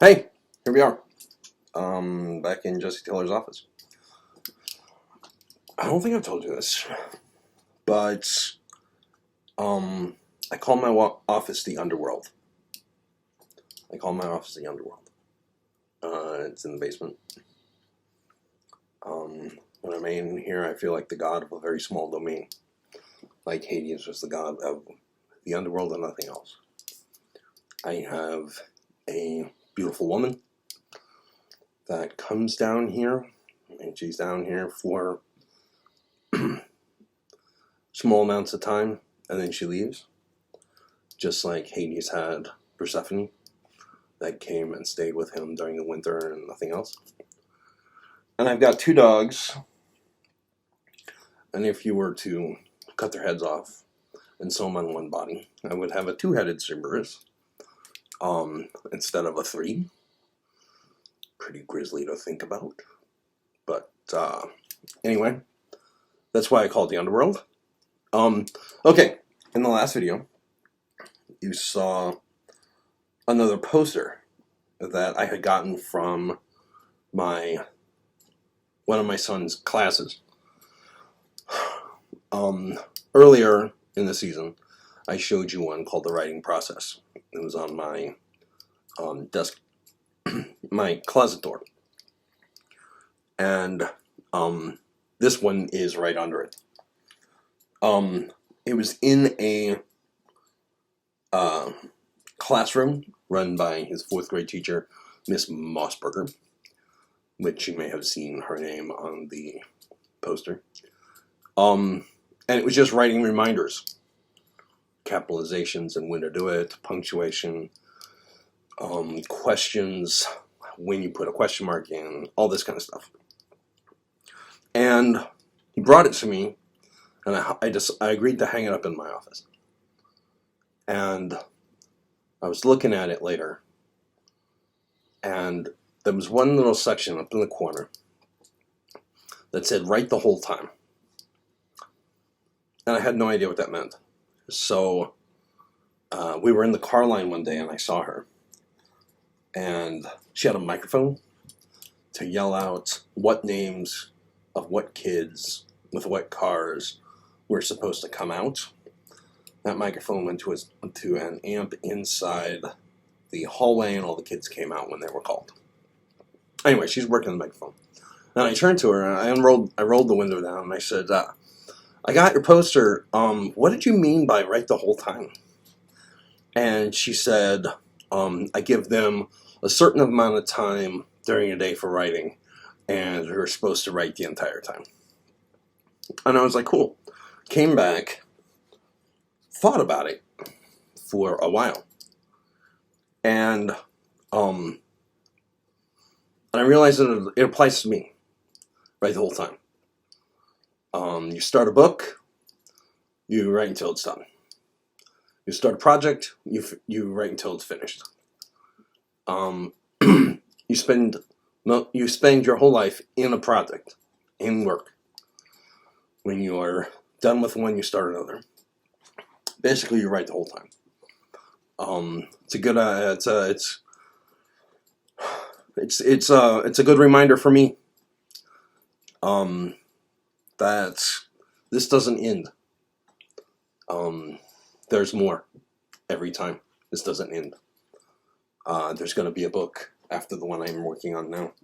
Hey, here we are. Back in Jesse Taylor's office. I don't think I've told you this, but I call my office the underworld. It's in the basement. When I'm in here, I feel like the god of a very small domain. Like Hades was the god of the underworld and nothing else. I have a beautiful woman that comes down here, and she's down here for small amounts of time, and then she leaves. Just like Hades had Persephone, that came and stayed with him during the winter and nothing else. And I've got two dogs, and if you were to cut their heads off and sew them on one body, I would have a two-headed Cerberus instead of a three. Pretty grisly to think about. But anyway, that's why I call it the underworld. Okay, in the last video, you saw another poster that I had gotten from one of my son's classes. Earlier in the season, I showed you one called The Writing Process. It was on my desk, my closet door. And this one is right under it. It was in a classroom run by his 4th grade teacher, Miss Mossberger, which you may have seen her name on the poster. And it was just writing reminders, capitalizations and when to do it, punctuation, questions, when you put a question mark in, all this kind of stuff. And he brought it to me, and I agreed to hang it up in my office. And I was looking at it later, and there was one little section up in the corner that said, "Write the whole time." And I had no idea what that meant. So we were in the car line one day, and I saw her. And she had a microphone to yell out what names of what kids with what cars were supposed to come out. That microphone went to an amp inside the hallway, and all the kids came out when they were called. Anyway, she's working the microphone. And I turned to her, and I rolled the window down, and I said, I got your poster. What did you mean by write the whole time? And she said, I give them a certain amount of time during a day for writing, and they're supposed to write the entire time. And I was like, cool. Came back, thought about it for a while, and I realized that it applies to me, write the whole time. You start a book, you write until it's done. You start a project, you write until it's finished. You spend your whole life in a project, in work. When you are done with one, you start another. Basically, you write the whole time. It's a good it's a good reminder for me that this doesn't end. There's more every time. This doesn't end. There's going to be a book after the one I'm working on now,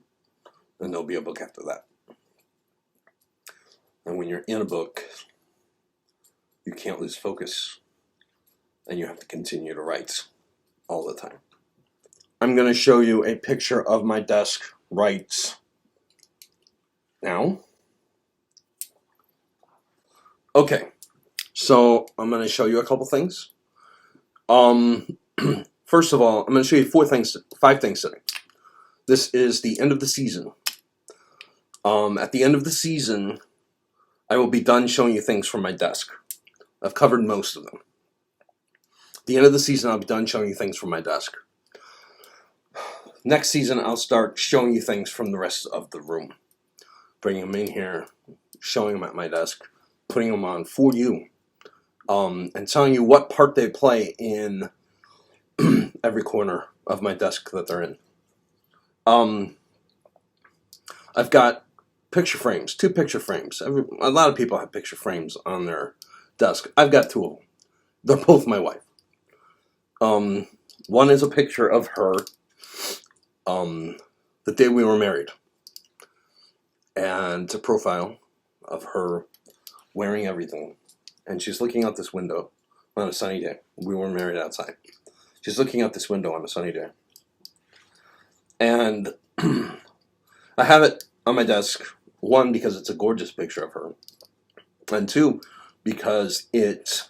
and there'll be a book after that. And when you're in a book, you can't lose focus, and you have to continue to write all the time. I'm going to show you a picture of my desk right now. Okay, so I'm going to show you a couple things. First of all, I'm going to show you 5 things today. This is the end of the season. At the end of the season, I will be done showing you things from my desk. I've covered most of them. At the end of the season, I'll be done showing you things from my desk. Next season, I'll start showing you things from the rest of the room. Bringing them in here, showing them at my desk, putting them on for you, and telling you what part they play in every corner of my desk that they're in. I've got picture frames, 2 picture frames. A lot of people have picture frames on their desk. I've got 2 of them. They're both my wife. One is a picture of her the day we were married. And it's a profile of her wearing everything. And she's looking out this window on a sunny day. We were married outside. She's looking out this window on a sunny day. And I have it on my desk, 1, because it's a gorgeous picture of her. And 2, because it...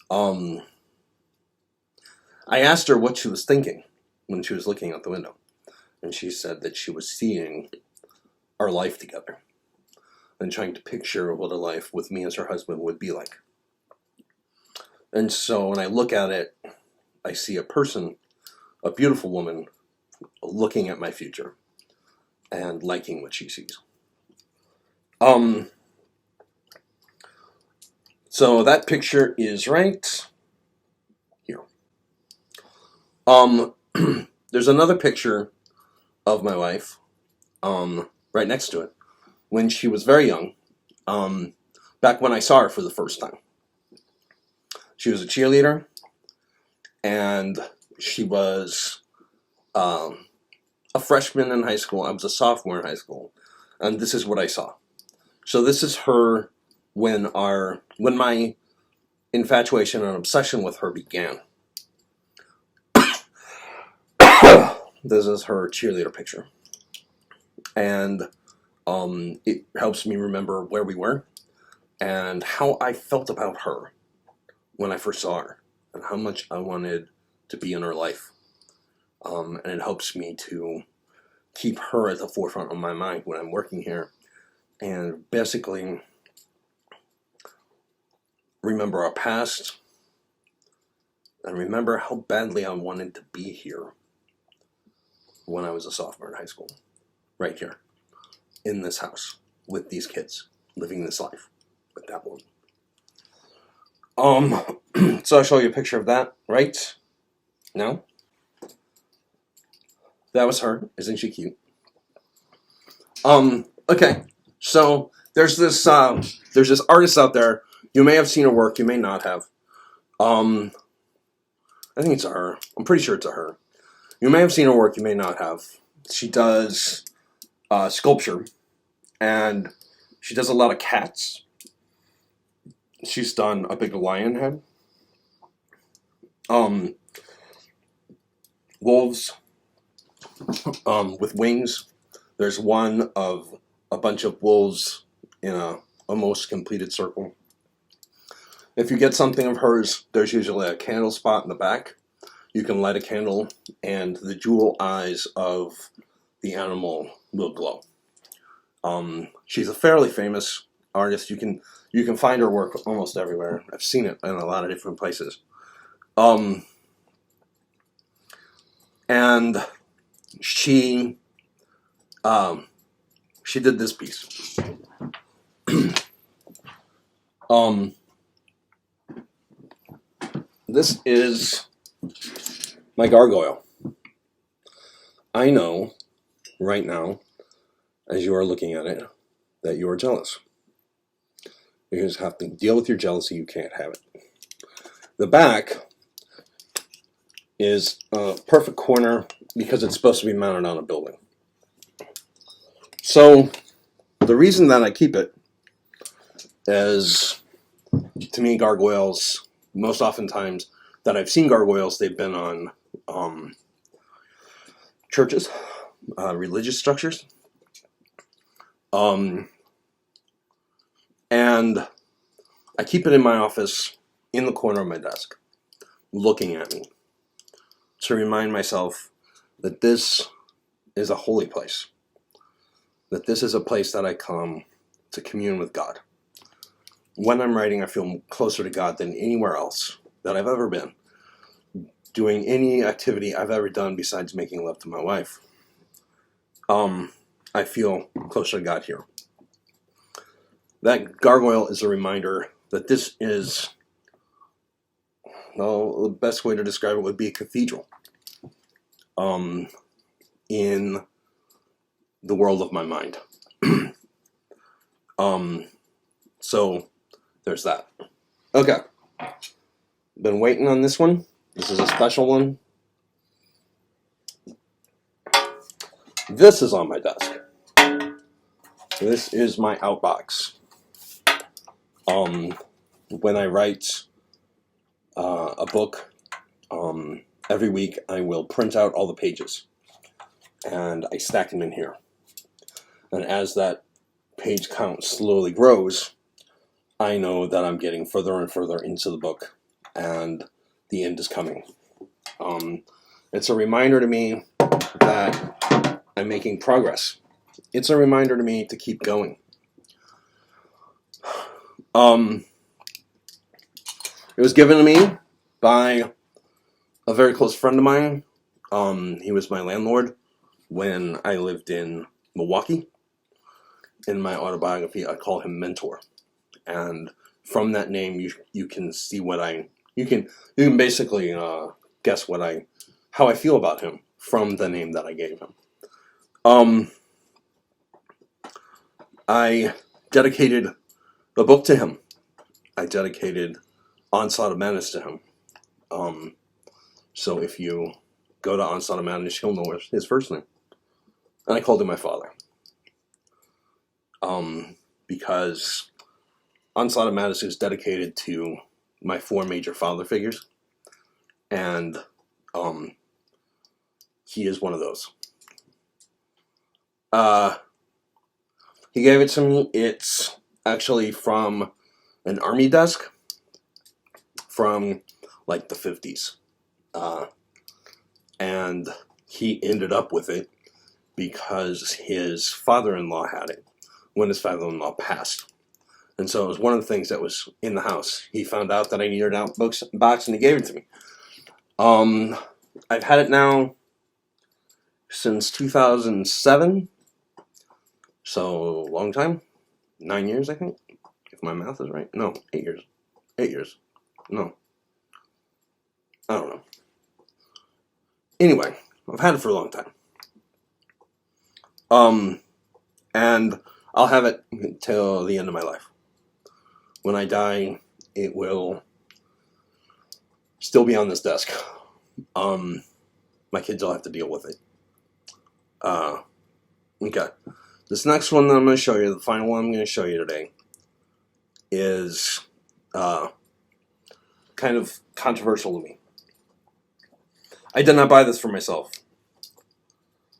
I asked her what she was thinking when she was looking out the window. And she said that she was seeing our life together and trying to picture what a life with me as her husband would be like. And so when I look at it, I see a person, a beautiful woman, looking at my future and liking what she sees. So that picture is right here. There's another picture of my wife, right next to it, when she was very young, back when I saw her for the first time. She was a cheerleader, and she was a freshman in high school. I was a sophomore in high school, and this is what I saw. So this is her when my infatuation and obsession with her began. This is her cheerleader picture. And it helps me remember where we were and how I felt about her when I first saw her and how much I wanted to be in her life. And it helps me to keep her at the forefront of my mind when I'm working here and basically remember our past and remember how badly I wanted to be here when I was a sophomore in high school. Right here, in this house, with these kids, living this life with that woman. So I'll show you a picture of that right now. That was her. Isn't she cute? Okay, so there's this artist out there. You may have seen her work, you may not have. I think it's a her. I'm pretty sure it's a her. You may have seen her work, you may not have. She does sculpture, and she does a lot of cats. She's done a big lion head, wolves with wings. There's one of a bunch of wolves in a almost completed circle. If you get something of hers, there's usually a candle spot in the back. You can light a candle, and the jewel eyes of the animal will glow. She's a fairly famous artist. You can find her work almost everywhere. I've seen it in a lot of different places. And she did this piece. This is my gargoyle. I know right now, as you are looking at it, that you are jealous. You just have to deal with your jealousy. You can't have it. The back is a perfect corner because it's supposed to be mounted on a building. So the reason that I keep it is, to me, gargoyles, most oftentimes that I've seen gargoyles, they've been on churches, religious structures. And I keep it in my office, in the corner of my desk, looking at me, to remind myself that this is a holy place, that this is a place that I come to commune with God. When I'm writing, I feel closer to God than anywhere else that I've ever been, doing any activity I've ever done besides making love to my wife. I feel closer to God here. That gargoyle is a reminder that this is, well, the best way to describe it would be a cathedral. in the world of my mind. So there's that. Okay. Been waiting on this one. This is a special one. This is on my desk. This is my Outbox. When I write a book, every week I will print out all the pages and I stack them in here. And as that page count slowly grows, I know that I'm getting further and further into the book and the end is coming. It's a reminder to me that I'm making progress. It's a reminder to me to keep going. It was given to me by a very close friend of mine. He was my landlord when I lived in Milwaukee. In my autobiography, I call him Mentor. And from that name, you can see what you can basically guess how I feel about him from the name that I gave him. I dedicated the book to him. I dedicated Onslaught of Madness to him. So if you go to Onslaught of Madness, you'll know his first name. And I called him my father. Because Onslaught of Madness is dedicated to my 4 major father figures. And he is one of those. He gave it to me. It's actually from an army desk from like the 50s. And he ended up with it because his father-in-law had it when his father-in-law passed. And so it was one of the things that was in the house. He found out that I needed an Outbox and he gave it to me. I've had it now since 2007. So, long time. 9 years, I think. If my math is right. No, 8 years. 8 years. No. I don't know. Anyway, I've had it for a long time. And I'll have it till the end of my life. When I die, it will still be on this desk. My kids will have to deal with it. Okay. This next one that I'm going to show you, the final one I'm going to show you today, is kind of controversial to me. I did not buy this for myself.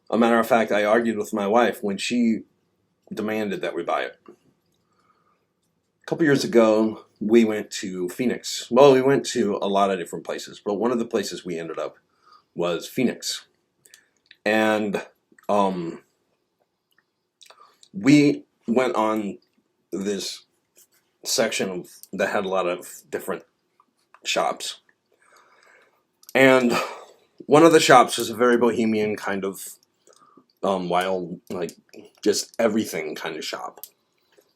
A matter of fact, I argued with my wife when she demanded that we buy it. A couple years ago, we went to Phoenix. Well, we went to a lot of different places, but one of the places we ended up was Phoenix. And we went on this section that had a lot of different shops. And one of the shops was a very bohemian kind of wild, like just everything kind of shop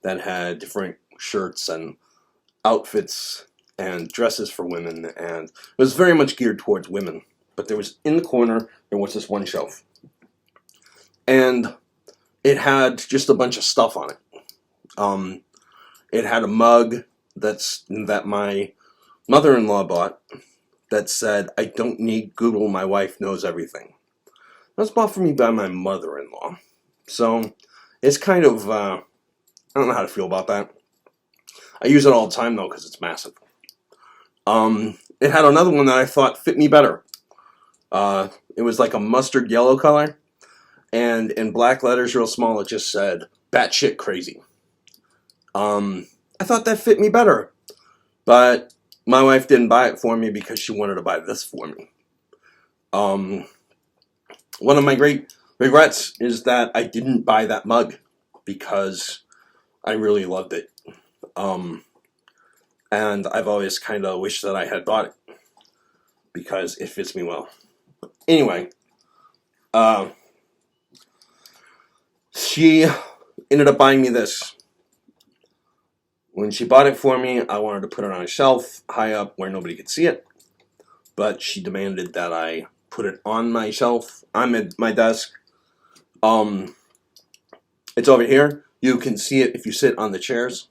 that had different shirts and outfits and dresses for women, and it was very much geared towards women. But there was, in the corner, there was this one shelf. And it had just a bunch of stuff on it. It had a mug that my mother-in-law bought that said, "I don't need Google, my wife knows everything." That was bought for me by my mother-in-law. So, it's kind of, I don't know how to feel about that. I use it all the time, though, because it's massive. It had another one that I thought fit me better. It was like a mustard yellow color. And in black letters, real small, it just said, "Batshit crazy." I thought that fit me better. But my wife didn't buy it for me because she wanted to buy this for me. One of my great regrets is that I didn't buy that mug because I really loved it. And I've always kind of wished that I had bought it because it fits me well. Anyway, she ended up buying me this. When she bought it for me, I wanted to put it on a shelf high up where nobody could see it. But she demanded that I put it on my shelf. I'm at my desk. It's over here. You can see it if you sit on the chairs.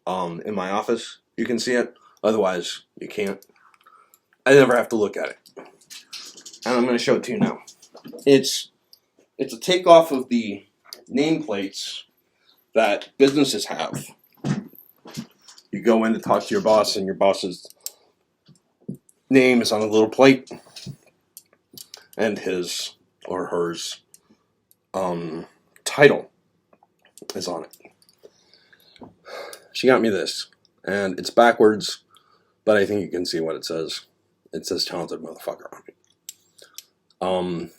In my office, you can see it. Otherwise, you can't. I never have to look at it. And I'm going to show it to you now. It's a takeoff of the nameplates that businesses have. You go in to talk to your boss, and your boss's name is on a little plate, and his or hers title is on it. She got me this, and it's backwards, but I think you can see what it says. It says "talented motherfucker" on it.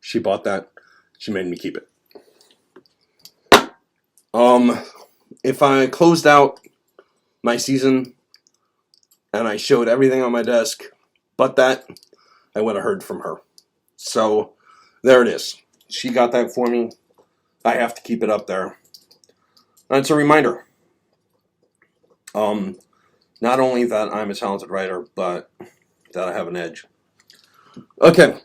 She bought that. She made me keep it. If I closed out my season and I showed everything on my desk but that, I would have heard from her. So there it is. She got that for me. I have to keep it up there. And it's a reminder. Not only that I'm a talented writer, but that I have an edge. Okay.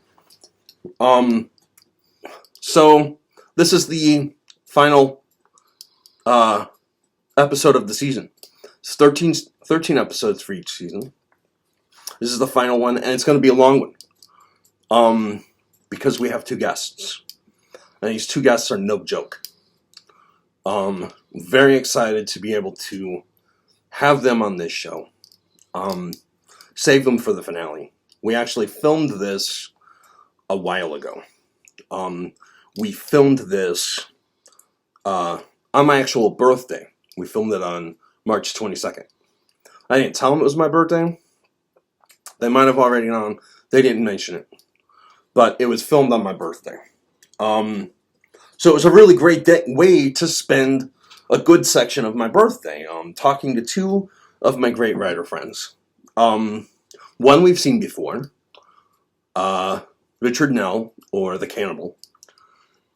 So this is the final episode of the season. It's 13 episodes for each season. This is the final one, and it's going to be a long one. Because we have 2 guests. And these 2 guests are no joke. Very excited to be able to have them on this show. Save them for the finale. We actually filmed this a while ago. We filmed this on my actual birthday. We filmed it on March 22nd. I didn't tell them it was my birthday. They might have already known. They didn't mention it. But it was filmed on my birthday. So it was a really great way to spend a good section of my birthday. Talking to 2 of my great writer friends. One we've seen before. Richard Nell, or the Cannibal.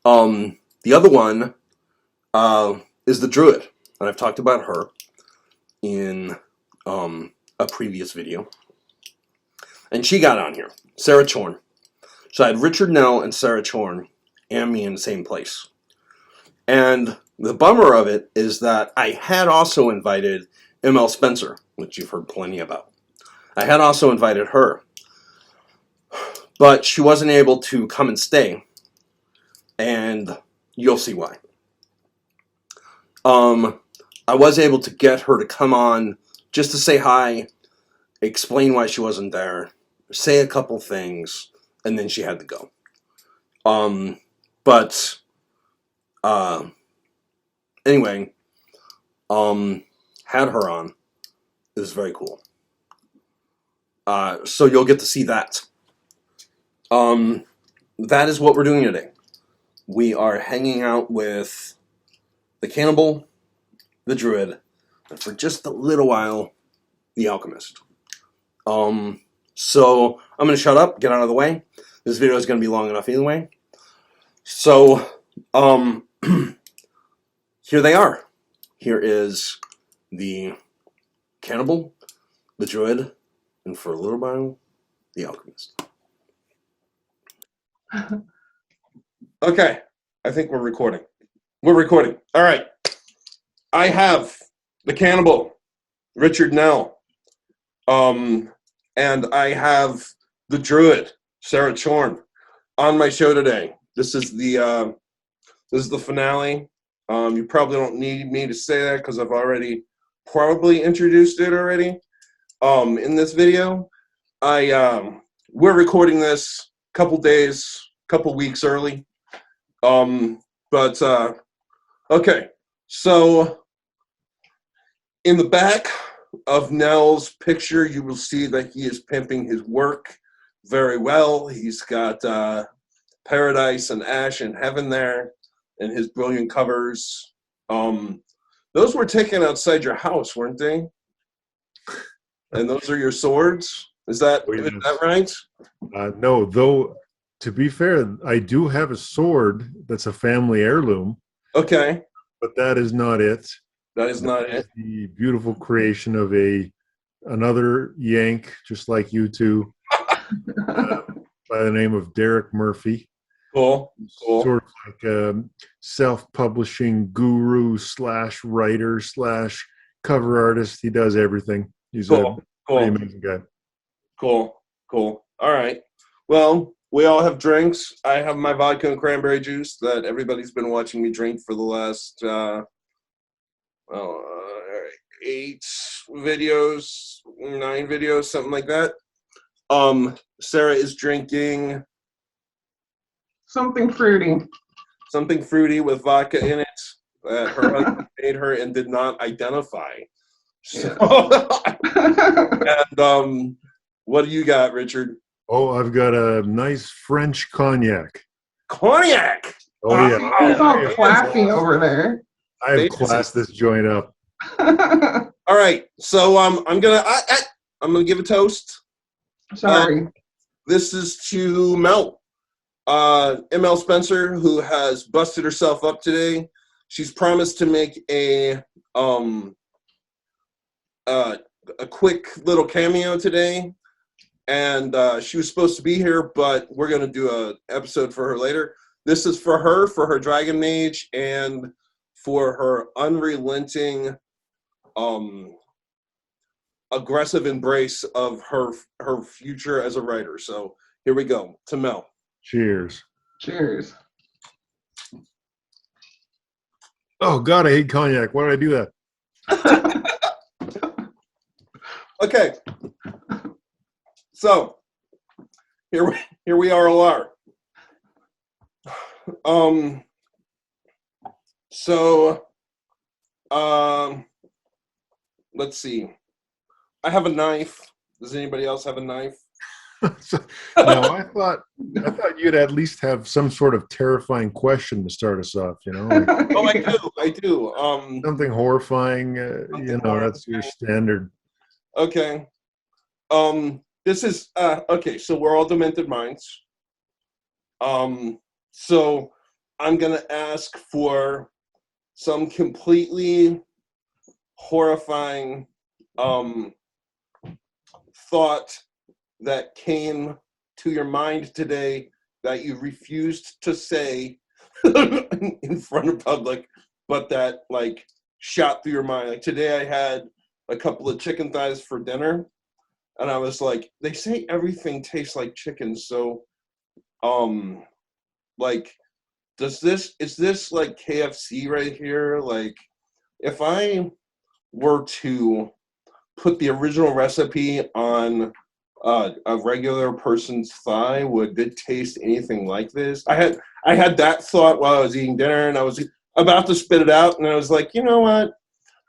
The other one is the Druid. And I've talked about her in a previous video. And she got on here. Sarah Chorn. So I had Richard Nell and Sarah Chorn and me in the same place. And the bummer of it is that I had also invited ML Spencer, which you've heard plenty about. I had also invited her. But she wasn't able to come and stay. And you'll see why. I was able to get her to come on just to say hi, explain why she wasn't there, say a couple things, and then she had to go. Anyway, had her on. It was very cool. So you'll get to see that. That is what we're doing today. We are hanging out with the Cannibal, the Druid, and for just a little while, the Alchemist. So I'm going to shut up, get out of the way. This video is going to be long enough either way. So, here they are. Here is the Cannibal, the Druid, and for a little while, the Alchemist. Okay, I think we're recording. We're recording. All right. I have the Cannibal, Richard Nell, and I have the Druid, Sarah Chorn, on my show today. This is the finale. You probably don't need me to say that because I've already probably introduced it already. In this video, we're recording this a couple weeks early. Okay, so in the back of Nell's picture, you will see that he is pimping his work very well. He's got Paradise and Ash and Heaven there, and his brilliant covers. Those were taken outside your house, weren't they? And those are your swords? Is that right? No, though, to be fair, I do have a sword that's a family heirloom. Okay. But that is not it. That is not it. The beautiful creation of another Yank, just like you two. by the name of Derek Murphy. Cool. Sort of like a self-publishing guru / writer / cover artist. He does everything. He's a pretty amazing guy. Cool. All right. Well, we all have drinks. I have my vodka and cranberry juice that everybody's been watching me drink for the last 8 videos, 9 videos, something like that. Sarah is drinking something fruity with vodka in it that her husband made her and did not identify. So, and what do you got, Richard? Oh, I've got a nice French cognac. Cognac. Oh yeah, it's all classy over there. I have classed this joint up. All right, so I'm gonna give a toast. Sorry. This is to Mel, ML Spencer, who has busted herself up today. She's promised to make a quick little cameo today, and she was supposed to be here, but we're gonna do an episode for her later. This is for her Dragon Mage, and for her unrelenting aggressive embrace of her future as a writer. So here we go to Mel. Cheers. Oh God, I hate cognac. Why did I do that? Okay. So here we are. Let's see. I have a knife. Does anybody else have a knife? No, I thought you'd at least have some sort of terrifying question to start us off. Like, I do. Something horrifying. That's your standard. Okay. This is okay. So we're all demented minds. So I'm gonna ask for some completely horrifying thought that came to your mind today that you refused to say in front of public, but that shot through your mind. Like today I had a couple of chicken thighs for dinner, and I was like, they say everything tastes like chicken, so is this like KFC right here? Like, if I were to put the original recipe on a regular person's thigh, would it taste anything like this? I had that thought while I was eating dinner, and I was about to spit it out, and I was like, you know what?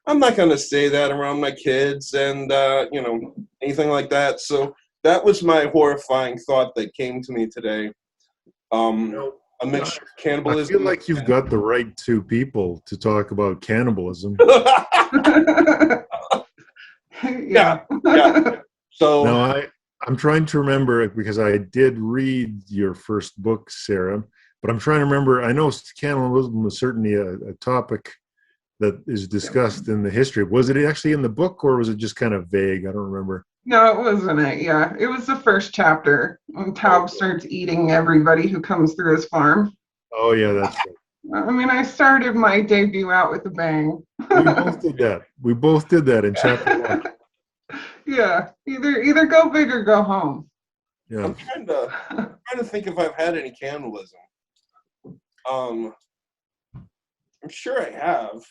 I'm not going to say that around my kids and, anything like that. So that was my horrifying thought that came to me today. A mixture of cannibalism. I feel like you've got the right two people to talk about cannibalism. Yeah. So now I'm trying to remember, because I did read your first book, Sarah, but I'm trying to remember. I know cannibalism was certainly a topic that is discussed in the history. Was it actually in the book, or was it just kind of vague? I don't remember. No, it wasn't it. Yeah, it was the first chapter when Taub starts eating everybody who comes through his farm. Oh yeah, that's right. I mean, I started my debut out with a bang. We both did that. We both did that in chapter 1. Yeah, either go big or go home. Yeah. I'm trying to think if I've had any cannibalism. I'm sure I have.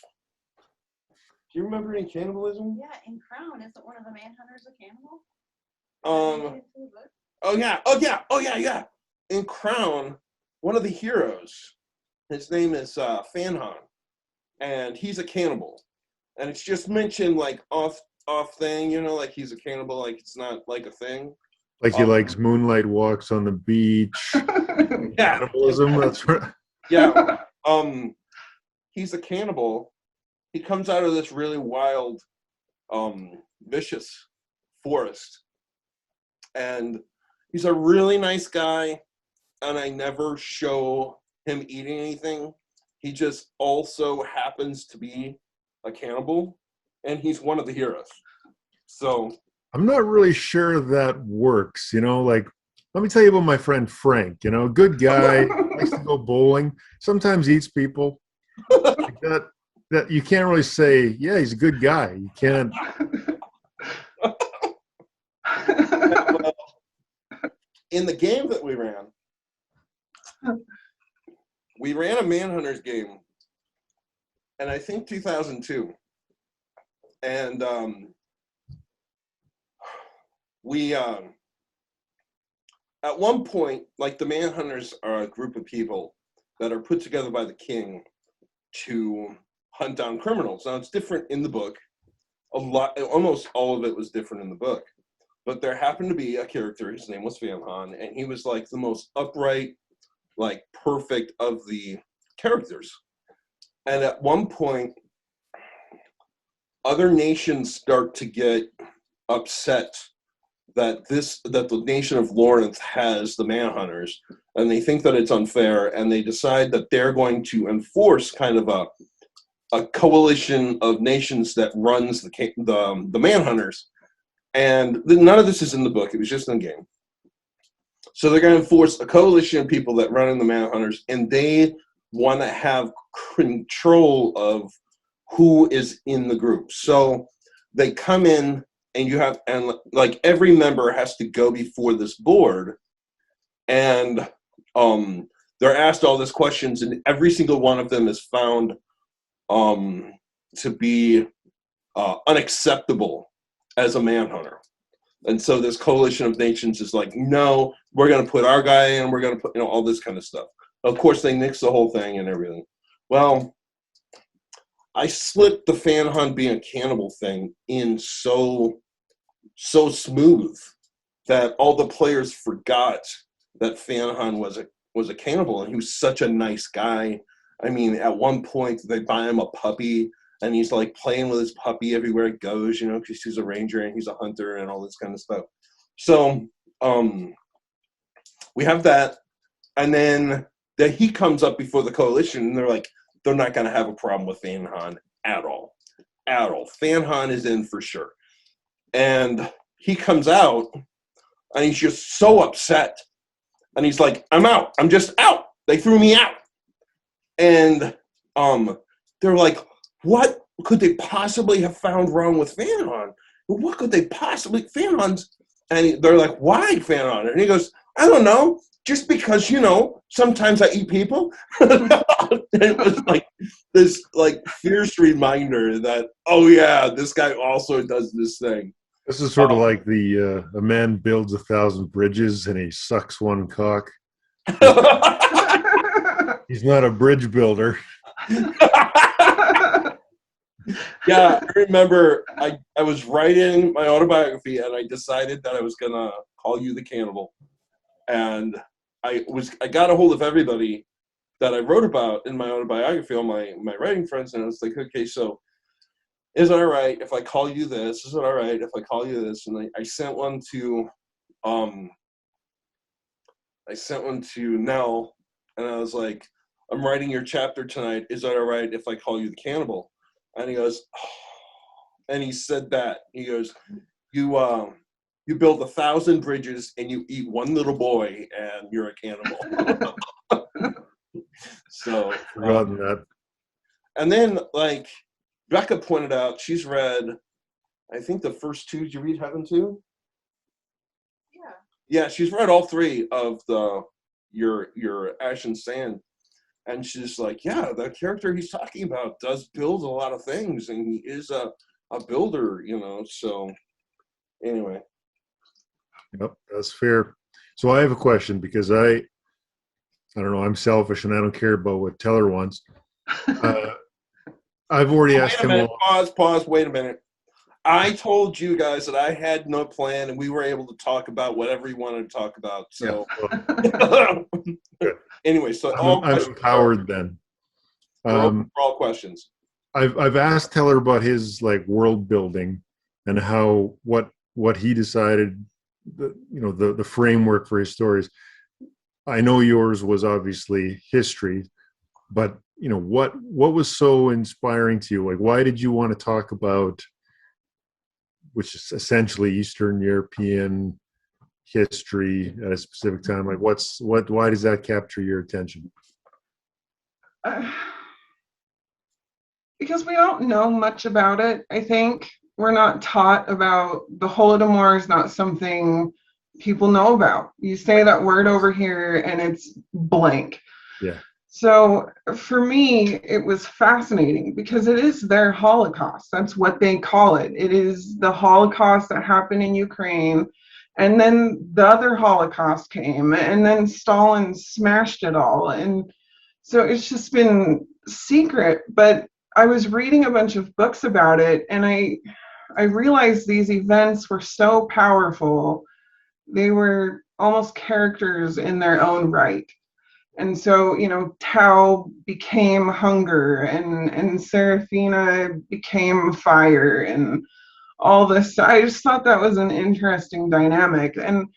Do you remember any cannibalism? Yeah, in Crown, isn't one of the Manhunters a cannibal? Oh yeah. In Crown, one of the heroes, his name is Fanhan, and he's a cannibal. And it's just mentioned like off thing, like he's a cannibal, like it's not like a thing. Like he likes moonlight walks on the beach. Yeah. Cannibalism, that's right. Yeah. He's a cannibal. He comes out of this really wild, vicious forest. And he's a really nice guy, and I never show him eating anything. He just also happens to be a cannibal, and he's one of the heroes. So I'm not really sure that works. Like Let me tell you about my friend Frank. You know, good guy, likes to go bowling. Sometimes eats people. Like that you can't really say, yeah, he's a good guy. You can't. Well, in the game that we ran a Manhunters game, and I think 2002, and we at one point, like, the Manhunters are a group of people that are put together by the king to hunt down criminals. Now, it's different in the book. Almost all of it was different in the book. But there happened to be a character, his name was Fanhan, and he was like the most upright, like perfect of the characters. And at one point, other nations start to get upset that the nation of Lawrence has the Manhunters, and they think that it's unfair, and they decide that they're going to enforce kind of a coalition of nations that runs the Manhunters. And none of this is in the book. It was just in the game. So they're going to enforce a coalition of people that run in the Manhunters, and they want to have control of who is in the group. So they come in, and like every member has to go before this board, and they're asked all these questions, and every single one of them is found to be unacceptable as a Manhunter. And so this coalition of nations is like, no, we're going to put our guy in, we're going to put, all this kind of stuff. Of course, they nix the whole thing and everything. Well, I slipped the Fanhunt being a cannibal thing in so smooth that all the players forgot that Fanhunt was a cannibal, and he was such a nice guy. I mean, at one point, they buy him a puppy, and he's like playing with his puppy everywhere it goes, because he's a ranger and he's a hunter and all this kind of stuff. So we have that, and then he comes up before the coalition, and they're like, they're not going to have a problem with Fanhan at all. Fanhan is in for sure. And he comes out, and he's just so upset. And he's like, I'm out. I'm just out. They threw me out. And they're like, what could they possibly have found wrong with Fanhan? What could they possibly, Fanhan's? And they're like, why Fanhan? And he goes, I don't know. Just because, sometimes I eat people. It was like this fierce reminder that, oh yeah, this guy also does this thing. This is sort of like a man builds 1,000 bridges and he sucks one cock. He's not a bridge builder. Yeah, I remember I was writing my autobiography, and I decided that I was going to call you the Cannibal. And I got a hold of everybody that I wrote about in my autobiography, all my writing friends, and I was like, okay, so is it all right if I call you this? Is it all right if I call you this? And I sent one to Nell, and I was like, I'm writing your chapter tonight. Is that all right if I call you the Cannibal? And he goes, oh. And he said that. He goes, you build 1,000 bridges and you eat one little boy and you're a cannibal. So forgotten that. And then Becca pointed out, she's read, I think the first two. Did you read Heaven too? Yeah, she's read all three of your Ash and Sand. And she's like, yeah, the character he's talking about does build a lot of things, and he is a builder, so anyway. Yep, that's fair. So I have a question, because I don't know, I'm selfish and I don't care about what Teller wants. I've already asked him. Pause, wait a minute. I told you guys that I had no plan, and we were able to talk about whatever you wanted to talk about. So, yeah, well, anyway, so I'm empowered then. For all questions. I've asked Teller about his world building and how what he decided, the framework for his stories. I know yours was obviously history, but what was so inspiring to you? Why did you want to talk about, which is essentially Eastern European history at a specific time? Like, why does that capture your attention? Because we don't know much about it. I think we're not taught about the Holodomor is not something people know about. You say that word over here and it's blank. Yeah. So for me, it was fascinating because it is their Holocaust. That's what they call it. It is the Holocaust that happened in Ukraine. And then the other Holocaust came, and then Stalin smashed it all. And so it's just been secret. But I was reading a bunch of books about it, and I realized these events were so powerful. They were almost characters in their own right. And so, Tau became hunger, and Seraphina became fire, and all this. I just thought that was an interesting dynamic. And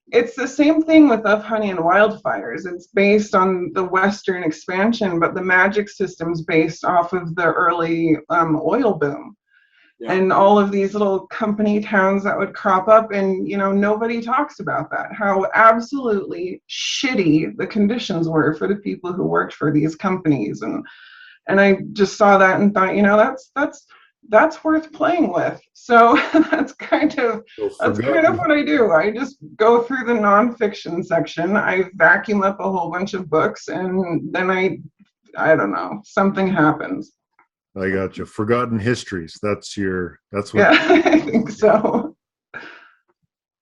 it's the same thing with Of Honey and Wildfires. It's based on the Western expansion, but the magic system's based off of the early oil boom. Yeah. And all of these little company towns that would crop up, and nobody talks about that, how absolutely shitty the conditions were for the people who worked for these companies. And I just saw that and thought, that's worth playing with. So that's kind of what I do. I just go through the nonfiction section, I vacuum up a whole bunch of books, and then I don't know, something happens. I got you. Forgotten Histories. That's what. Yeah, I think so.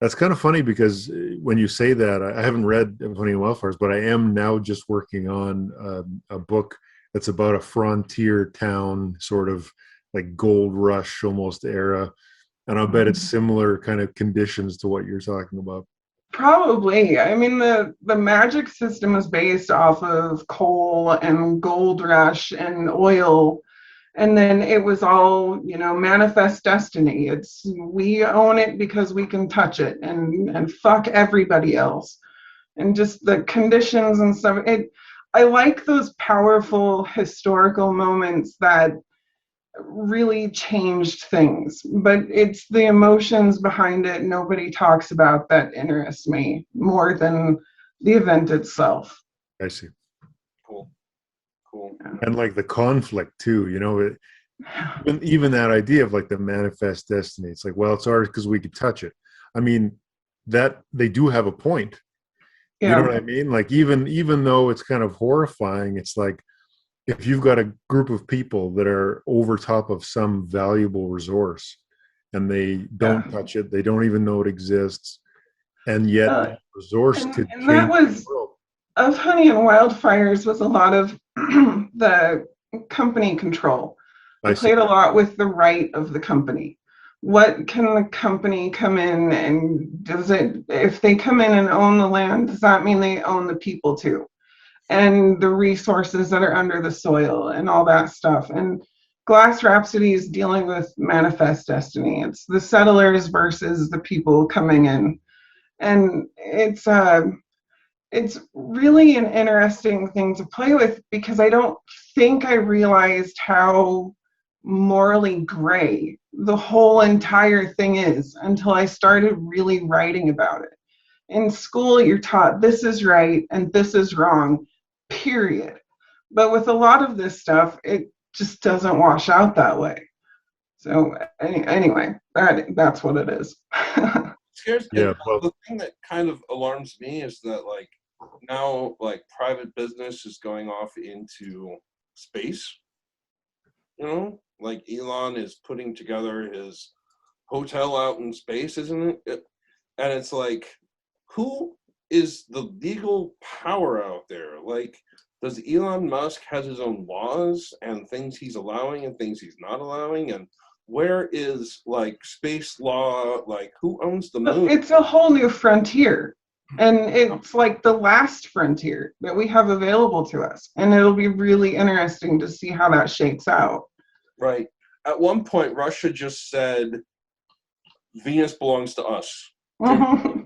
That's kind of funny because when you say that, I haven't read Honey and Wildfires, but I am now just working on a book that's about a frontier town, sort of like gold rush almost era. And I'll bet it's similar kind of conditions to what you're talking about. Probably. I mean, the magic system is based off of coal and gold rush and oil. And then it was all, manifest destiny. It's we own it because we can touch it, and fuck everybody else. And just the conditions and stuff. I like those powerful historical moments that really changed things. But it's the emotions behind it nobody talks about that interests me more than the event itself. I see. Cool. And like the conflict too, even that idea of like the manifest destiny. It's like, well, it's ours because we could touch it. I mean, that they do have a point. Yeah. You know what I mean? Like even though it's kind of horrifying, it's like if you've got a group of people that are over top of some valuable resource and they don't touch it, they don't even know it exists, and yet that resource could change the world. Of Honey and Wildfires was a lot of the company control. They played a lot with the right of the company. What can the company come in and if they come in and own the land, does that mean they own the people too? And the resources that are under the soil and all that stuff. And Glass Rhapsody is dealing with manifest destiny. It's the settlers versus the people coming in. And it's really an interesting thing to play with because I don't think I realized how morally gray the whole entire thing is until I started really writing about it. In school, you're taught this is right and this is wrong, period. But with a lot of this stuff, it just doesn't wash out that way. So anyway, that's what it is. Yeah, the thing that kind of alarms me is that now private business is going off into space. Elon is putting together his hotel out in space, isn't it? And it's like, who is the legal power out there? Does Elon Musk has his own laws and things he's allowing and things he's not allowing? And where is space law? Who owns the moon? It's a whole new frontier. And it's like the last frontier that we have available to us. And it'll be really interesting to see how that shakes out. Right. At one point, Russia just said, Venus belongs to us. Mm-hmm.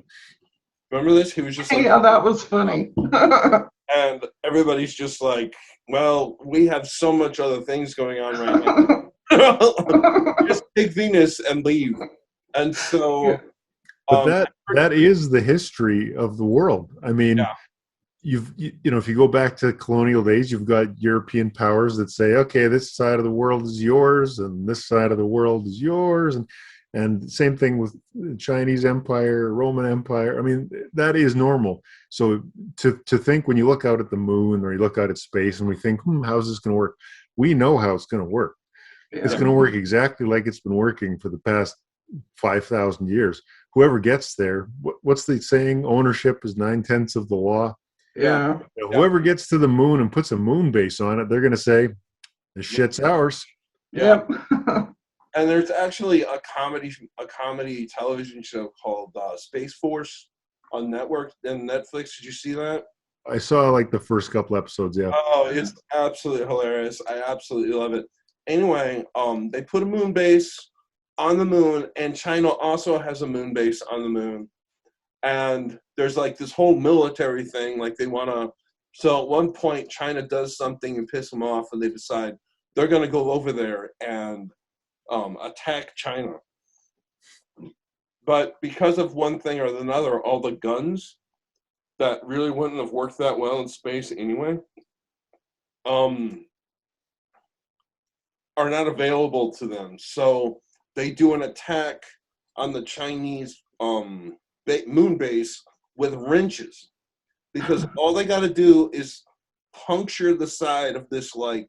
Remember this? He was just yeah, that was funny. And everybody's just like, well, we have so much other things going on right now. Just take Venus and leave. And so But that is the history of the world. I mean, Yeah. if you go back to colonial days, you've got European powers that say, okay, this side of the world is yours, and this side of the world is yours, and same thing with Chinese Empire, Roman Empire. I mean, that is normal. So to think when you look out at the moon or you look out at space and we think, how's this going to work? We know how it's going to work. Yeah. It's going to work exactly like it's been working for the past 5,000 years. Whoever gets there, what's the saying? Ownership is 9/10 of the law. Yeah. Whoever gets to the moon and puts a moon base on it, they're going to say, this shit's ours. Yep. And there's actually a comedy television show called Space Force on Network and Netflix. Did you see that? I saw like the first couple episodes, yeah. Oh, it's absolutely hilarious. I absolutely love it. Anyway, they put a moon base on the moon, and China also has a moon base on the moon. And there's like this whole military thing, like they want to. So at one point, China does something and piss them off, and they decide they're going to go over there and attack China. But because of one thing or another, all the guns that really wouldn't have worked that well in space anyway, are not available to them. So they do an attack on the Chinese moon base with wrenches, because all they got to do is puncture the side of this like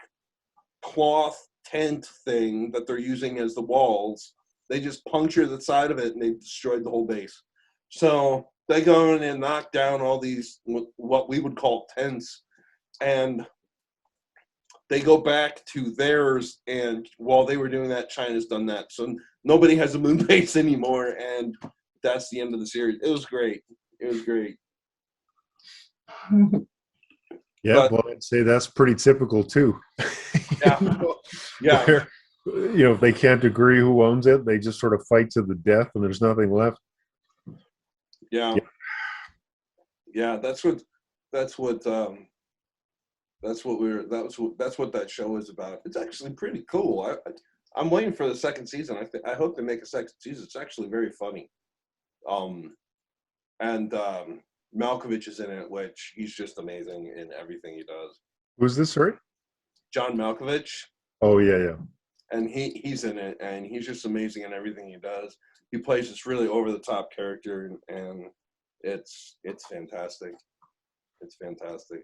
cloth tent thing that they're using as the walls. They just puncture the side of it and they destroyed the whole base. So they go in and knock down all these what we would call tents, and they go back to theirs, and while they were doing that, China's done that. So nobody has a moon base anymore, and that's the end of the series. It was great. It was great. Yeah, But, well, I'd say that's pretty typical too. yeah. Yeah. Where, if they can't agree who owns it, they just sort of fight to the death, and there's nothing left. Yeah. Yeah, that's what that show is about. It's actually pretty cool. I'm waiting for the second season. I hope they make a second season. It's actually very funny. And Malkovich is in it, which he's just amazing in everything he does. Who's this, sorry? John Malkovich. Oh, yeah. And he's in it, and he's just amazing in everything he does. He plays this really over-the-top character, and it's fantastic. It's fantastic.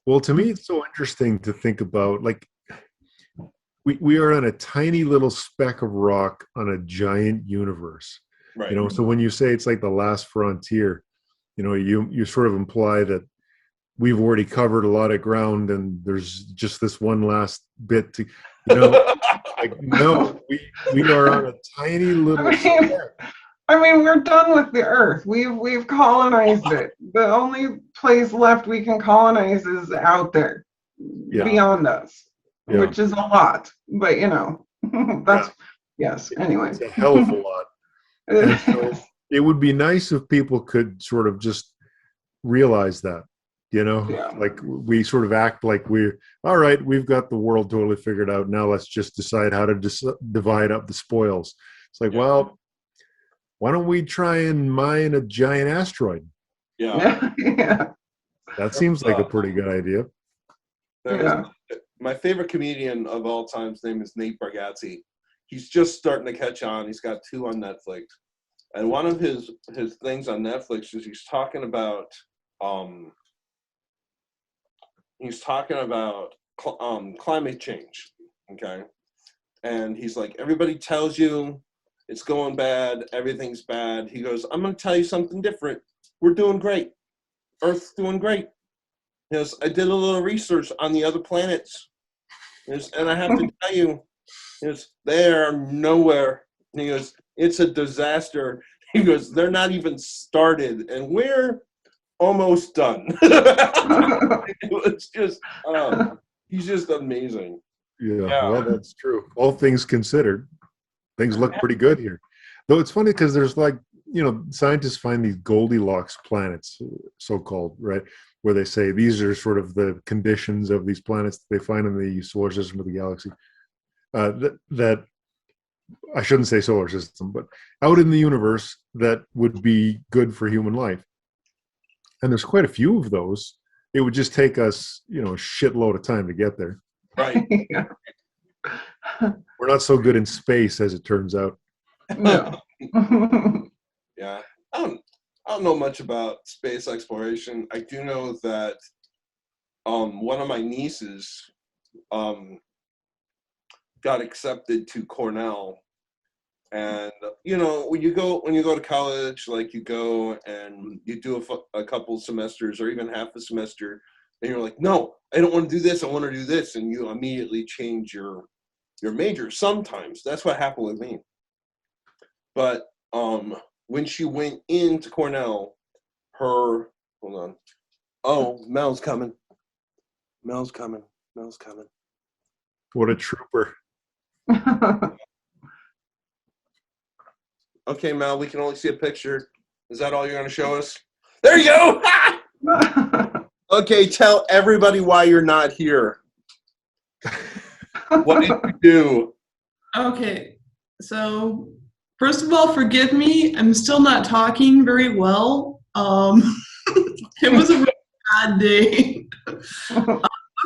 Well, to me, it's so interesting to think about, like, we are on a tiny little speck of rock on a giant universe. Right. So when you say it's like the last frontier, you sort of imply that we've already covered a lot of ground and there's just this one last bit to, like, no, we are on a tiny little I mean, we're done with the Earth. We've colonized it. The only place left we can colonize is out there, beyond us, which is a lot. But that's yes. Anyway, it's a hell of a lot. And so it would be nice if people could sort of just realize that, like we sort of act like we're all right. We've got the world totally figured out. Now let's just decide how to divide up the spoils. It's like, well, why don't we try and mine a giant asteroid? Yeah. That seems like a pretty good idea. My favorite comedian of all time, his name is Nate Bargatze. He's just starting to catch on. He's got 2 on Netflix. And one of his things on Netflix is he's talking about climate change, okay? And he's like, everybody tells you it's going bad, everything's bad. He goes, I'm going to tell you something different. We're doing great. Earth's doing great. He goes, I did a little research on the other planets. And I have to tell you, they are nowhere. He goes, it's a disaster. He goes, they're not even started, and we're almost done. It's just, he's just amazing. Yeah, well, that's true. All things considered, things look pretty good here. Though it's funny because there's like, scientists find these Goldilocks planets, so-called, right? Where they say these are sort of the conditions of these planets that they find in the solar system of the galaxy. That I shouldn't say solar system, but out in the universe that would be good for human life. And there's quite a few of those. It would just take us, a shitload of time to get there. Right. Yeah. We're not so good in space, as it turns out. No. Yeah. I don't know much about space exploration. I do know that one of my nieces got accepted to Cornell. And when you go to college, like you go and you do a couple semesters or even half a semester, and you're like, no, I don't want to do this. I want to do this, and you immediately change your major. Sometimes that's what happened with me. But when she went into Cornell, hold on. Oh, Mel's coming. Mel's coming. What a trooper. Okay, Mel, we can only see a picture. Is that all you're going to show us? There you go! Okay, tell everybody why you're not here. What did you do? Okay, so first of all, forgive me. I'm still not talking very well. It was a really bad day.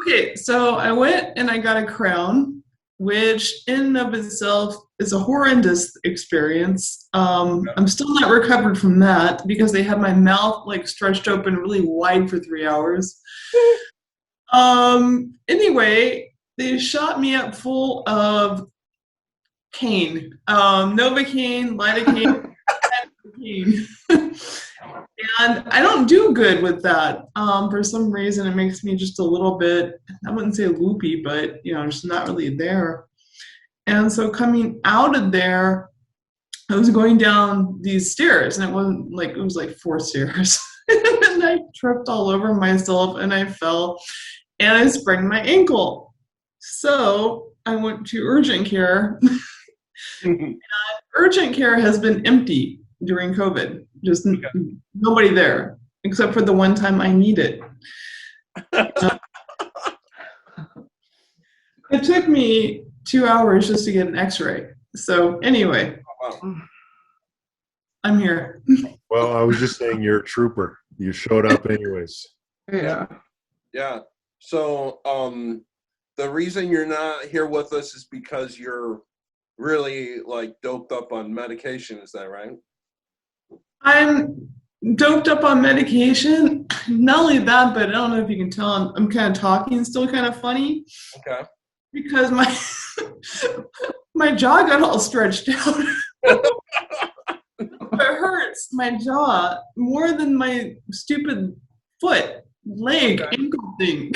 Okay, so I went and I got a crown, which in and of itself is a horrendous experience. I'm still not recovered from that because they had my mouth like stretched open really wide for 3 hours. Anyway, they shot me up full of cane, Novocaine, lidocaine, and I don't do good with that. For some reason, it makes me just a little bit, I wouldn't say loopy, but just not really there. And so coming out of there, I was going down these stairs, and it was like 4 stairs. And I tripped all over myself, and I fell, and I sprained my ankle. So I went to urgent care. And urgent care has been empty during COVID. Just nobody there, except for the one time I needed. It took me 2 hours just to get an x-ray. So anyway, I'm here. Well, I was just saying you're a trooper. You showed up anyways. Yeah. Yeah. So the reason you're not here with us is because you're really like doped up on medication. Is that right? I'm doped up on medication. Not only that, but I don't know if you can tell, I'm kind of talking still kind of funny. Okay. Because my jaw got all stretched out. It hurts, my jaw, more than my stupid leg, ankle thing.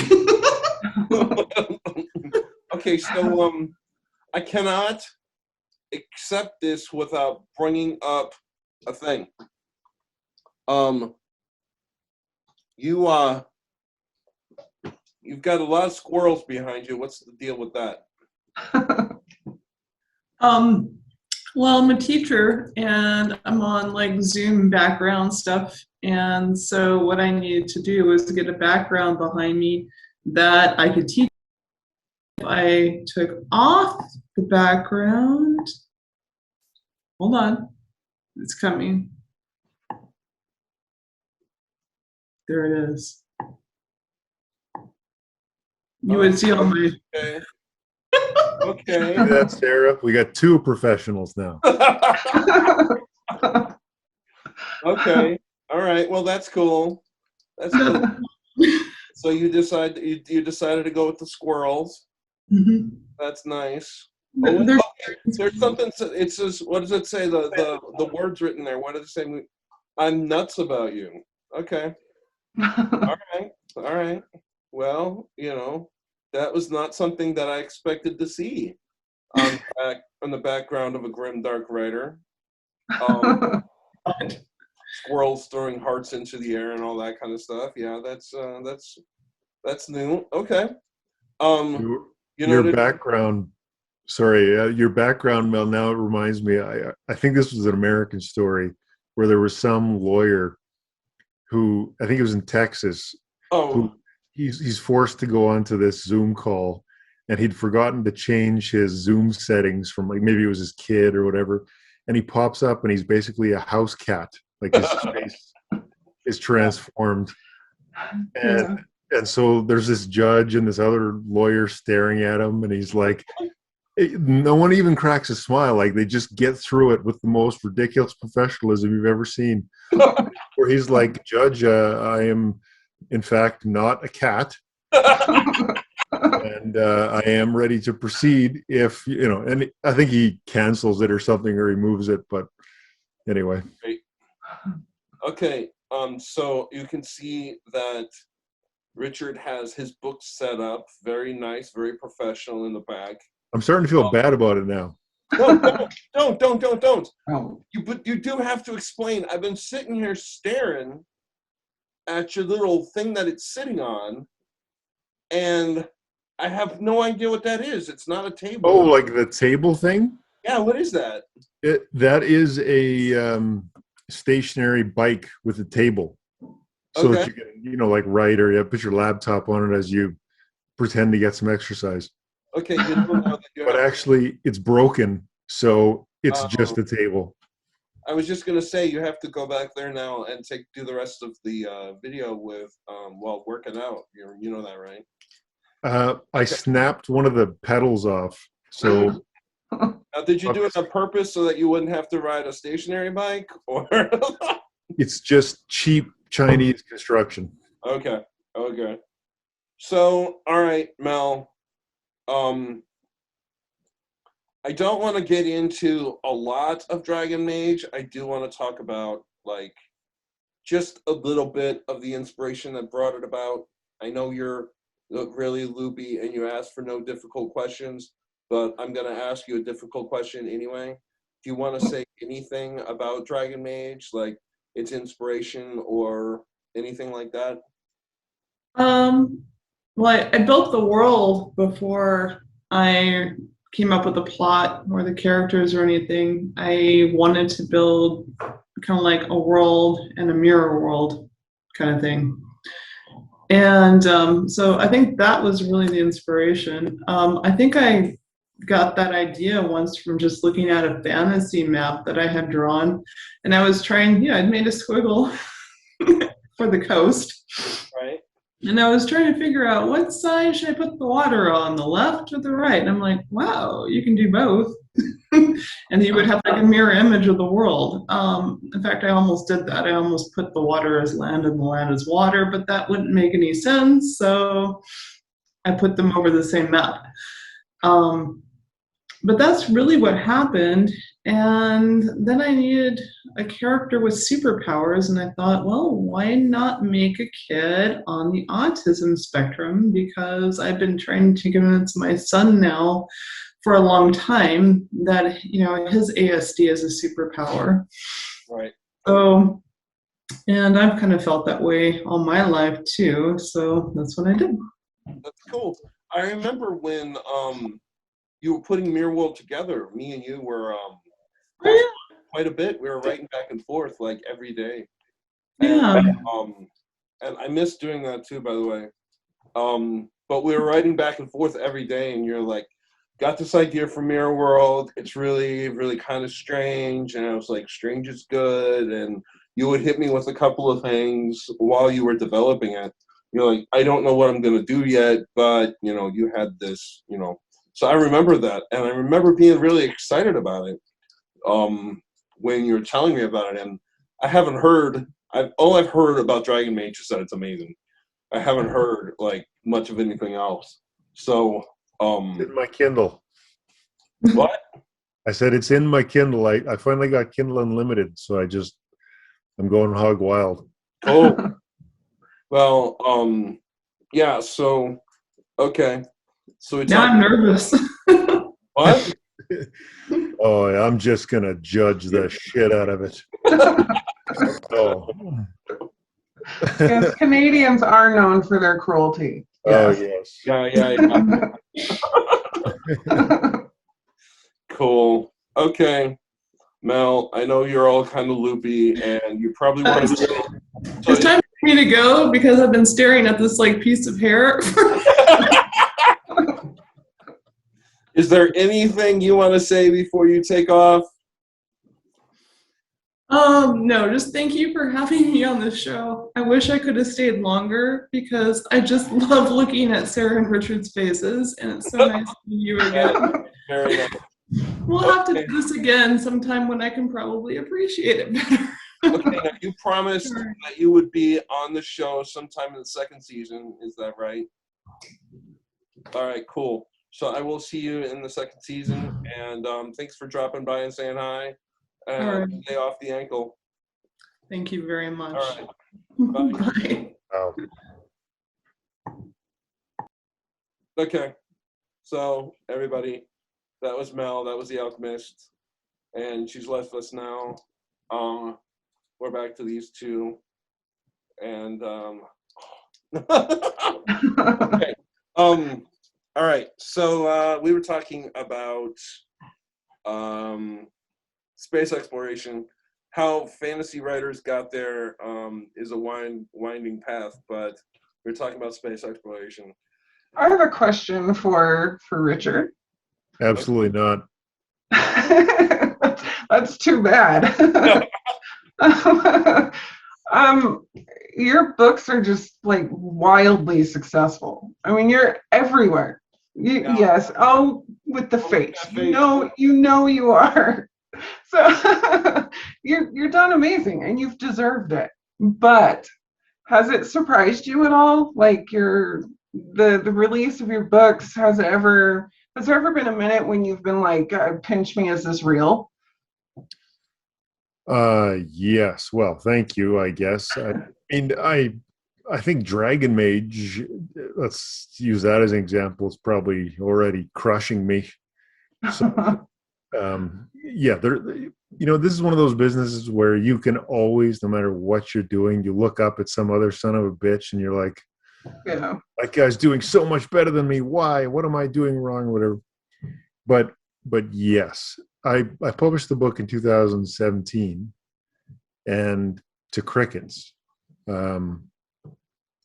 Okay, so I cannot accept this without bringing up a thing. You've got a lot of squirrels behind you. What's the deal with that? Well, I'm a teacher and I'm on like Zoom background stuff. And so what I needed to do was to get a background behind me that I could teach. If I took off the background, hold on, it's coming. There it is. You would see all my... Okay. Okay. See that, Sarah? We got 2 professionals now. Okay. All right. Well, that's cool. That's cool. So you decided to go with the squirrels. Mm-hmm. That's nice. Oh, okay. There's something. It says. What does it say? The words written there. What does it say? I'm nuts about you. Okay. All right. Well, that was not something that I expected to see on the background of a Grimdark writer. Squirrels throwing hearts into the air and all that kind of stuff. Yeah, that's new. Okay. Your background. Sorry, your background, Mel. Now it reminds me. I think this was an American story where there was some lawyer who, I think it was in Texas. Oh. Who he's forced to go onto this Zoom call and he'd forgotten to change his Zoom settings from like maybe it was his kid or whatever. And he pops up and he's basically a house cat. Like his face is transformed. And so there's this judge and this other lawyer staring at him, and he's like, no one even cracks a smile. Like they just get through it with the most ridiculous professionalism you've ever seen. Where he's like, Judge, I am in fact not a cat. And I am ready to proceed if, and I think he cancels it or something, or he moves it. But anyway. Great. Okay. So you can see that Richard has his book set up. Very nice, very professional in the back. I'm starting to feel bad about it now. No, don't. Oh. But you do have to explain. I've been sitting here staring at your little thing that it's sitting on, and I have no idea what that is. It's not a table. Oh, like the table thing? Yeah, what is that? That is a stationary bike with a table. So that you can, like write, or you put your laptop on it as you pretend to get some exercise. Okay, you don't know that you But have. actually, it's broken, so it's just a table. I was just gonna say you have to go back there now and do the rest of the video with while working out. You know that, right? I snapped one of the pedals off, so Now, did you do it on purpose so that you wouldn't have to ride a stationary bike, or? it's just cheap Chinese construction. Okay. So, all right, Mel. I don't want to get into a lot of Dragon Mage. I do want to talk about like just a little bit of the inspiration that brought it about. I know you're really loopy and you asked for no difficult questions, but I'm going to ask you a difficult question anyway. Do you want to say anything about Dragon Mage, like its inspiration or anything like that? Well, I built the world before I came up with a plot or the characters or anything. I wanted to build kind of like a world and a mirror world kind of thing. And so I think that was really the inspiration. I think I got that idea once from just looking at a fantasy map that I had drawn. And I was trying, I'd made a squiggle for the coast. Right. And I was trying to figure out what side should I put the water on, the left or the right? And I'm like, wow, you can do both. And you would have like a mirror image of the world. In fact, I almost did that. I almost put the water as land and the land as water, but that wouldn't make any sense. So I put them over the same map. But that's really what happened. And then I needed a character with superpowers. And I thought, well, why not make a kid on the autism spectrum? Because I've been trying to convince my son now for a long time that, his ASD is a superpower. Right. So, and I've kind of felt that way all my life too. So that's what I did. That's cool. I remember when you were putting Mirror World together, me and you were quite a bit. We were writing back and forth like every day. Yeah. And I miss doing that too, by the way. But we were writing back and forth every day, and you're like, got this idea for Mirror World. It's really, really kind of strange. And I was like, strange is good. And you would hit me with a couple of things while you were developing it. You're like, I don't know what I'm going to do yet, but, you had this, So I remember that. And I remember being really excited about it when you were telling me about it. And I haven't heard, all I've heard about Dragon Mage is that it's amazing. I haven't heard, like, much of anything else. So... in my Kindle. What? I said it's in my Kindle. I finally got Kindle Unlimited, so I'm going hog wild. Oh. Well, yeah, so, okay. So it's Now I'm nervous. What? Oh, yeah, I'm just going to judge the shit out of it. Oh. Yes, Canadians are known for their cruelty. Oh, Yes. yes. Yeah. Cool. Okay. Mel, I know you're all kind of loopy, and you probably want to... It's time for me to go because I've been staring at this like piece of hair. Is there anything you want to say before you take off? No, just thank you for having me on the show. I wish I could have stayed longer because I just love looking at Sarah and Richard's faces, and it's so nice to meet you again. Very nice. We'll have to do this again sometime when I can probably appreciate it better. Okay, now you promised Sure. that you would be on the show sometime in the second season. Is that right? All right, cool. So I will see you in the second season, and thanks for dropping by and saying hi. And All right. stay off the ankle. Thank you very much. All right. Bye. Bye. Wow. Okay. So everybody, that was Mel. That was the Alchemist, and she's left us now. We're back to these two, and okay. All right. So we were talking about space exploration. How fantasy writers got there is a winding path, but we're talking about space exploration. I have a question for Richard. Absolutely not. That's too bad. Your books are just like wildly successul. I mean, you're everywhere. Yeah. Yes. Oh, with the face. that You face. know you are. So you're done amazing, and you've deserved it. But has it surprised you at all? Like the release of your books, has there ever been a minute when you've been like, pinch me, is this real? Yes. Well, thank you, I guess. I think Dragon Mage, let's use that as an example, is probably already crushing me. So, yeah, this is one of those businesses where you can always, no matter what you're doing, you look up at some other son of a bitch and you're like, Yeah. that guy's doing so much better than me. Why? What am I doing wrong? Whatever. But yes, I published the book in 2017 and to crickets. And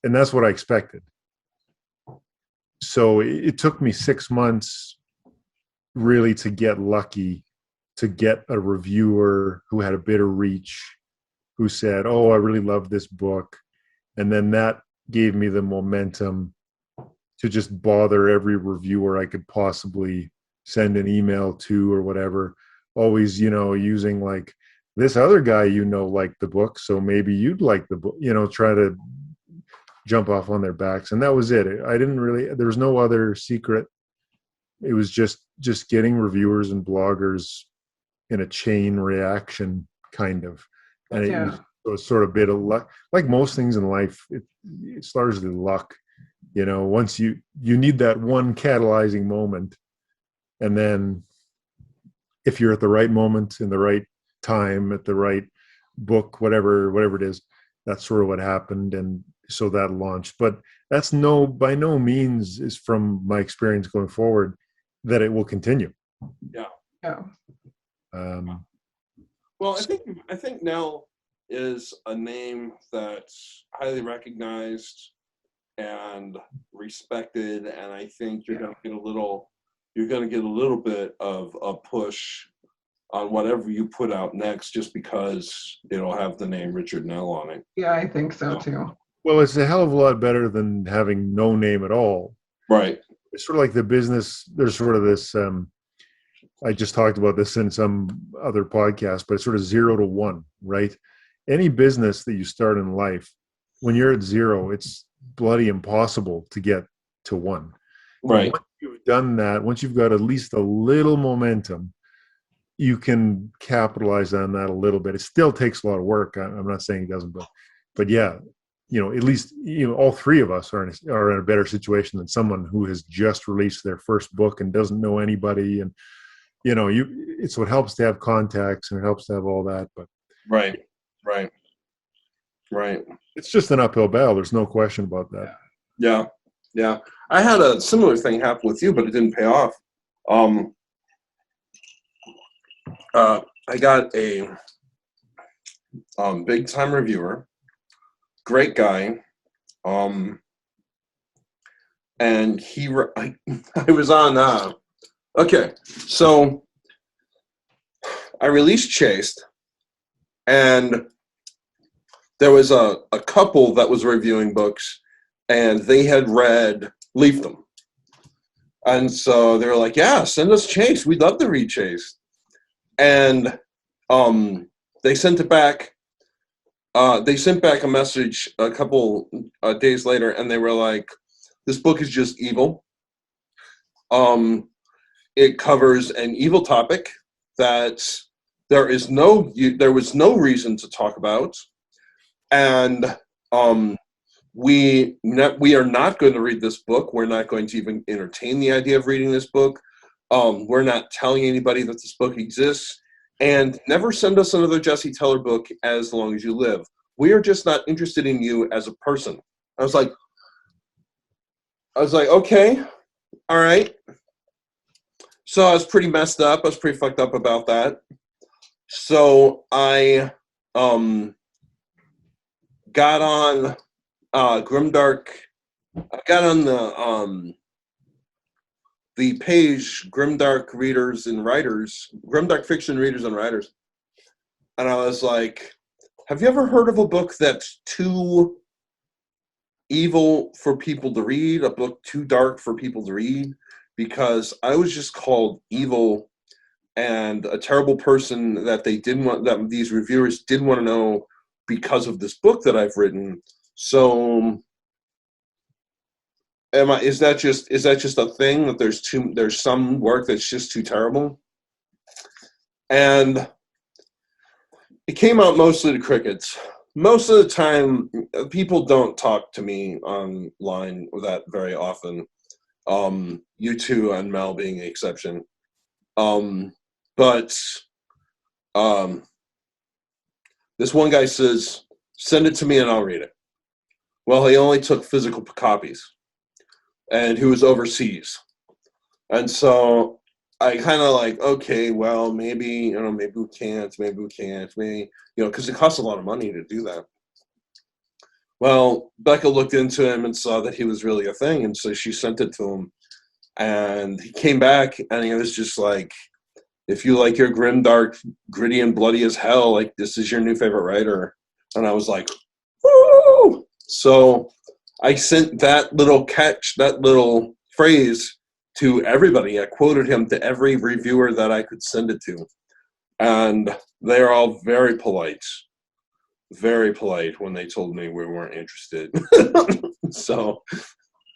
that's what I expected. So it took me 6 months really to get lucky, to get a reviewer who had a bit of reach, who said, "Oh, I really love this book." And then that gave me the momentum to just bother every reviewer I could possibly send an email to or whatever. Always, using like, this other guy, liked the book, so maybe you'd like the book, try to jump off on their backs. And that was it. There was no other secret. It was just getting reviewers and bloggers in a chain reaction, kind of. And it was sort of a bit of luck. Like most things in life, it's largely luck. Once you need that one catalyzing moment, and then if you're at the right moment, in the right time, at the right book, whatever it is, that's sort of what happened. And so that launched. But that's by no means is, from my experience going forward, that it will continue. Yeah. Well, I think Nell is a name that's highly recognized and respected, and I think you're going to get a little bit of a push on whatever you put out next, just because it'll have the name Richard Nell on it. Yeah, I think so too. Well, it's a hell of a lot better than having no name at all. Right. It's sort of like the business. There's sort of this. I just talked about this in some other podcast, but it's sort of 0 to 1, right? Any business that you start in life, when you're at 0, it's bloody impossible to get to 1. Right. Once you've done that, once you've got at least a little momentum, you can capitalize on that a little bit. It still takes a lot of work. I'm not saying it doesn't, but yeah, at least all three of us are in a better situation than someone who has just released their first book and doesn't know anybody. And it's what helps to have contacts, and it helps to have all that. But right. It's just an uphill battle. There's no question about that. Yeah. I had a similar thing happen with you, but it didn't pay off. I got a big time reviewer, great guy, and I was on Okay, so I released Chased, and there was a couple that was reviewing books, and they had read Leafdom. And so they were like, yeah, send us Chased. We'd love to read Chased. And they sent it back. They sent back a message a couple days later, and they were like, this book is just evil. It covers an evil topic that there was no reason to talk about, and we are not going to read this book. We're not going to even entertain the idea of reading this book. We're not telling anybody that this book exists, and never send us another Jesse Teller book as long as you live. We are just not interested in you as a person. I was like, okay, all right. So I was pretty messed up. I was pretty fucked up about that. So I got on Grimdark. I got on the page Grimdark Readers and Writers, Grimdark Fiction Readers and Writers, and I was like, have you ever heard of a book that's too evil for people to read, a book too dark for people to read? Because I was just called evil and a terrible person that that these reviewers didn't want to know because of this book that I've written. So is that just a thing that there's some work that's just too terrible? And it came out mostly to crickets. Most of the time, people don't talk to me online that very often. You two and Mel being the exception. But this one guy says, send it to me and I'll read it. Well, he only took physical copies, and he was overseas. And so I kind of like, okay, well, maybe we can't, because it costs a lot of money to do that. Well, Becca looked into him and saw that he was really a thing, and so she sent it to him. And he came back, and he was just like, if you like your grimdark, gritty, and bloody as hell, like, this is your new favorite writer. And I was like, woo! So I sent that little phrase to everybody. I quoted him to every reviewer that I could send it to. And they're all very polite when they told me we weren't interested. So,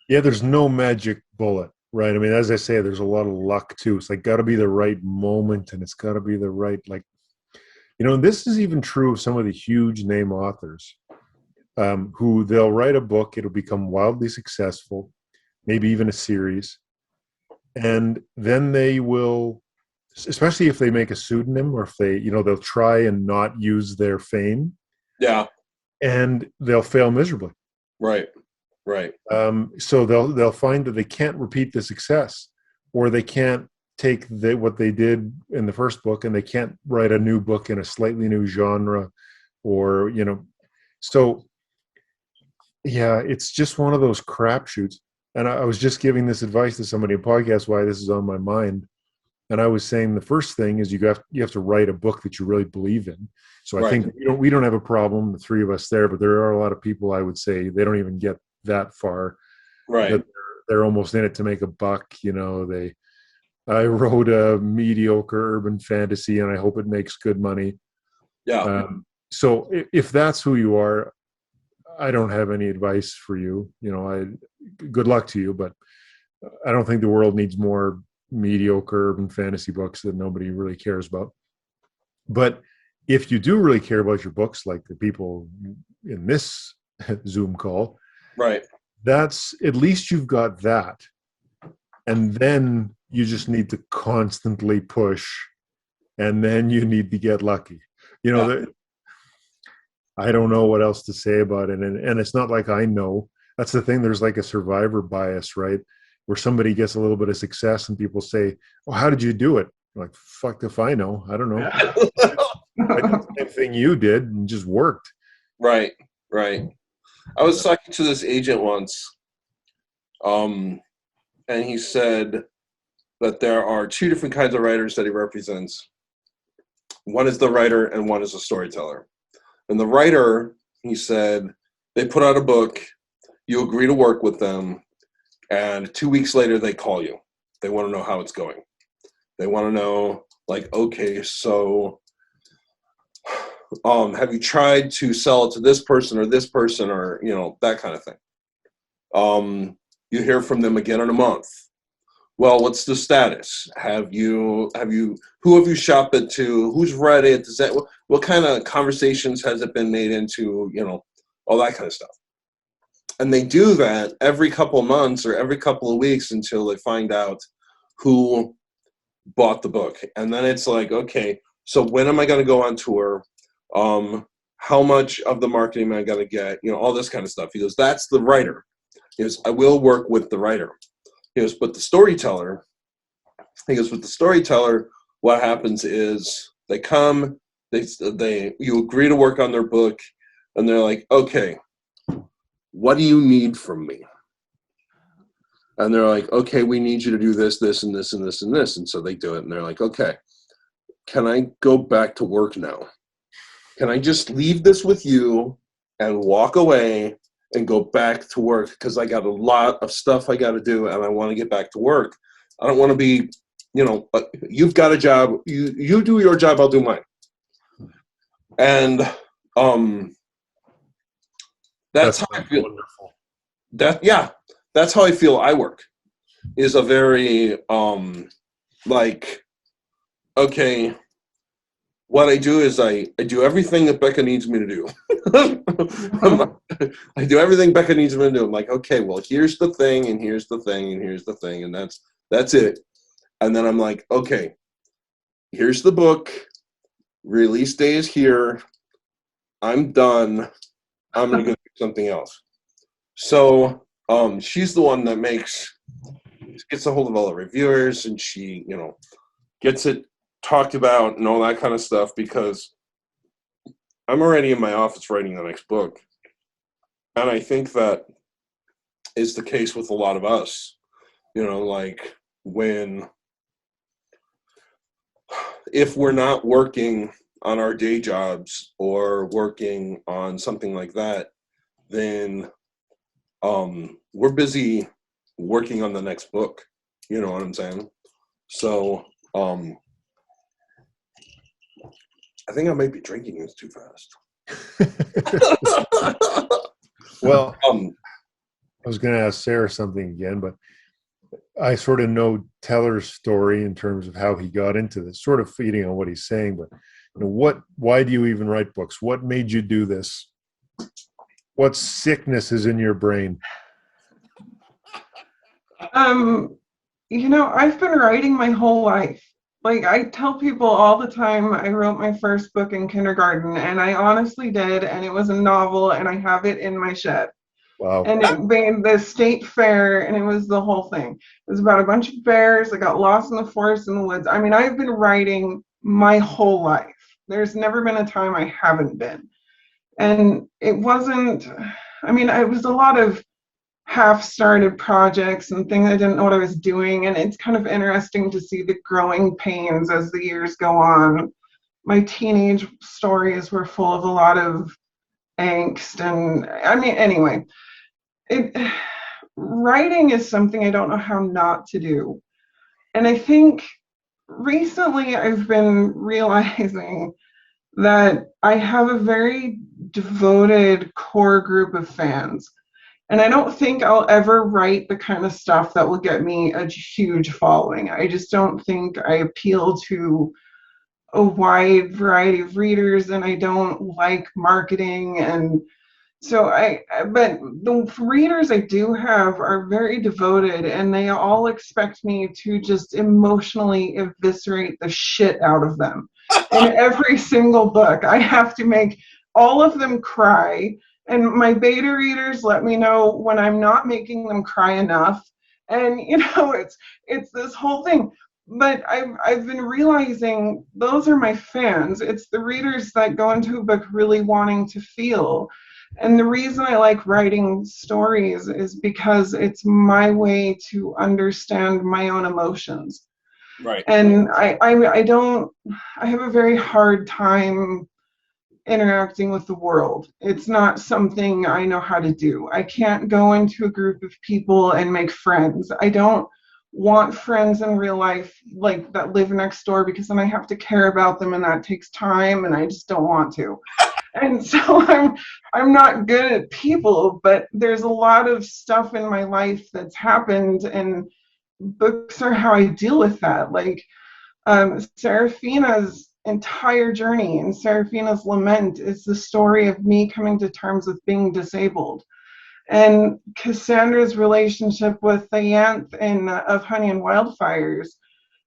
yeah, there's no magic bullet, right? I mean, as I say, there's a lot of luck too. It's like got to be the right moment, and it's got to be the right, like, this is even true of some of the huge name authors, who they'll write a book, it'll become wildly successful, maybe even a series, and then they will, especially if they make a pseudonym, or if they, they'll try and not use their fame. Yeah. And they'll fail miserably. Right. So they'll find that they can't repeat the success, or they can't take what they did in the first book, and they can't write a new book in a slightly new genre, or so yeah, it's just one of those crapshoots. And I was just giving this advice to somebody in podcast, why this is on my mind. And I was saying the first thing is you have to write a book that you really believe in. So I think we don't have a problem, the three of us there, but there are a lot of people, I would say, they don't even get that far. Right. They're almost in it to make a buck. I wrote a mediocre urban fantasy, and I hope it makes good money. Yeah. So if that's who you are, I don't have any advice for you. Good luck to you, but I don't think the world needs more mediocre urban fantasy books that nobody really cares about. But if you do really care about your books, like the people in this Zoom call, right, that's, at least you've got that. And then you just need to constantly push, and then you need to get lucky. I don't know what else to say about it. And it's not like I know. That's the thing. There's like a survivor bias, right? Where somebody gets a little bit of success and people say, oh, how did you do it? I'm like, fuck if I know. I don't know. I did the same thing you did and just worked. Right. I was talking to this agent once, and he said, that there are two different kinds of writers that he represents. One is the writer and one is a storyteller. And the writer, he said, they put out a book, you agree to work with them, and 2 weeks later they call you. They want to know how it's going. They want to know, like, okay, so have you tried to sell it to this person or that kind of thing. You hear from them again in a month. Well, what's the status? Who have you shopped it to? Who's read it? What kind of conversations has it been made into? All that kind of stuff. And they do that every couple of months or every couple of weeks until they find out who bought the book. And then it's like, okay, so when am I going to go on tour? How much of the marketing am I going to get? All this kind of stuff. He goes, that's the writer. He goes, I will work with the writer. He goes, but the storyteller, what happens is they come, you agree to work on their book, and they're like, okay, what do you need from me? And they're like, okay, we need you to do this, this, and this, and this, and this. And so they do it, and they're like, okay, can I go back to work now? Can I just leave this with you and walk away and go back to work? Because I got a lot of stuff I got to do, and I want to get back to work. I don't want to be, you've got a job. You do your job, I'll do mine. And that's how I feel. Wonderful. That's how I feel I work. Is a very okay, what I do is I do everything that Becca needs me to do. I do everything Becca needs me to do. I'm like, okay, well, here's the thing, and here's the thing, and here's the thing, and that's it. And then I'm like, okay, here's the book. Release day is here. I'm done. I'm gonna go do something else. So she's the one that gets a hold of all the reviewers, and she, gets it talked about and all that kind of stuff, because I'm already in my office writing the next book. And I think that is the case with a lot of us, if we're not working on our day jobs or working on something like that, then we're busy working on the next book. You know what I'm saying? So I think I might be drinking this too fast. Well, I was going to ask Sarah something again, but I sort of know Teller's story in terms of how he got into this, sort of feeding on what he's saying. But why do you even write books? What made you do this? What sickness is in your brain? I've been writing my whole life. Like, I tell people all the time, I wrote my first book in kindergarten, and I honestly did, and it was a novel, and I have it in my shed. Wow. And it made the state fair, and it was the whole thing. It was about a bunch of bears that got lost in the forest in the woods. I mean, I've been writing my whole life. There's never been a time I haven't been. And it was a lot of half-started projects and things I didn't know what I was doing, and it's kind of interesting to see the growing pains as the years go on. My teenage stories were full of a lot of angst, and anyway, writing is something I don't know how not to do. And I think recently I've been realizing that I have a very devoted core group of fans. And I don't think I'll ever write the kind of stuff that will get me a huge following. I just don't think I appeal to a wide variety of readers, and I don't like marketing. And so but the readers I do have are very devoted, and they all expect me to just emotionally eviscerate the shit out of them. In every single book, I have to make all of them cry. And my beta readers let me know when I'm not making them cry enough. And, it's this whole thing. But I've been realizing those are my fans. It's the readers that go into a book really wanting to feel. And the reason I like writing stories is because it's my way to understand my own emotions. Right. And I have a very hard time interacting with the world. It's not something I know how to do. I can't go into a group of people and make friends. I don't want friends in real life like that live next door, because then I have to care about them and that takes time and I just don't want to. And so I'm not good at people, but there's a lot of stuff in my life that's happened, and books are how I deal with that. Like Seraphina's entire journey and Seraphina's lament is the story of me coming to terms with being disabled. And Cassandra's relationship with the Yanth in Of Honey and Wildfires,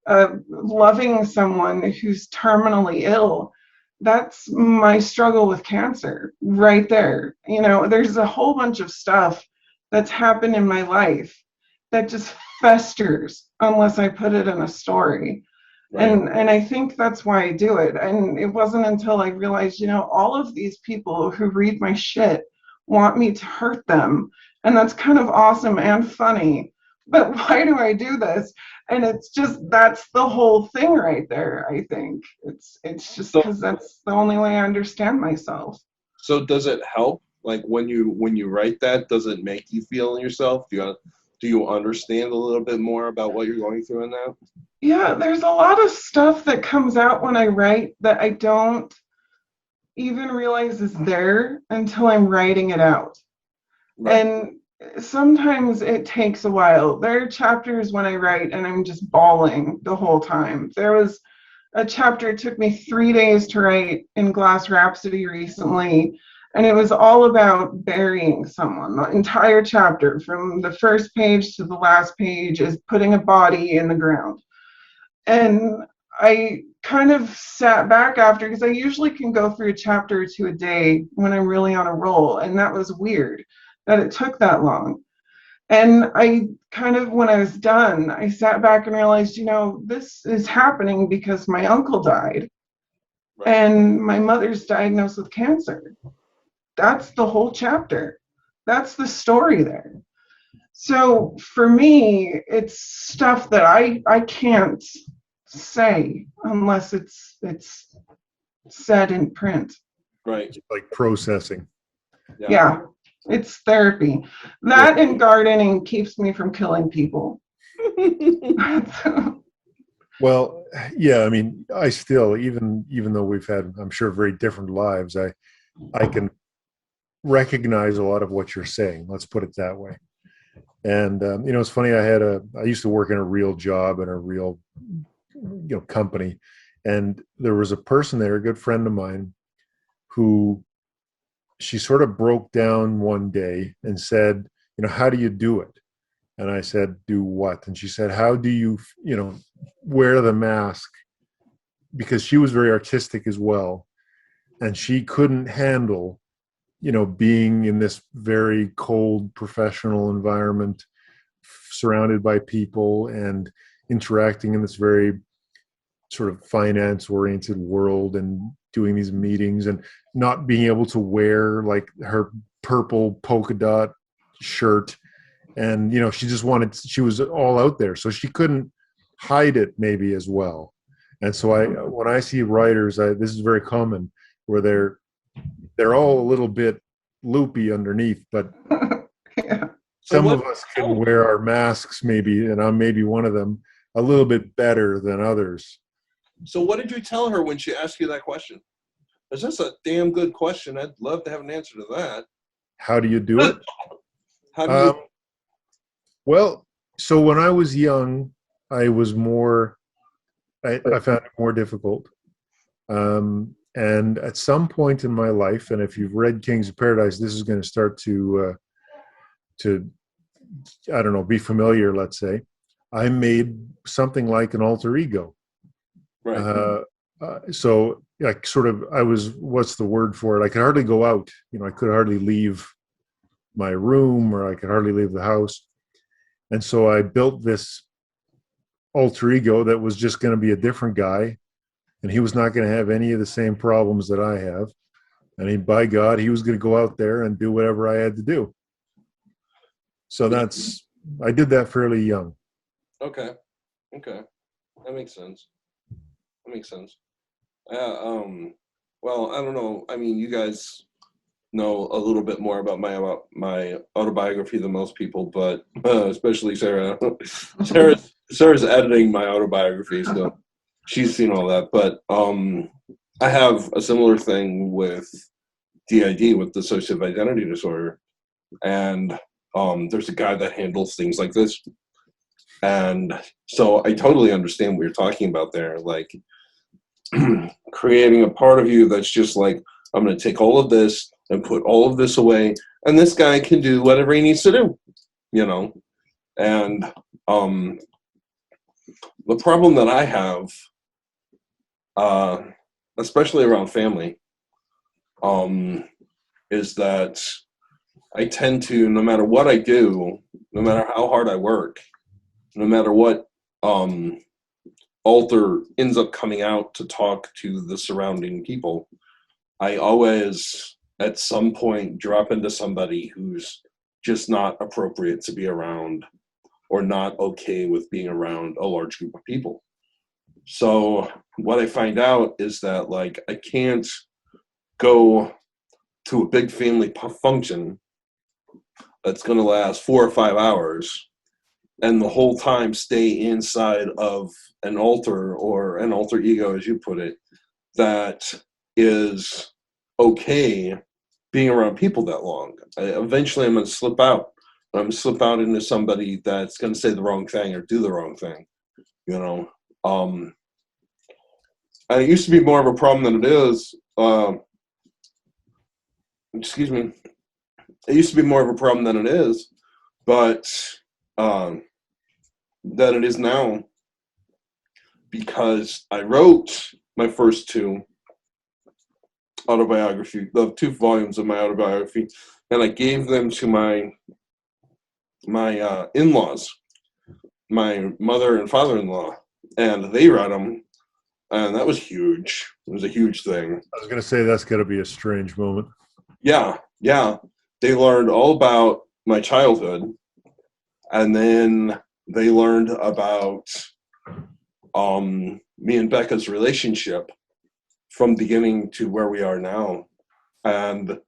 loving someone who's terminally ill, that's my struggle with cancer right there. You know, there's a whole bunch of stuff that's happened in my life that just festers unless I put it in a story. Right. And I think that's why I do it. And it wasn't until I realized, you know, all of these people who read my shit want me to hurt them. And that's kind of awesome and funny. But why do I do this? And it's just, that's the whole thing right there, I think. It's just because that's the only way I understand myself. So does it help? Like when you write that, does it make you feel yourself? Do you understand a little bit more about what you're going through in that? Yeah, there's a lot of stuff that comes out when I write that I don't even realize is there until I'm writing it out. Right. And sometimes it takes a while. There are chapters when I write and I'm just bawling the whole time. There was a chapter, it took me 3 days to write in Glass Rhapsody recently, and it was all about burying someone. The entire chapter, from the first page to the last page, is putting a body in the ground. And I kind of sat back after, because I usually can go through a chapter or two a day when I'm really on a roll, and that was weird that it took that long. And I kind of, when I was done, I sat back and realized, you know, this is happening because my uncle died, Right. and my mother's diagnosed with cancer. That's the whole chapter. That's the story there. So for me, it's stuff that I can't say unless it's said in print. Right. Like processing. Yeah, it's therapy. That and gardening keeps me from killing people. Well, yeah, I mean, I still, even though we've had, I'm sure, very different lives, I can recognize a lot of what you're saying. Let's put it that way. And you know, it's funny. I used to work in a real job in a real, you know, company, and there was a person there, a good friend of mine, who she sort of broke down one day and said, you know, how do you do it? And I said, do what? And she said, how do you, you know, wear the mask? Because she was very artistic as well, and she couldn't handle, you know, being in this very cold professional environment, surrounded by people and interacting in this very sort of finance-oriented world and doing these meetings and not being able to wear like her purple polka dot shirt. And, you know, she was all out there, so she couldn't hide it maybe as well. And so when I see writers, this is very common, where they're all a little bit loopy underneath, but Yeah. some of us can wear our masks maybe, and I'm maybe one of them, a little bit better than others. So what did you tell her when she asked you that question? Because that's a damn good question. I'd love to have an answer to that. How do you do it? How do you... Well, so when I was young, I found it more difficult. And at some point in my life, and if you've read Kings of Paradise, this is going to start to I don't know, be familiar, let's say. I made something like an alter ego. Right. So like sort of, what's the word for it? I could hardly go out. You know, I could hardly leave my room, or I could hardly leave the house. And so I built this alter ego that was just going to be a different guy. And he was not going to have any of the same problems that I have. And by God, he was going to go out there and do whatever I had to do. So I did that fairly young. Okay. That makes sense. That makes sense. Well, I don't know. I mean, you guys know a little bit more about my autobiography than most people, but especially Sarah. Sarah's editing my autobiography, so she's seen all that. But I have a similar thing with DID, with dissociative identity disorder, and there's a guy that handles things like this, and so I totally understand what you're talking about there, like creating a part of you that's just like, I'm going to take all of this and put all of this away, and this guy can do whatever he needs to do, you know. And the problem that I have, especially around family, is that I tend to, no matter what I do, no matter how hard I work, no matter what alter ends up coming out to talk to the surrounding people, I always, at some point, drop into somebody who's just not appropriate to be around, or not okay with being around a large group of people. So what I find out is that, like, I can't go to a big family function that's going to last 4 or 5 hours and the whole time stay inside of an alter, or an alter ego, as you put it, that is okay being around people that long. Eventually I'm going to slip out. I'm going to slip out into somebody that's going to say the wrong thing or do the wrong thing, you know. And it used to be more of a problem than it is. Excuse me. It used to be more of a problem than it is, but than it is now, because I wrote my first two the 2 volumes of my autobiography, and I gave them to my in-laws, my mother and father-in-law, and they read them, and that was huge. It was a huge thing. I was going to say that's got to be a strange moment. Yeah. They learned all about my childhood, and then they learned about me and Becca's relationship from beginning to where we are now. And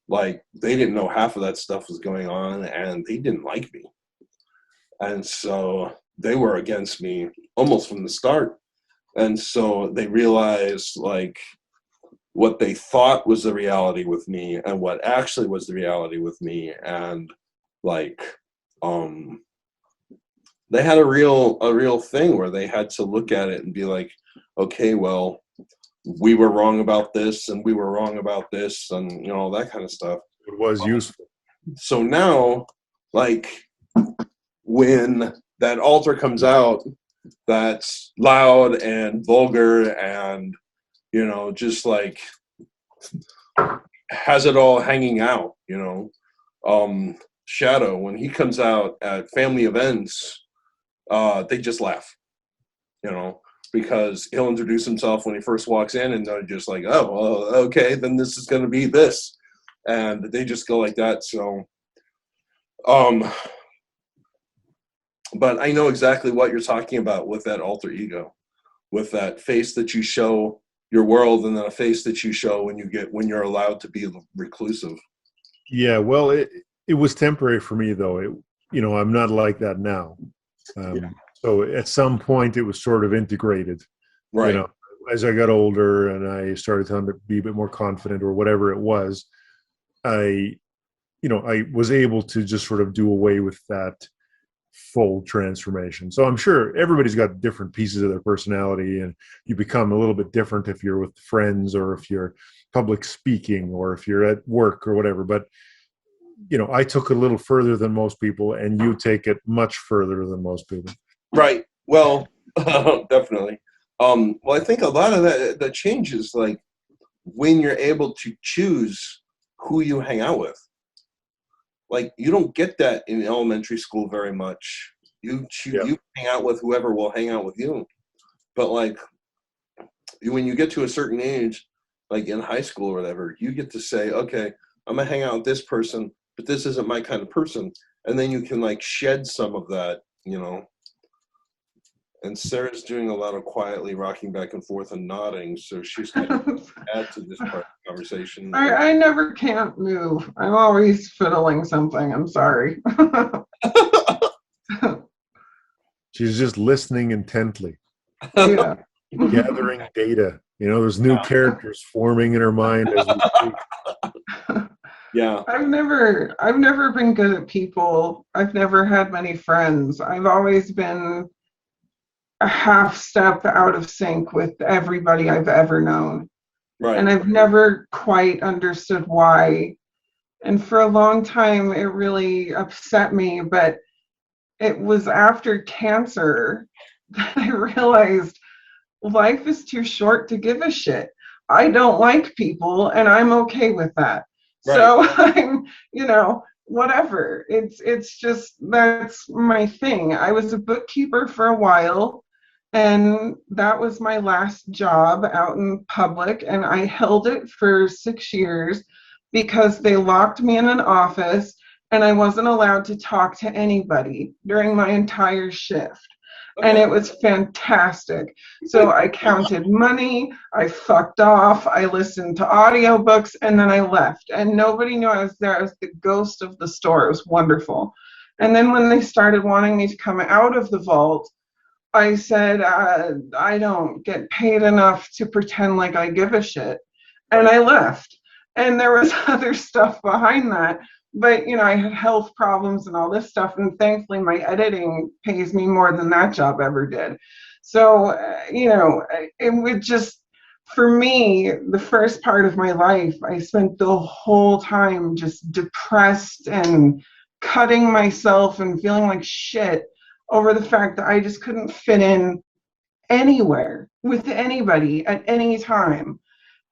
like, they didn't know half of that stuff was going on, and they didn't like me. And so they were against me almost from the start. And so they realized, like, what they thought was the reality with me and what actually was the reality with me. And like, they had a real thing where they had to look at it and be like, okay, well, we were wrong about this, and we were wrong about this, and, you know, all that kind of stuff. It was useful. So now, like, when that altar comes out that's loud and vulgar and, you know, just like has it all hanging out, you know, Shadow, when he comes out at family events, they just laugh, you know, because he'll introduce himself when he first walks in, and they're just like, oh, well, okay, then this is going to be this. And they just go like that. So, but I know exactly what you're talking about with that alter ego, with that face that you show your world, and then a face that you show when you're allowed to be reclusive. Yeah, well, it was temporary for me, though. You know, I'm not like that now. So at some point it was sort of integrated, Right. You know, as I got older and I started to be a bit more confident, or whatever it was, I was able to just sort of do away with that full transformation. So I'm sure everybody's got different pieces of their personality, and you become a little bit different if you're with friends, or if you're public speaking, or if you're at work or whatever. But, you know, I took it a little further than most people, and you take it much further than most people. Right. Well, definitely. Well, I think a lot of that changes, like, when you're able to choose who you hang out with. Like, you don't get that in elementary school very much. You hang out with whoever will hang out with you. But, like, when you get to a certain age, like in high school or whatever, you get to say, okay, I'm going to hang out with this person, but this isn't my kind of person. And then you can, like, shed some of that, you know. And Sarah's doing a lot of quietly rocking back and forth and nodding, so she's going to add to this part of the conversation. I never can't move. I'm always fiddling something. I'm sorry. She's just listening intently, Yeah. gathering data. You know, there's new characters forming in her mind as we speak. Yeah. I've never been good at people. I've never had many friends. I've always been a half step out of sync with everybody I've ever known. Right. And I've never quite understood why. And for a long time, it really upset me. But it was after cancer that I realized life is too short to give a shit. I don't like people, and I'm okay with that. Right. So I'm, whatever. It's just, that's my thing. I was a bookkeeper for a while, and that was my last job out in public, and I held it for 6 years because they locked me in an office and I wasn't allowed to talk to anybody during my entire shift. And it was fantastic. So I counted money, I fucked off, I listened to audiobooks, and then I left. And nobody knew I was there. I was the ghost of the store. It was wonderful. And then when they started wanting me to come out of the vault, I said, I don't get paid enough to pretend like I give a shit. And I left. And there was other stuff behind that. But, I had health problems and all this stuff. And thankfully, my editing pays me more than that job ever did. So, it would just, for me, the first part of my life, I spent the whole time just depressed and cutting myself and feeling like shit over the fact that I just couldn't fit in anywhere with anybody at any time.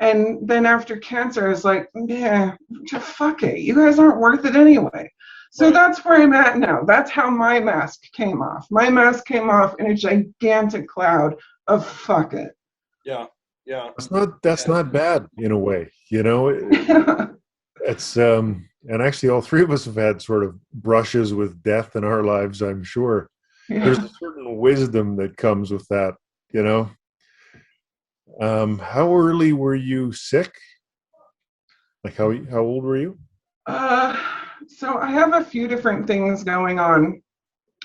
And then after cancer, I was like, yeah, fuck it. You guys aren't worth it anyway. So Right. That's where I'm at now. That's how my mask came off. My mask came off in a gigantic cloud of fuck it. Yeah. Yeah. That's not bad in a way, It's and actually all three of us have had sort of brushes with death in our lives, I'm sure. There's a certain wisdom that comes with that, How early were you sick? Like how old were you? So I have a few different things going on.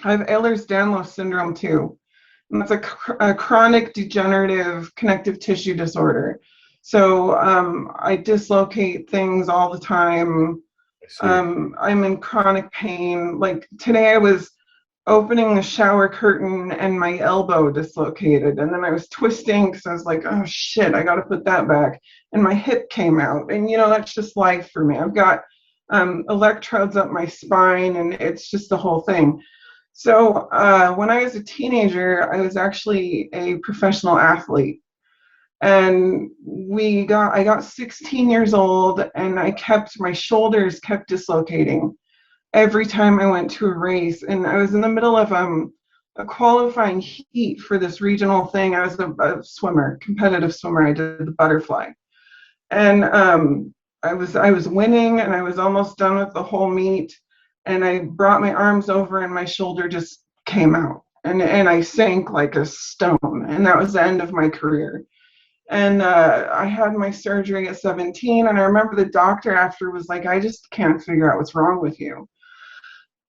I have Ehlers-Danlos syndrome too. And that's a chronic degenerative connective tissue disorder. So I dislocate things all the time. I'm in chronic pain. Like today I was opening the shower curtain and my elbow dislocated, and then I was twisting because I was like, oh shit, I got to put that back, and my hip came out. And that's just life for me. I've got electrodes up my spine, and it's just the whole thing. So when I was a teenager, I was actually a professional athlete, and I got 16 years old, and my shoulders kept dislocating every time I went to a race. And I was in the middle of a qualifying heat for this regional thing. I was a swimmer, competitive swimmer. I did the butterfly. And I was winning, and I was almost done with the whole meet. And I brought my arms over, and my shoulder just came out. And I sank like a stone. And that was the end of my career. And I had my surgery at 17. And I remember the doctor after was like, I just can't figure out what's wrong with you.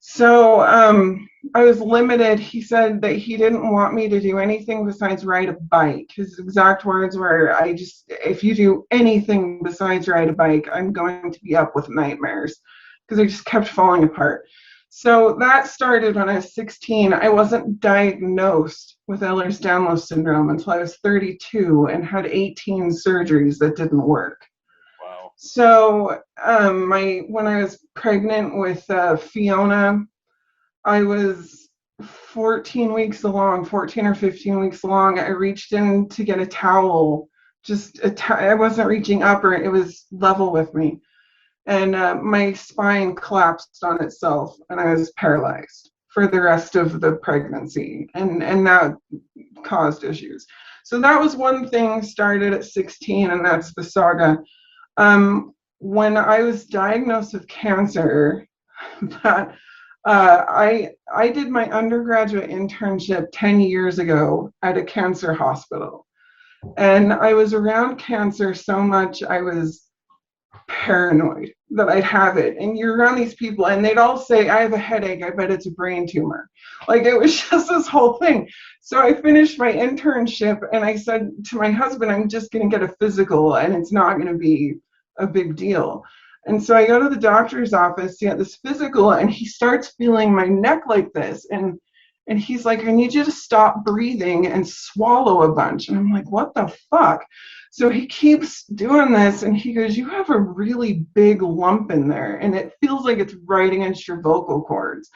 So I was limited. He said that he didn't want me to do anything besides ride a bike. His exact words were, if you do anything besides ride a bike, I'm going to be up with nightmares, because I just kept falling apart. So that started when I was 16. I wasn't diagnosed with Ehlers-Danlos syndrome until I was 32 and had 18 surgeries that didn't work. Wow. So when I was pregnant with Fiona, I was 14 or 15 weeks along. I reached in to get a towel. I wasn't reaching up, or it was level with me. And my spine collapsed on itself, and I was paralyzed for the rest of the pregnancy. And that caused issues. So that was one thing started at 16, and that's the saga. When I was diagnosed with cancer, that I did my undergraduate internship 10 years ago at a cancer hospital. And I was around cancer so much, I was paranoid that I'd have it. And you're around these people, and they'd all say, I have a headache. I bet it's a brain tumor. Like, it was just this whole thing. So I finished my internship, and I said to my husband, I'm just going to get a physical, and it's not going to be a big deal. And so I go to the doctor's office to get this physical, and he starts feeling my neck like this. And he's like, I need you to stop breathing and swallow a bunch. And I'm like, what the fuck? So he keeps doing this, and he goes, you have a really big lump in there, and it feels like it's right against your vocal cords.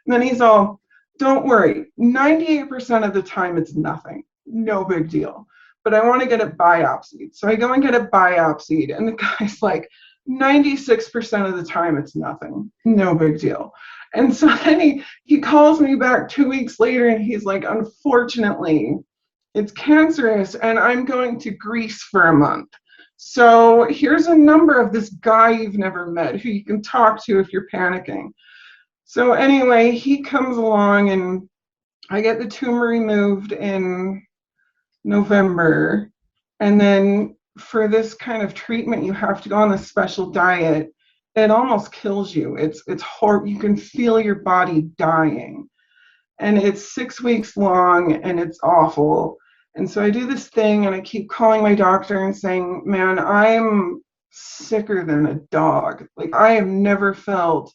And then he's all, don't worry, 98% of the time it's nothing, no big deal. But I want to get it biopsied. So I go and get it biopsied, and the guy's like, 96% of the time it's nothing, no big deal. And so then he calls me back 2 weeks later, and he's like, unfortunately, it's cancerous, and I'm going to Greece for a month. So here's a number of this guy you've never met who you can talk to if you're panicking. So anyway, he comes along, and I get the tumor removed in November. And then for this kind of treatment, you have to go on a special diet. It almost kills you. It's horrible. You can feel your body dying. And it's 6 weeks long, and it's awful. And so I do this thing, and I keep calling my doctor and saying, man, I'm sicker than a dog. Like, I have never felt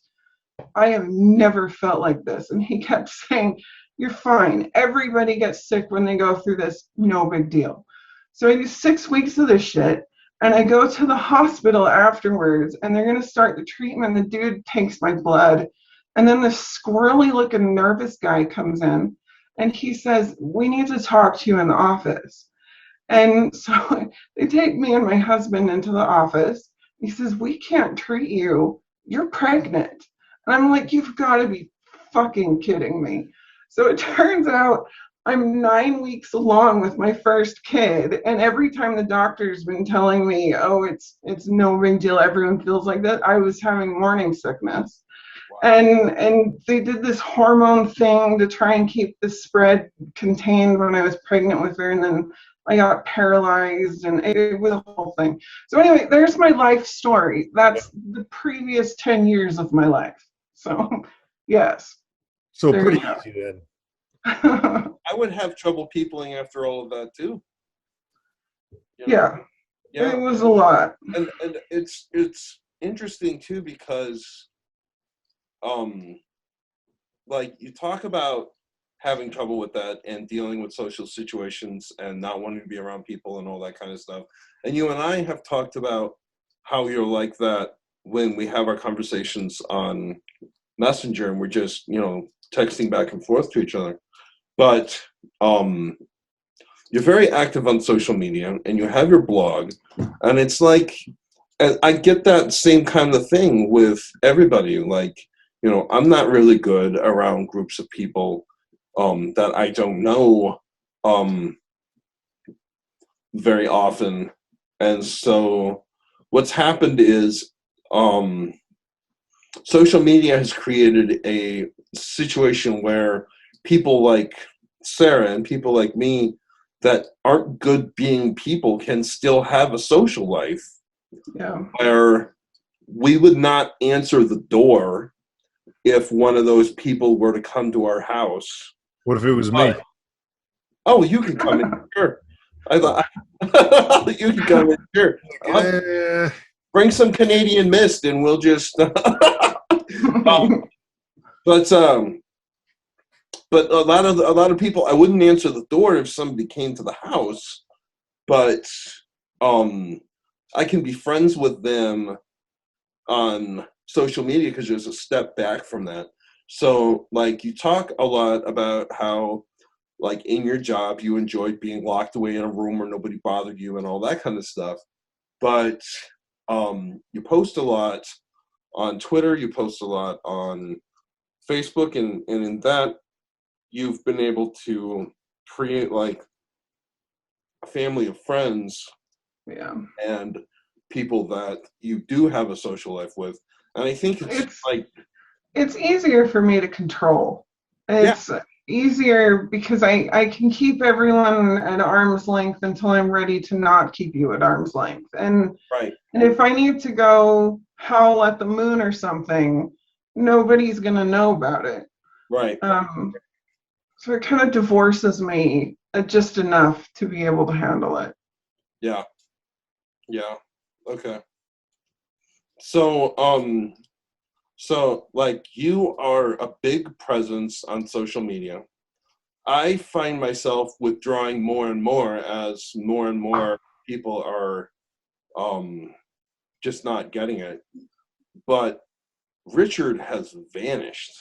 like this. And he kept saying, you're fine. Everybody gets sick when they go through this. No big deal. So I do 6 weeks of this shit, and I go to the hospital afterwards, and they're going to start the treatment. The dude takes my blood. And then this squirrely looking nervous guy comes in, and he says, we need to talk to you in the office. And so they take me and my husband into the office. He says, we can't treat you. You're pregnant. And I'm like, you've got to be fucking kidding me. So it turns out I'm 9 weeks along with my first kid. And every time the doctor's been telling me, oh, it's no big deal, everyone feels like that, I was having morning sickness. And they did this hormone thing to try and keep the spread contained when I was pregnant with her, and then I got paralyzed, and it was a whole thing. So anyway, there's my life story. That's the previous 10 years of my life. So yes. So There pretty you go. easy then. I would have trouble peopling after all of that too. You know? Yeah, Yeah. it was a lot. And it's interesting too, because like, you talk about having trouble with that and dealing with social situations and not wanting to be around people and all that kind of stuff. And you and I have talked about how you're like that when we have our conversations on Messenger and we're just, you know, texting back and forth to each other. But you're very active on social media, and you have your blog, and it's like, I get that same kind of thing with everybody. Like, you know, I'm not really good around groups of people that I don't know very often. And so what's happened is social media has created a situation where people like Sarah and people like me that aren't good being people can still have a social life. Yeah. Where we would not answer the door if one of those people were to come to our house. What if it was me? Oh, you can come in, sure. I thought you can come in, sure. Bring some Canadian mist, and we'll just. But a lot of people, I wouldn't answer the door if somebody came to the house, but I can be friends with them on social media because there's a step back from that. So, like, you talk a lot about how, like, in your job, you enjoyed being locked away in a room where nobody bothered you and all that kind of stuff. But you post a lot on Twitter, you post a lot on Facebook, and in that, you've been able to create, like, a family of friends. Yeah. And people that you do have a social life with. And I think it's like, it's easier for me to control. It's easier because I can keep everyone at arm's length until I'm ready to not keep you at arm's length. And Right. and if I need to go howl at the moon or something, nobody's gonna know about it. Right. So it kind of divorces me just enough to be able to handle it. Yeah. Yeah. Okay. So, like you are a big presence on social media. I find myself withdrawing more and more as more and more people are just not getting it. But Richard has vanished.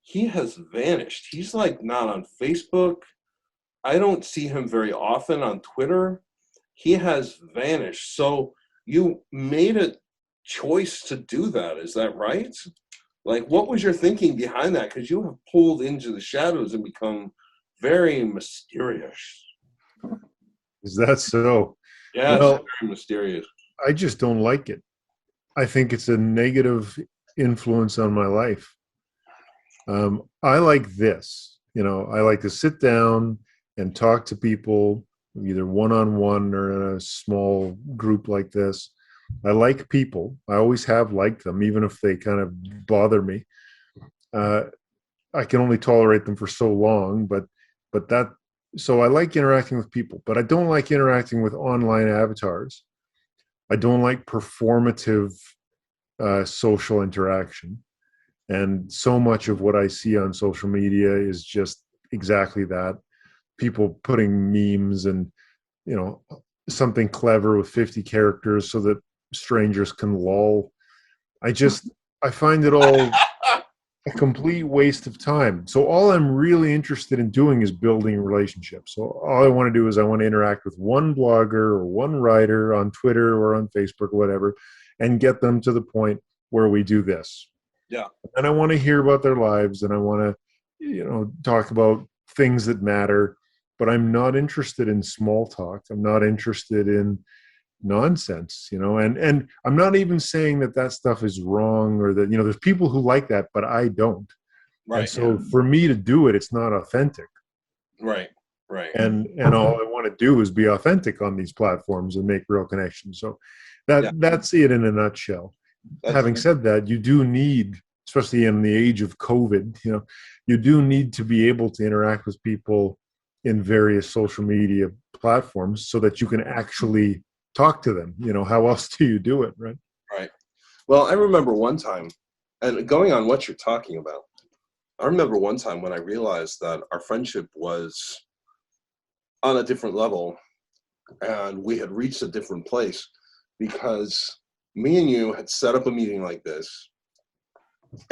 He has vanished. He's like not on Facebook. I don't see him very often on Twitter. He has vanished. So you made a choice to do that. Is that right? Like, what was your thinking behind that? Because you have pulled into the shadows and become very mysterious. Is that so? Yeah, Well, very mysterious. I just don't like it. I think it's a negative influence on my life. I like this. I like to sit down and talk to people, either one-on-one or in a small group like this. I like people. I always have liked them, even if they kind of bother me. I can only tolerate them for so long, so I like interacting with people, but I don't like interacting with online avatars. I don't like performative social interaction. And so much of what I see on social media is just exactly that. People putting memes and, something clever with 50 characters so that strangers can lol. I find it all a complete waste of time. So all I'm really interested in doing is building relationships. So all I want to do is I want to interact with one blogger or one writer on Twitter or on Facebook or whatever, and get them to the point where we do this. Yeah. And I want to hear about their lives, and I want to, talk about things that matter, but I'm not interested in small talk. I'm not interested in nonsense, and I'm not even saying that stuff is wrong or that, there's people who like that, but I don't. Right. And so for me to do it, it's not authentic. Right. And all I want to do is be authentic on these platforms and make real connections. So that's it in a nutshell. Having said that, you do need, especially in the age of COVID, you do need to be able to interact with people in various social media platforms so that you can actually talk to them. How else do you do it, right? Right. Well, I remember one time, and going on what you're talking about, I remember one time when I realized that our friendship was on a different level and we had reached a different place because me and you had set up a meeting like this,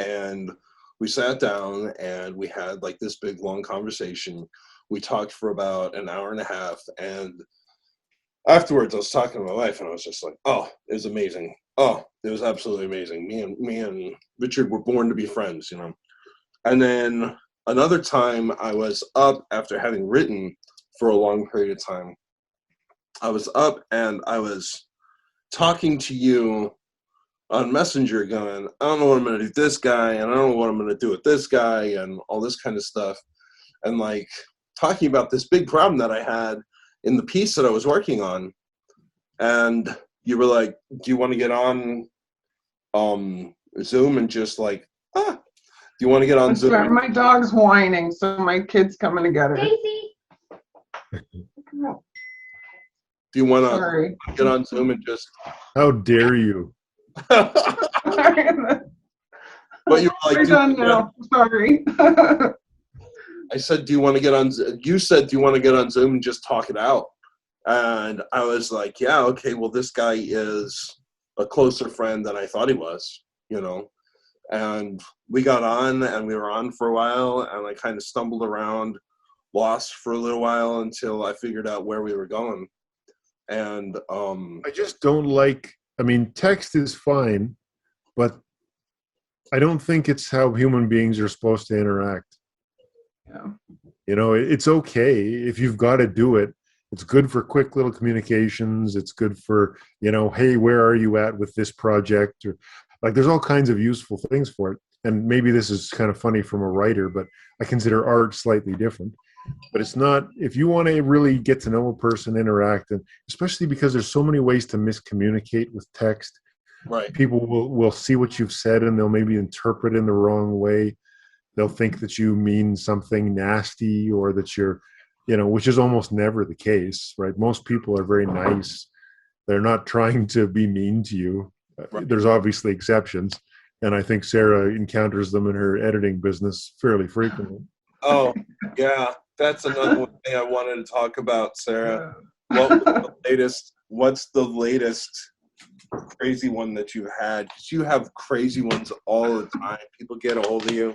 and we sat down and we had like this big long conversation. We talked for about an hour and a half, and afterwards I was talking to my wife and I was just like, oh, it was amazing. Oh, it was absolutely amazing. Me and Richard were born to be friends, And then another time I was up after having written for a long period of time. I was up and I was talking to you on Messenger going, I don't know what I'm going to do with this guy, and I don't know what I'm going to do with this guy, and all this kind of stuff. And like talking about this big problem that I had in the piece that I was working on. And you were like, do you want to get on Zoom and just like, do you want to get on Zoom? My dog's whining, so my kid's coming to get her. Daisy. Do you want to get on Zoom and just... How dare you? But you were like, we're done now. Sorry. I said, do you want to get on... You said, do you want to get on Zoom and just talk it out? And I was like, yeah, okay, well, this guy is a closer friend than I thought he was, And we got on, and we were on for a while, and I kind of stumbled around, lost for a little while until I figured out where we were going. And I just don't like, text is fine, but I don't think it's how human beings are supposed to interact. Yeah. It's okay if you've got to do it. It's good for quick little communications. It's good for, hey, where are you at with this project? Or Like there's all kinds of useful things for it. And maybe this is kind of funny from a writer, but I consider art slightly different. But it's not, if you want to really get to know a person, interact, and especially because there's so many ways to miscommunicate with text. Right. People will see what you've said and they'll maybe interpret in the wrong way. They'll think that you mean something nasty or that you're, which is almost never the case, right? Most people are very nice. They're not trying to be mean to you. Right. There's obviously exceptions. And I think Sarah encounters them in her editing business fairly frequently. Oh, yeah. That's another thing I wanted to talk about, Sarah. What's the latest crazy one that you had? Because you have crazy ones all the time. People get a hold of you.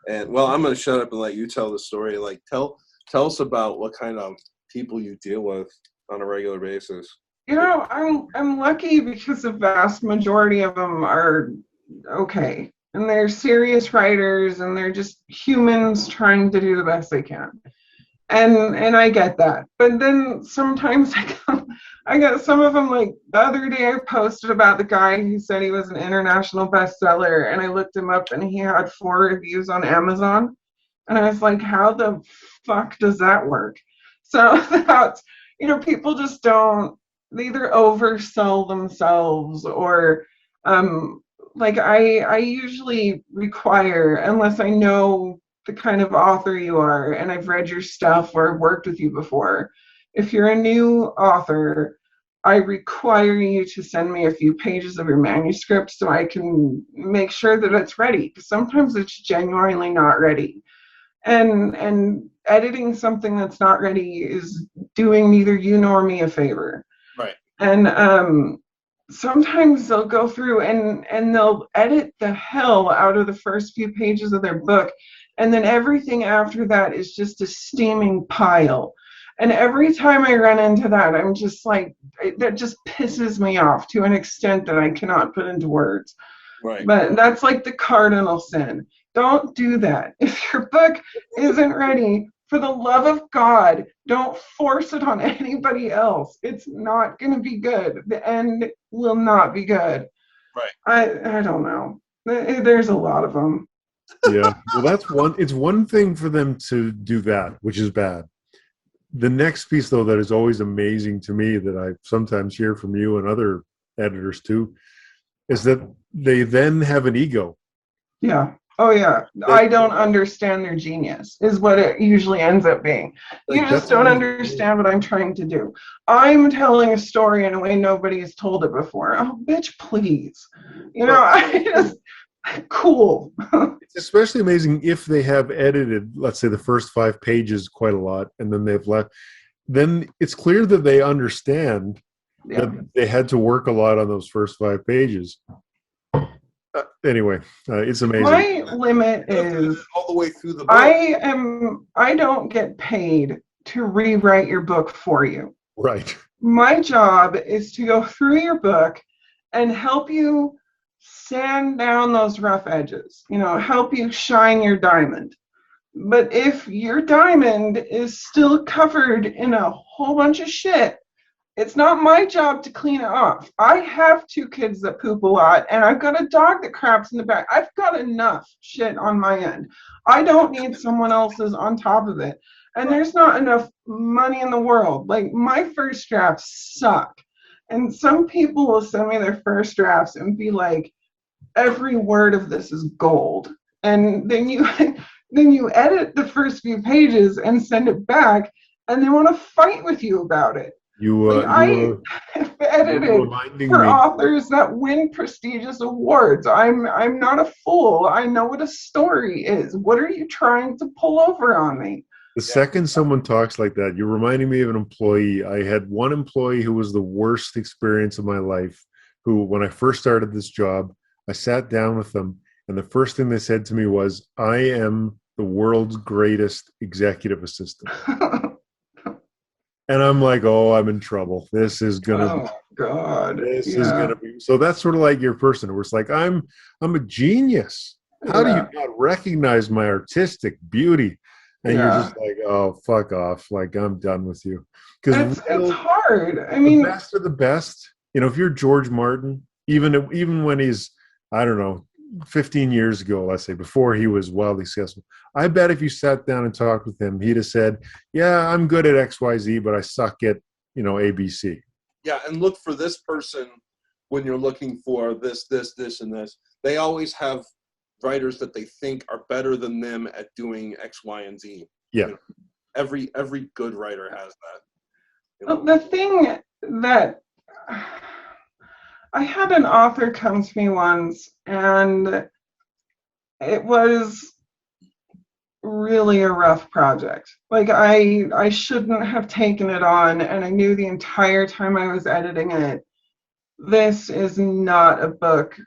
And, well, I'm going to shut up and let you tell the story. Like, tell us about what kind of people you deal with on a regular basis. I'm lucky because the vast majority of them are okay. And they're serious writers and they're just humans trying to do the best they can. And I get that. But then sometimes I got some of them, like the other day I posted about the guy who said he was an international bestseller, and I looked him up and he had 4 reviews on Amazon. And I was like, how the fuck does that work? So that's, people just they either oversell themselves or, like I usually require, unless I know the kind of author you are and I've read your stuff or worked with you before, if you're a new author, I require you to send me a few pages of your manuscript so I can make sure that it's ready. Because sometimes it's genuinely not ready. And editing something that's not ready is doing neither you nor me a favor. Right. And sometimes they'll go through and they'll edit the hell out of the first few pages of their book, and then everything after that is just a steaming pile. And every time I run into that, I'm just like, that just pisses me off to an extent that I cannot put into words. Right. But that's like the cardinal sin. Don't do that. If your book isn't ready, for the love of God, don't force it on anybody else. It's not going to be good. The end will not be good. Right. I don't know. There's a lot of them. Yeah. Well, it's one thing for them to do that, which is bad. The next piece, though, that is always amazing to me that I sometimes hear from you and other editors too, is that they then have an ego. Yeah. Oh, yeah. I don't understand their genius, is what it usually ends up being. You just don't understand what I'm trying to do. I'm telling a story in a way nobody has told it before. Oh, bitch, please. I just, cool. It's especially amazing if they have edited, let's say, the first 5 pages quite a lot, and then they've left. Then it's clear that they understand that they had to work a lot on those first 5 pages. Anyway, it's amazing. My limit is all the way through the book. I don't get paid to rewrite your book for you. Right. My job is to go through your book and help you sand down those rough edges, help you shine your diamond. But if your diamond is still covered in a whole bunch of shit, it's not my job to clean it off. I have 2 kids that poop a lot, and I've got a dog that craps in the back. I've got enough shit on my end. I don't need someone else's on top of it. And there's not enough money in the world. Like, my first drafts suck. And some people will send me their first drafts and be like, every word of this is gold. And then you edit the first few pages and send it back, and they want to fight with you about it. I have edited for authors that win prestigious awards. I'm not a fool. I know what a story is. What are you trying to pull over on me? The second someone talks like that, you're reminding me of an employee. I had one employee who was the worst experience of my life, who, when I first started this job, I sat down with them, and the first thing they said to me was, I am the world's greatest executive assistant. And I'm like, oh, I'm in trouble. This is gonna is gonna be. So that's sort of like your person where it's like, I'm a genius. How do you not recognize my artistic beauty? And you're just like, oh, fuck off. Like, I'm done with you. Because it's hard. I mean, the best of the best. If you're George Martin, even when he's I don't know, 15 years ago, let's say, before he was wildly successful, I bet if you sat down and talked with him, he'd have said, yeah, I'm good at XYZ, but I suck at, ABC. Yeah, and look for this person when you're looking for this, and this. They always have writers that they think are better than them at doing X, Y, and Z. Yeah. Every good writer has that. Well, the thing that I had an author come to me once, and it was really a rough project. Like I shouldn't have taken it on, and I knew the entire time I was editing it, this is not a book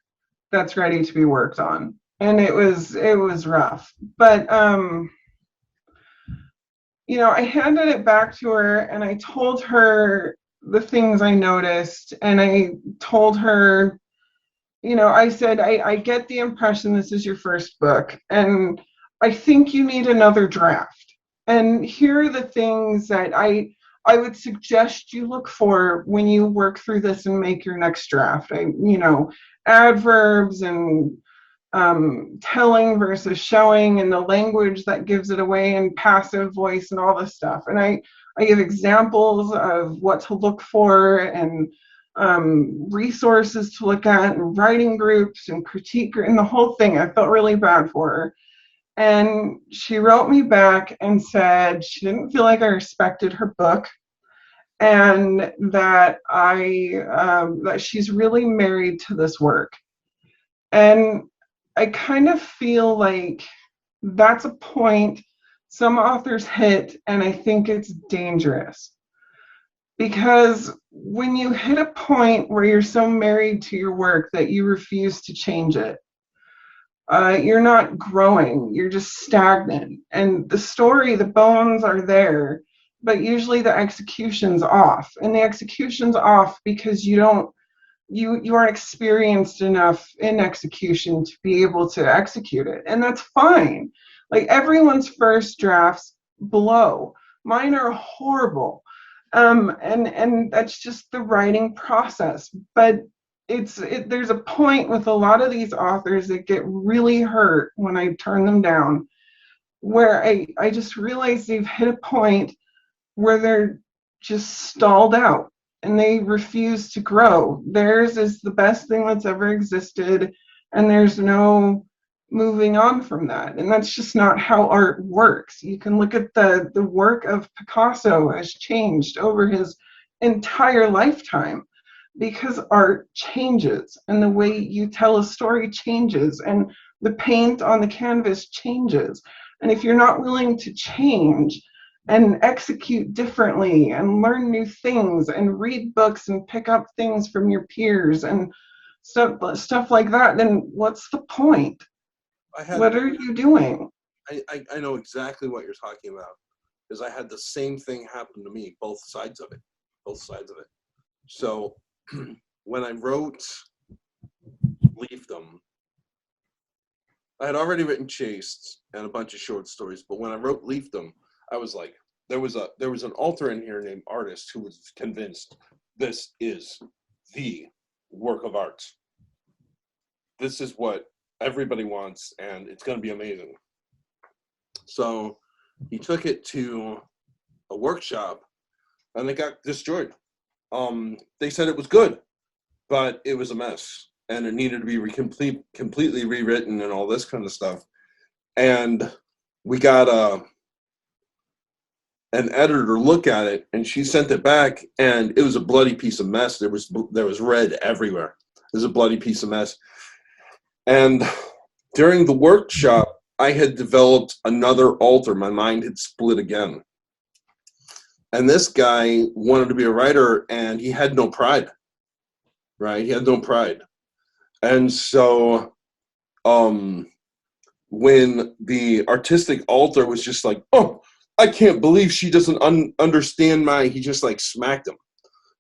that's ready to be worked on. And it was rough. But I handed it back to her, and I told her the things I noticed, and I told her, I said, I get the impression this is your first book, and I think you need another draft. And here are the things that I would suggest you look for when you work through this and make your next draft. Adverbs and telling versus showing, and the language that gives it away, and passive voice, and all this stuff. And I give examples of what to look for, and resources to look at, and writing groups, and critique, and the whole thing. I felt really bad for her. And she wrote me back and said she didn't feel like I respected her book, and that that she's really married to this work. And I kind of feel like that's a point some authors hit, and I think it's dangerous. Because when you hit a point where you're so married to your work that you refuse to change it, you're not growing, you're just stagnant. And the story, the bones are there, but usually the execution's off. And the execution's off because you aren't experienced enough in execution to be able to execute it. And that's fine. Like, everyone's first drafts blow. Mine are horrible. And that's just the writing process. But there's a point with a lot of these authors that get really hurt when I turn them down, where I just realize they've hit a point where they're just stalled out and they refuse to grow. Theirs is the best thing that's ever existed, and there's no moving on from that. And that's just not how art works. You can look at the work of Picasso has changed over his entire lifetime, because art changes, and the way you tell a story changes, and the paint on the canvas changes. And if you're not willing to change and execute differently and learn new things and read books and pick up things from your peers and stuff like that, then what's the point? What are you doing? I know exactly what you're talking about, because I had the same thing happen to me, both sides of it. So when I wrote Leafdom, I had already written Chased and a bunch of short stories, but when I wrote Leafdom, I was like, there was an author in here named Artist who was convinced this is the work of art. This is what everybody wants, and it's going to be amazing. So he took it to a workshop, and it got destroyed. They said it was good, but it was a mess, and it needed to be completely rewritten and all this kind of stuff. And we got an editor look at it, and she sent it back, and it was a bloody piece of mess. There was red everywhere. It was a bloody piece of mess. And during the workshop, I had developed another alter. My mind had split again. And this guy wanted to be a writer, and he had no pride, right? He had no pride. And so when the artistic alter was just like, oh, I can't believe she doesn't understand he just like smacked him.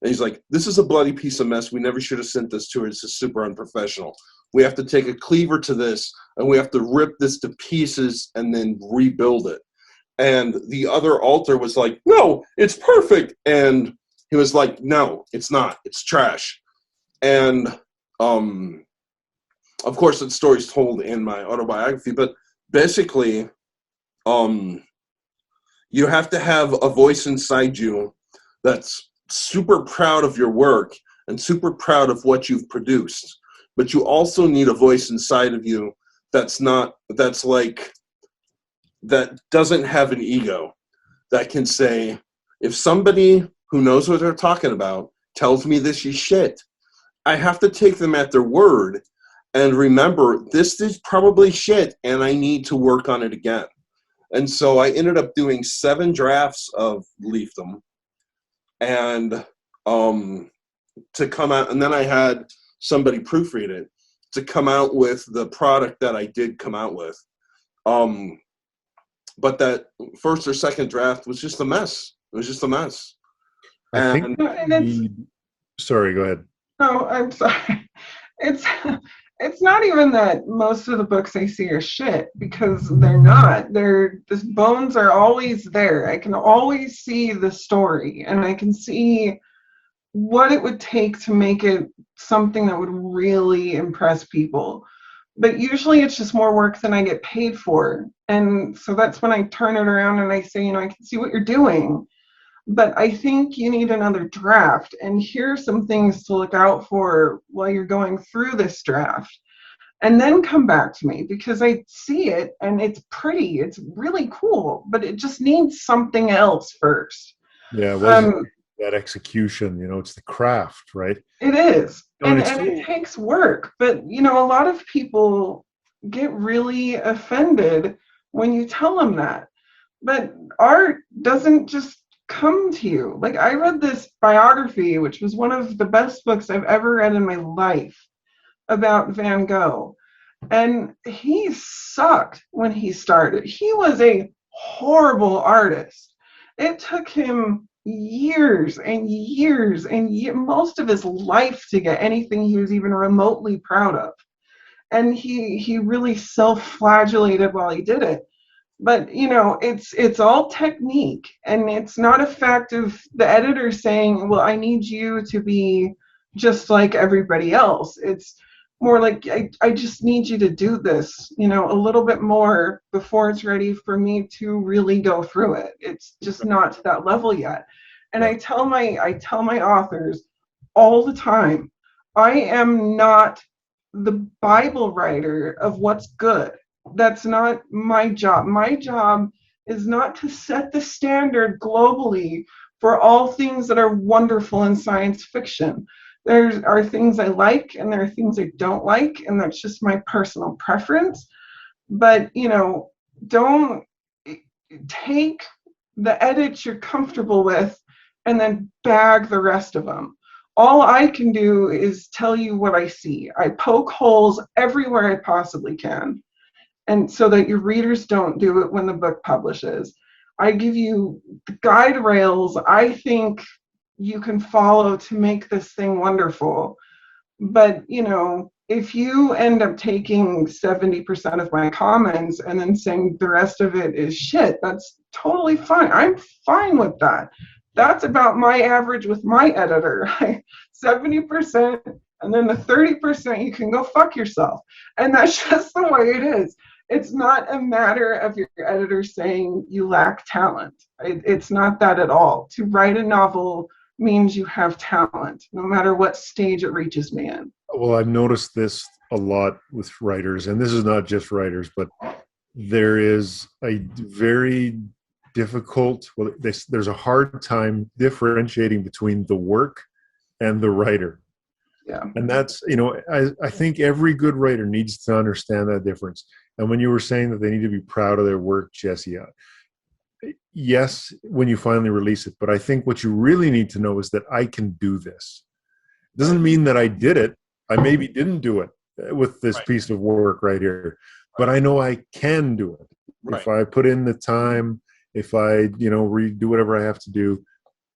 And he's like, this is a bloody piece of mess. We never should have sent this to her. This is super unprofessional. We have to take a cleaver to this, and we have to rip this to pieces and then rebuild it. And the other alter was like, no, it's perfect. And he was like, no, it's not. It's trash. And of course, the story's told in my autobiography, but basically, you have to have a voice inside you that's super proud of your work and super proud of what you've produced. But you also need a voice inside of you that doesn't have an ego, that can say, if somebody who knows what they're talking about tells me this is shit, I have to take them at their word and remember this is probably shit and I need to work on it again. And so I ended up doing 7 drafts of Leafdom, and to come out, and then I had somebody proofread it to come out with the product that I did come out with. But that first or second draft was just a mess. It was just a mess. I think. Sorry, go ahead. No, I'm sorry. It's not even that most of the books I see are shit, because they're not. The bones are always there. I can always see the story, and I can see what it would take to make it something that would really impress people. But usually it's just more work than I get paid for. And so that's when I turn it around and I say, I can see what you're doing, but I think you need another draft. And here's some things to look out for while you're going through this draft. And then come back to me, because I see it and it's pretty, it's really cool, but it just needs something else first. Yeah, it wasn't that execution, it's the craft, right? It is. And it takes work. But, a lot of people get really offended when you tell them that. But art doesn't just come to you. Like, I read this biography, which was one of the best books I've ever read in my life, about Van Gogh. And he sucked when he started. He was a horrible artist. It took him years and years and most of his life to get anything he was even remotely proud of. And he really self-flagellated while he did it. But, it's all technique, and it's not a fact of the editor saying, well, I need you to be just like everybody else. It's more like, I just need you to do this, a little bit more before it's ready for me to really go through it. It's just not to that level yet. And I tell my authors all the time, I am not the Bible writer of what's good. That's not my job. My job is not to set the standard globally for all things that are wonderful in science fiction. There are things I like and there are things I don't like, and that's just my personal preference. But, don't take the edits you're comfortable with and then bag the rest of them. All I can do is tell you what I see. I poke holes everywhere I possibly can, and so that your readers don't do it when the book publishes. I give you the guide rails I think you can follow to make this thing wonderful. But, if you end up taking 70% of my comments and then saying the rest of it is shit, that's totally fine. I'm fine with that. That's about my average with my editor. 70%, and then the 30% you can go fuck yourself. And that's just the way it is. It's not a matter of your editor saying you lack talent. It's not that at all. To write a novel means you have talent, no matter what stage it reaches me in. Well, I've noticed this a lot with writers, and this is not just writers, but there is a very difficult, there's a hard time differentiating between the work and the writer. Yeah. And that's, I think every good writer needs to understand that difference. And when you were saying that they need to be proud of their work, Jesse, yes, when you finally release it, but I think what you really need to know is that I can do this. It doesn't mean that I did it. I maybe didn't do it with this piece of work right here, but I know I can do it. Right. If I put in the time, if I, redo whatever I have to do,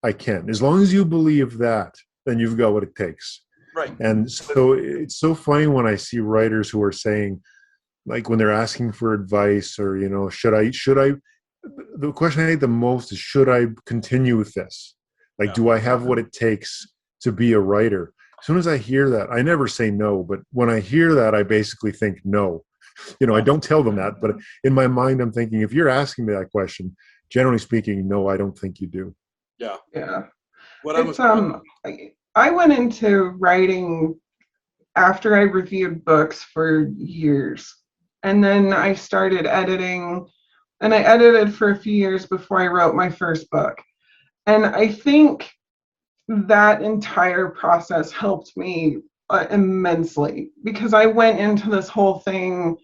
I can. As long as you believe that, then you've got what it takes. Right. And so it's so funny when I see writers who are saying, like when they're asking for advice or, should I, the question I hate the most is, should I continue with this? Like, do I have what it takes to be a writer? As soon as I hear that, I never say no, but when I hear that, I basically think no. I don't tell them that, but in my mind, I'm thinking, if you're asking me that question, generally speaking, no, I don't think you do. Yeah. Yeah. What I was It's I went into writing after I reviewed books for years. And then I started editing, and I edited for a few years before I wrote my first book. And I think that entire process helped me immensely, because I went into this whole thing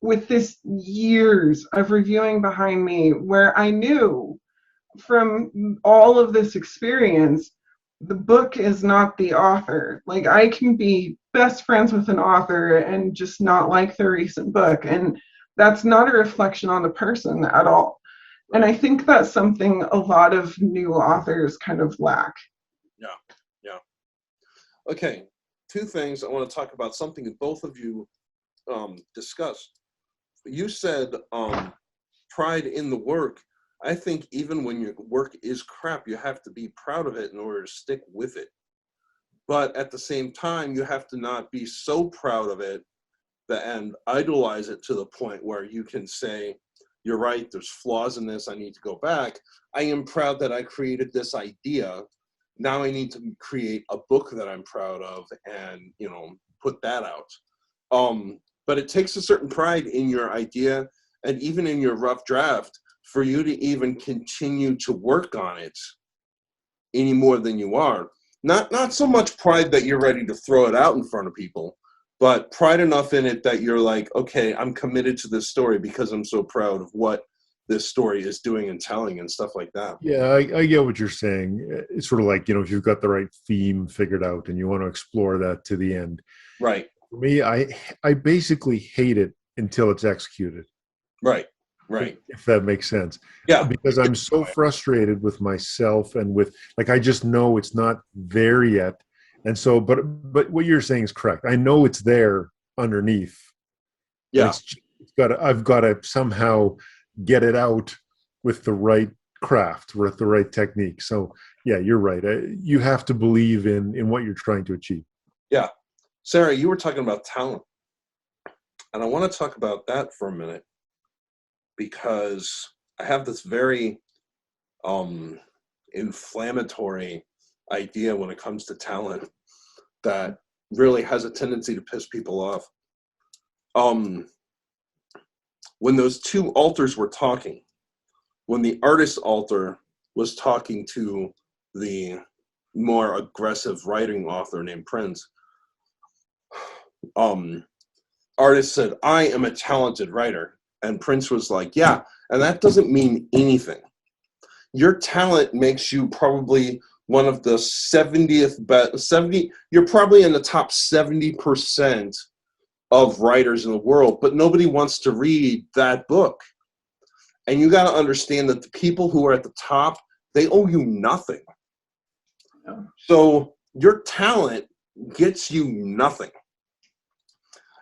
with this years of reviewing behind me, where I knew from all of this experience, the book is not the author. Like, I can be best friends with an author and just not like their recent book. And that's not a reflection on the person at all. And I think that's something a lot of new authors kind of lack. Yeah. Yeah. Okay. Two things I want to talk about, something that both of you discussed. You said pride in the work. I think even when your work is crap, you have to be proud of it in order to stick with it. But at the same time, you have to not be so proud of it and idolize it to the point where you can say, you're right, there's flaws in this, I need to go back. I am proud that I created this idea. Now I need to create a book that I'm proud of and, put that out. But it takes a certain pride in your idea and even in your rough draft for you to even continue to work on it any more than you are. Not so much pride that you're ready to throw it out in front of people, but pride enough in it that you're like, okay, I'm committed to this story because I'm so proud of what this story is doing and telling and stuff like that. Yeah, I get what you're saying. It's sort of like, if you've got the right theme figured out and you want to explore that to the end. Right. For me, I basically hate it until it's executed. Right. If that makes sense. Yeah. Because I'm so frustrated with myself and with, I just know it's not there yet. And so, but what you're saying is correct. I know it's there underneath. Yeah. I've got to somehow get it out with the right craft, with the right technique. So yeah, you're right. You have to believe in what you're trying to achieve. Yeah. Sarah, you were talking about talent. And I want to talk about that for a minute, because I have this very inflammatory idea when it comes to talent that really has a tendency to piss people off. When those two authors were talking, when the artist author was talking to the more aggressive writing author named Prince, artist said, I am a talented writer. And Prince was like, yeah, and that doesn't mean anything. Your talent makes you probably one of the 70, you're probably in the top 70% of writers in the world, but nobody wants to read that book. And you got to understand that the people who are at the top, they owe you nothing. Yeah. So your talent gets you nothing.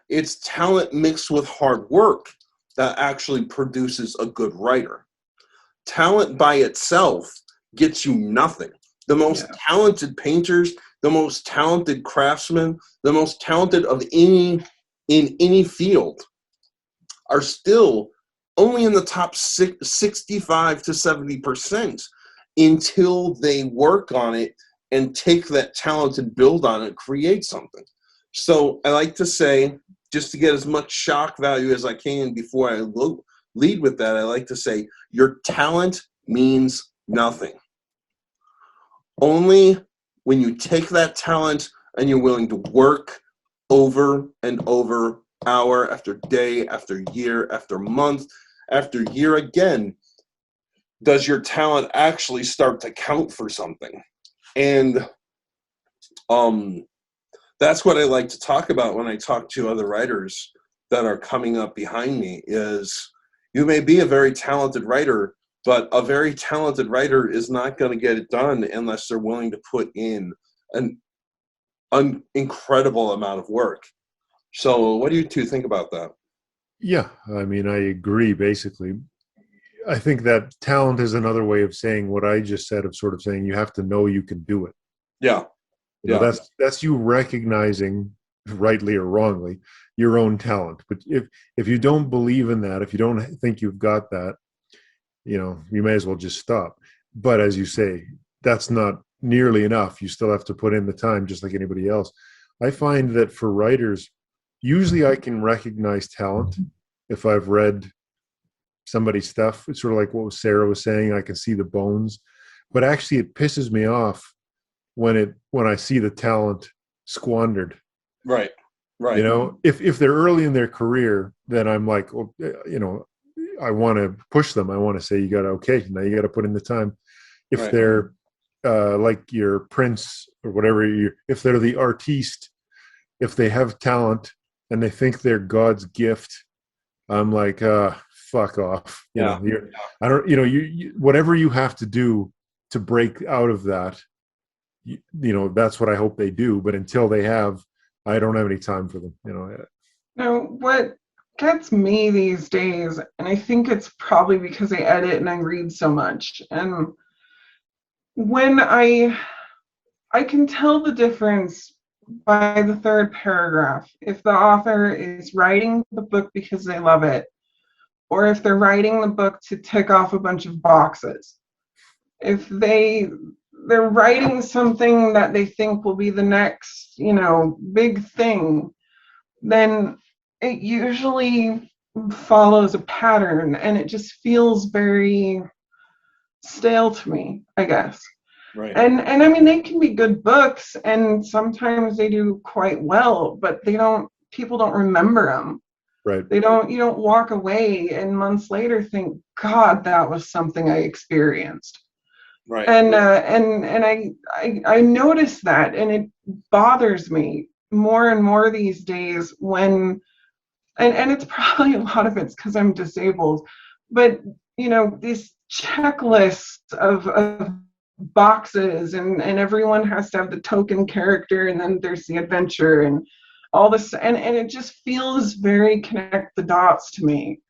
It's talent mixed with hard work that actually produces a good writer. Talent by itself gets you nothing. The most talented painters, the most talented craftsmen, the most talented of in any field are still only in the top 65 to 70% until they work on it and take that talent and build on it, create something. So I like to say, just to get as much shock value as I can before I lead with that, I like to say your talent means nothing. Only when you take that talent and you're willing to work over and over, hour after day, after year, after month, after year again, does your talent actually start to count for something. And that's what I like to talk about when I talk to other writers that are coming up behind me, is you may be a very talented writer, but a very talented writer is not going to get it done unless they're willing to put in an incredible amount of work. So what do you two think about that? Yeah, I mean, I agree, basically. I think that talent is another way of saying what I just said, of sort of saying you have to know you can do it. Yeah. You know, Yeah. that's you recognizing, rightly or wrongly, your own talent. But if you don't believe in that, if you don't think you've got that, you know, you may as well just stop. But as you say, that's not nearly enough. You still have to put in the time, just like anybody else. I find that for writers, usually I can recognize talent if I've read somebody's stuff. It's sort of like what Sarah was saying. I can see the bones, but actually it pisses me off when I see the talent squandered. Right. Right. You know, if they're early in their career, then I'm like, well, you know, I want to push them. I want to say, you got to, okay, now you got to put in the time. If Right. they're like your Prince or whatever, if they're the artiste, if they have talent and they think they're God's gift, I'm like, fuck off. You Yeah. know, I don't, you know, you whatever you have to do to break out of that, you know, that's what I hope they do. But until they have, I don't have any time for them, you know. Now, what gets me these days, and I think it's probably because I edit and I read so much, and when I can tell the difference by the third paragraph if the author is writing the book because they love it, or if they're writing the book to tick off a bunch of boxes. If they're writing something that they think will be the next, you know, big thing, then it usually follows a pattern and it just feels very stale to me, I guess. Right. And I mean, they can be good books and sometimes they do quite well, but people don't remember them. Right. You don't walk away and months later think, God, that was something I experienced. Right. And I notice that, and it bothers me more and more these days when, and it's probably a lot of it's because I'm disabled, but you know, these checklists of boxes and everyone has to have the token character and then there's the adventure and all this, and it just feels very connect the dots to me.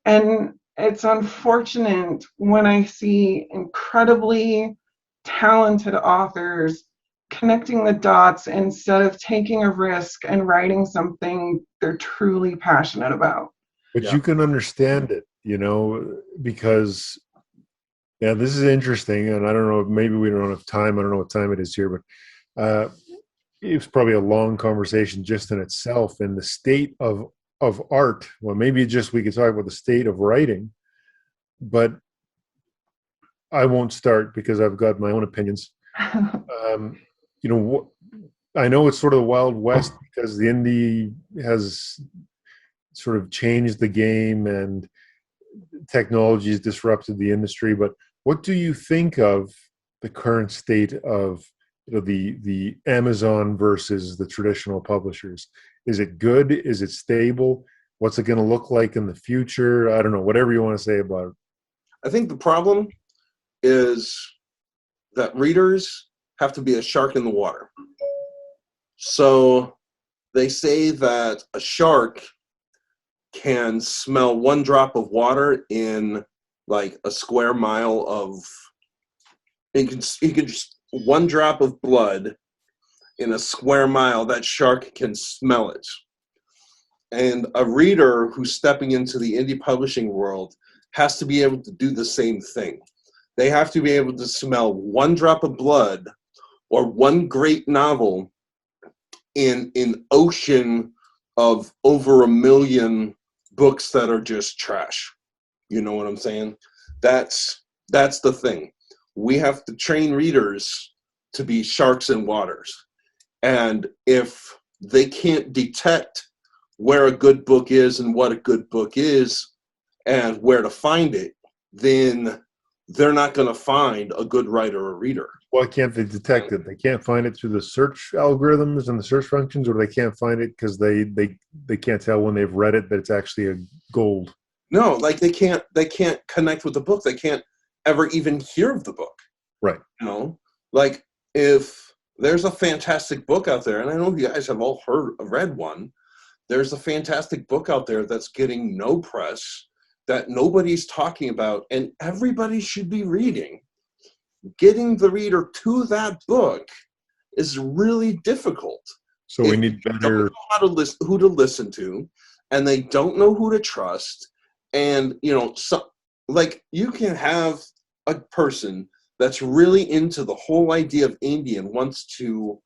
And it's unfortunate when I see incredibly talented authors connecting the dots instead of taking a risk and writing something they're truly passionate about. But Yeah. you can understand it, you know, because, yeah, this is interesting. And I don't know, maybe we don't have time. I don't know what time it is here, but it's probably a long conversation just in itself. And the state of art, well, maybe just we could talk about the state of writing, but I won't start because I've got my own opinions. You know, I know it's sort of the Wild West because the indie has sort of changed the game and technology has disrupted the industry. But what do you think of the current state of, you know, the Amazon versus the traditional publishers? Is it good? Is it stable? What's it going to look like in the future? I don't know, whatever you want to say about it. I think the problem is that readers have to be a shark in the water. So they say that a shark can smell one drop of water in like a square mile of, he can just, one drop of blood in a square mile, that shark can smell it. And a reader who's stepping into the indie publishing world has to be able to do the same thing. They have to be able to smell one drop of blood or one great novel in an ocean of over 1 million books that are just trash. You know what I'm saying? That's the thing. We have to train readers to be sharks in waters. And if they can't detect where a good book is and what a good book is and where to find it, then they're not going to find a good writer or reader. Why can't they detect it? They can't find it through the search algorithms and the search functions, or they can't find it because they can't tell when they've read it that it's actually a gold. No, like they can't connect with the book. They can't ever even hear of the book. Right. You know, like if there's a fantastic book out there, and I know you guys have all read one, there's a fantastic book out there that's getting no press, that nobody's talking about, and everybody should be reading. Getting the reader to that book is really difficult. So we If need they don't better. know how to listen, who to listen to, and they don't know who to trust. And like you can have a person that's really into the whole idea of indie and wants to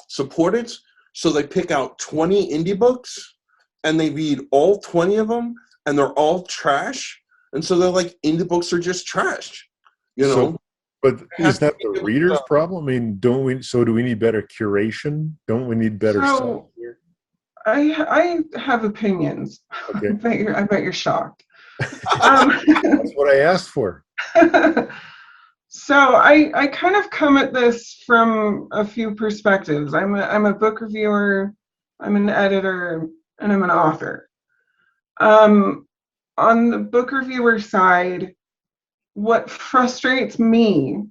support it, so they pick out 20 indie books and they read all 20 of them, and they're all trash, and so they're like, indie books are just trash, So, but is that the to- reader's problem? I mean, don't we? So, do we need better curation? Don't we need better So software? I have opinions. Okay, I bet you're shocked. that's what I asked for. So I kind of come at this from a few perspectives. I'm a book reviewer, I'm an editor, and I'm an author. On the book reviewer side, what frustrates me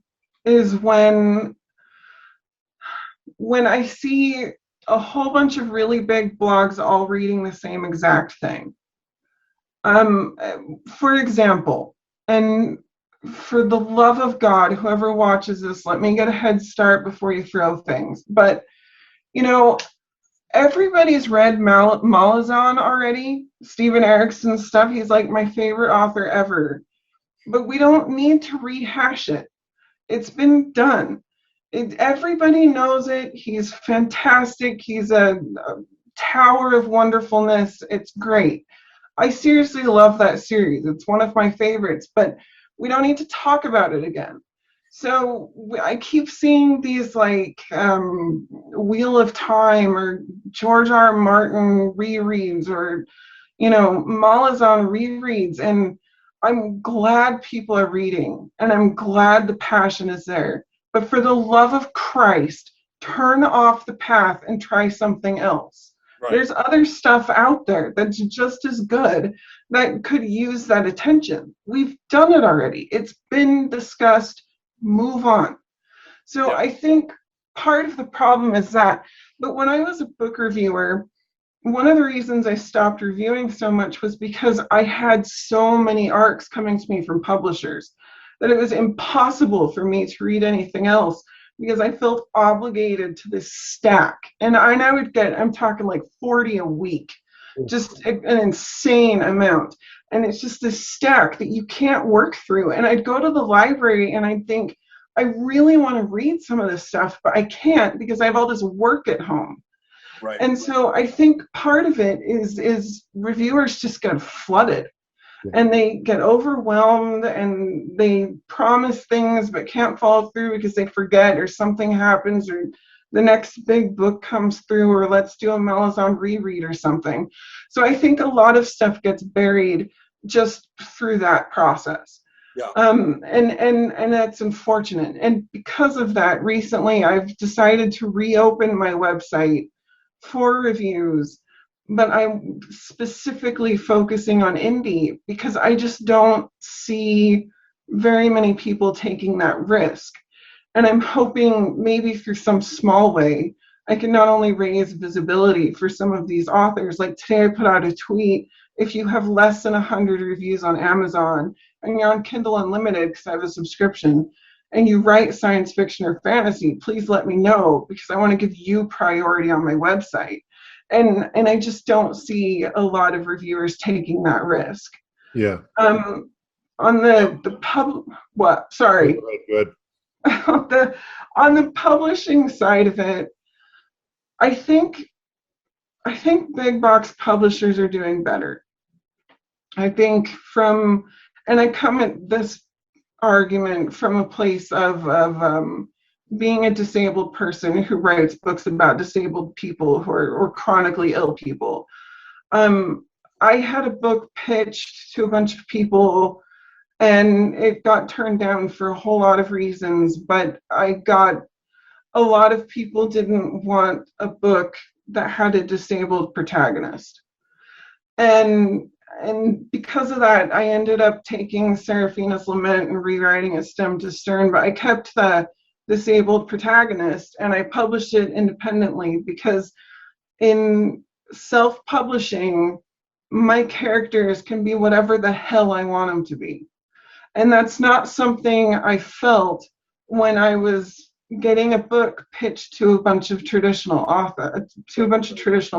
is when I see a whole bunch of really big blogs all reading the same exact thing. For example, and for the love of God, whoever watches this, let me get a head start before you throw things. But, everybody's read Malazan already, Steven Erickson's stuff. He's like my favorite author ever. But we don't need to rehash it. It's been done. Everybody knows it. He's fantastic. He's a tower of wonderfulness. It's great. I seriously love that series. It's one of my favorites, but we don't need to talk about it again. So I keep seeing these like Wheel of Time or George R. R. Martin rereads or, Malazan rereads. And I'm glad people are reading and I'm glad the passion is there. But for the love of Christ, turn off the path and try something else. Right. There's other stuff out there that's just as good that could use that attention. We've done it already. It's been discussed. Move on. So I think part of the problem is that. But when I was a book reviewer, one of the reasons I stopped reviewing so much was because I had so many arcs coming to me from publishers that it was impossible for me to read anything else, because I felt obligated to this stack. And I would get, I'm talking like 40 a week, just an insane amount. And it's just this stack that you can't work through. And I'd go to the library and I'd think, I really want to read some of this stuff, but I can't because I have all this work at home. Right. And so I think part of it is reviewers just get flooded. And they get overwhelmed and they promise things but can't follow through because they forget or something happens or the next big book comes through or let's do a Malazan reread or something. So I think a lot of stuff gets buried just through that process. Yeah. And that's unfortunate. And because of that, recently I've decided to reopen my website for reviews. But I'm specifically focusing on indie because I just don't see very many people taking that risk. And I'm hoping maybe through some small way, I can not only raise visibility for some of these authors. Like today I put out a tweet, if you have less than 100 reviews on Amazon and you're on Kindle Unlimited because I have a subscription, and you write science fiction or fantasy, please let me know because I want to give you priority on my website. And I just don't see a lot of reviewers taking that risk. Yeah. On the what? Sorry. Good. on the publishing side of it, I think big box publishers are doing better. I think and I come at this argument from a place of being a disabled person who writes books about disabled people who are or chronically ill people. I had a book pitched to a bunch of people and it got turned down for a whole lot of reasons, but I got a lot of people didn't want a book that had a disabled protagonist. And because of that, I ended up taking Seraphina's Lament and rewriting it stem to stern, but I kept the disabled protagonist and I published it independently because in self-publishing, my characters can be whatever the hell I want them to be. And that's not something I felt when I was getting a book pitched to a bunch of traditional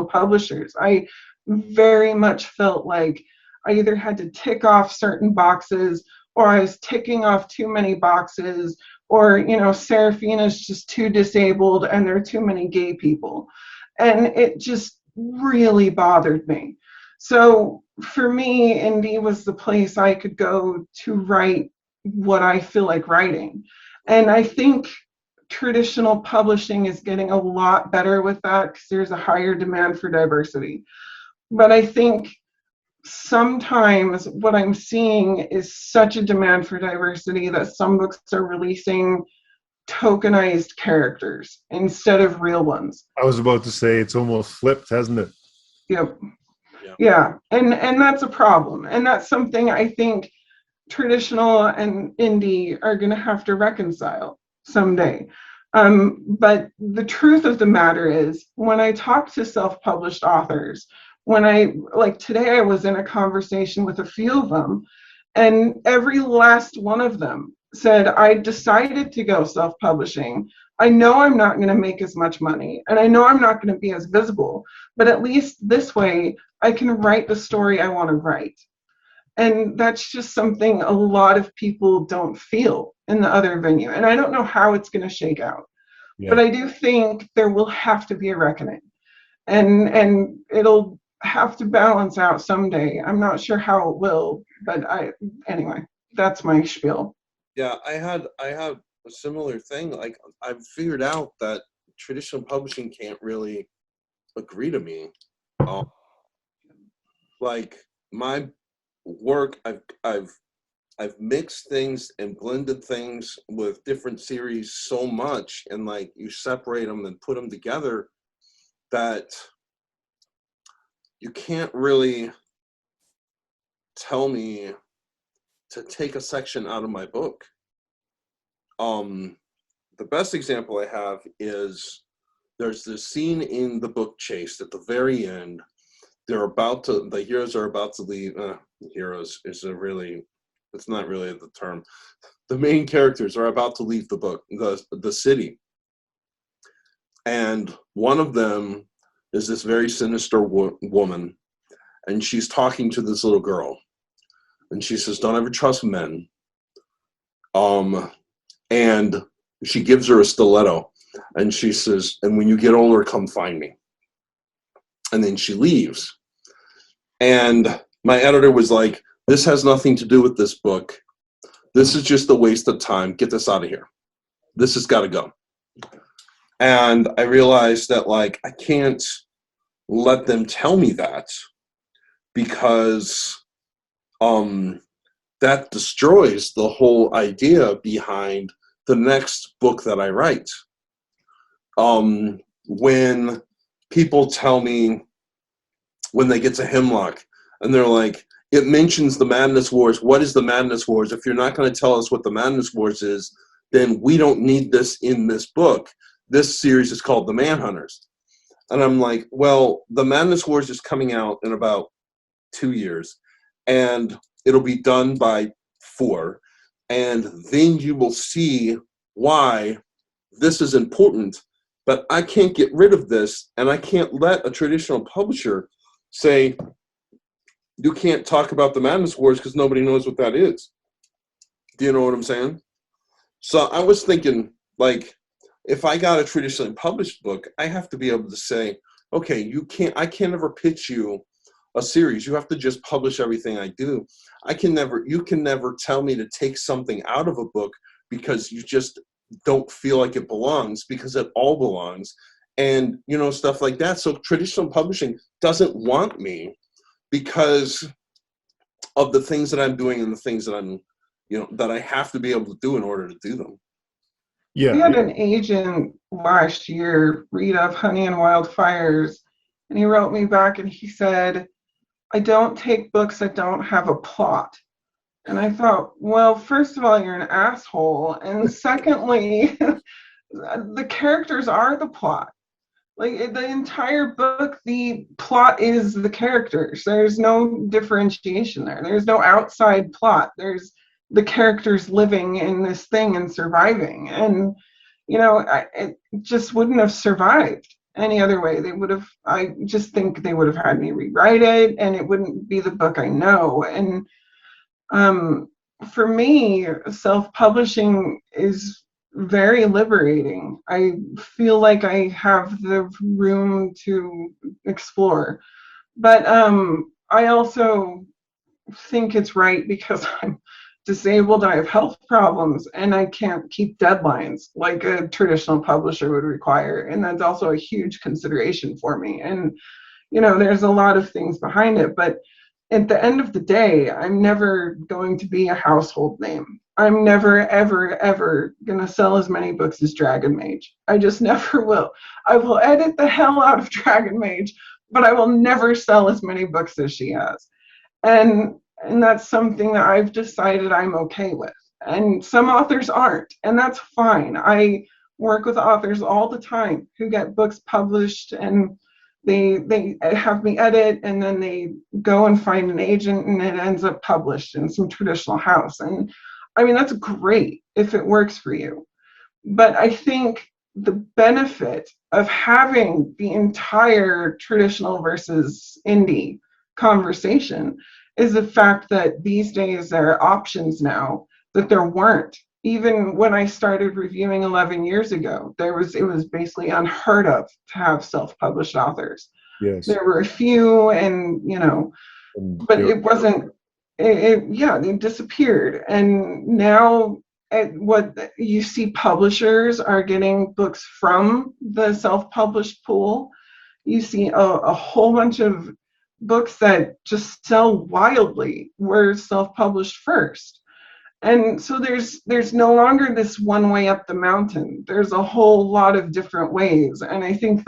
publishers. I very much felt like I either had to tick off certain boxes, or I was ticking off too many boxes, or, Seraphina's just too disabled and there are too many gay people. And it just really bothered me. So for me, indie was the place I could go to write what I feel like writing. And I think traditional publishing is getting a lot better with that because there's a higher demand for diversity. But I think sometimes what I'm seeing is such a demand for diversity that some books are releasing tokenized characters instead of real ones. I was about to say it's almost flipped, hasn't it? Yep. Yeah. And that's a problem. And that's something I think traditional and indie are going to have to reconcile someday. But the truth of the matter is, when I talk to self-published authors, like today, I was in a conversation with a few of them, and every last one of them said, I decided to go self-publishing. I know I'm not going to make as much money, and I know I'm not going to be as visible, but at least this way I can write the story I want to write. And that's just something a lot of people don't feel in the other venue. And I don't know how it's going to shake out. Yeah. But I do think there will have to be a reckoning. And it'll have to balance out someday. I'm not sure how it will, but anyway, that's my spiel. Yeah, I had a similar thing. Like, I've figured out that traditional publishing can't really agree to me. Like, my work, I've mixed things and blended things with different series so much, and like, you separate them and put them together, that you can't really tell me to take a section out of my book. The best example I have is there's this scene in the book Chased at the very end. The heroes are about to leave. Heroes is it's not really the term. The main characters are about to leave the book, the city. And one of them is this very sinister woman, and she's talking to this little girl. And she says, don't ever trust men. And she gives her a stiletto. And she says, and when you get older, come find me. And then she leaves. And my editor was like, this has nothing to do with this book. This is just a waste of time. Get this out of here. This has got to go. And I realized that, like, I can't let them tell me that, because that destroys the whole idea behind the next book that I write. When people tell me, when they get to Hemlock, and they're like, it mentions the Madness Wars. What is the Madness Wars? If you're not going to tell us what the Madness Wars is, then we don't need this in this book. This series is called The Manhunters. And I'm like, well, the Madness Wars is coming out in about 2 years, and it'll be done by 4. And then you will see why this is important. But I can't get rid of this, and I can't let a traditional publisher say, you can't talk about the Madness Wars because nobody knows what that is. Do you know what I'm saying? So I was thinking, like, if I got a traditionally published book, I have to be able to say, okay, I can't ever pitch you a series. You have to just publish everything I do. You can never tell me to take something out of a book because you just don't feel like it belongs, because it all belongs, and stuff like that. So traditional publishing doesn't want me because of the things that I'm doing and the things that I'm that I have to be able to do in order to do them. Yeah, we had an agent last year read of Honey and Wildfires, and he wrote me back and he said, I don't take books that don't have a plot. And I thought, well, first of all, you're an asshole. And secondly, the characters are the plot. Like, the entire book, the plot is the characters. There's no differentiation there. There's no outside plot. There's the characters living in this thing and surviving. And it just wouldn't have survived any other way. I just think they would have had me rewrite it, and it wouldn't be the book I know. And for me, self-publishing is very liberating. I feel like I have the room to explore. But I also think it's right because I'm disabled, I have health problems, and I can't keep deadlines like a traditional publisher would require. And that's also a huge consideration for me. And, there's a lot of things behind it. But at the end of the day, I'm never going to be a household name. I'm never, ever, ever going to sell as many books as Dragon Mage. I just never will. I will edit the hell out of Dragon Mage, but I will never sell as many books as she has. And that's something that I've decided I'm okay with. And some authors aren't, and that's fine. I work with authors all the time who get books published, and they have me edit, and then they go and find an agent, and it ends up published in some traditional house. And I mean, that's great if it works for you. But I think the benefit of having the entire traditional versus indie conversation is the fact that these days there are options now that there weren't. Even when I started reviewing 11 years ago, it was basically unheard of to have self-published authors. Yes. There were a few, and but it wasn't. It disappeared. And now, what you see, publishers are getting books from the self-published pool. You see a whole bunch of books that just sell wildly were self-published first. And so there's no longer this one way up the mountain. There's a whole lot of different ways. And I think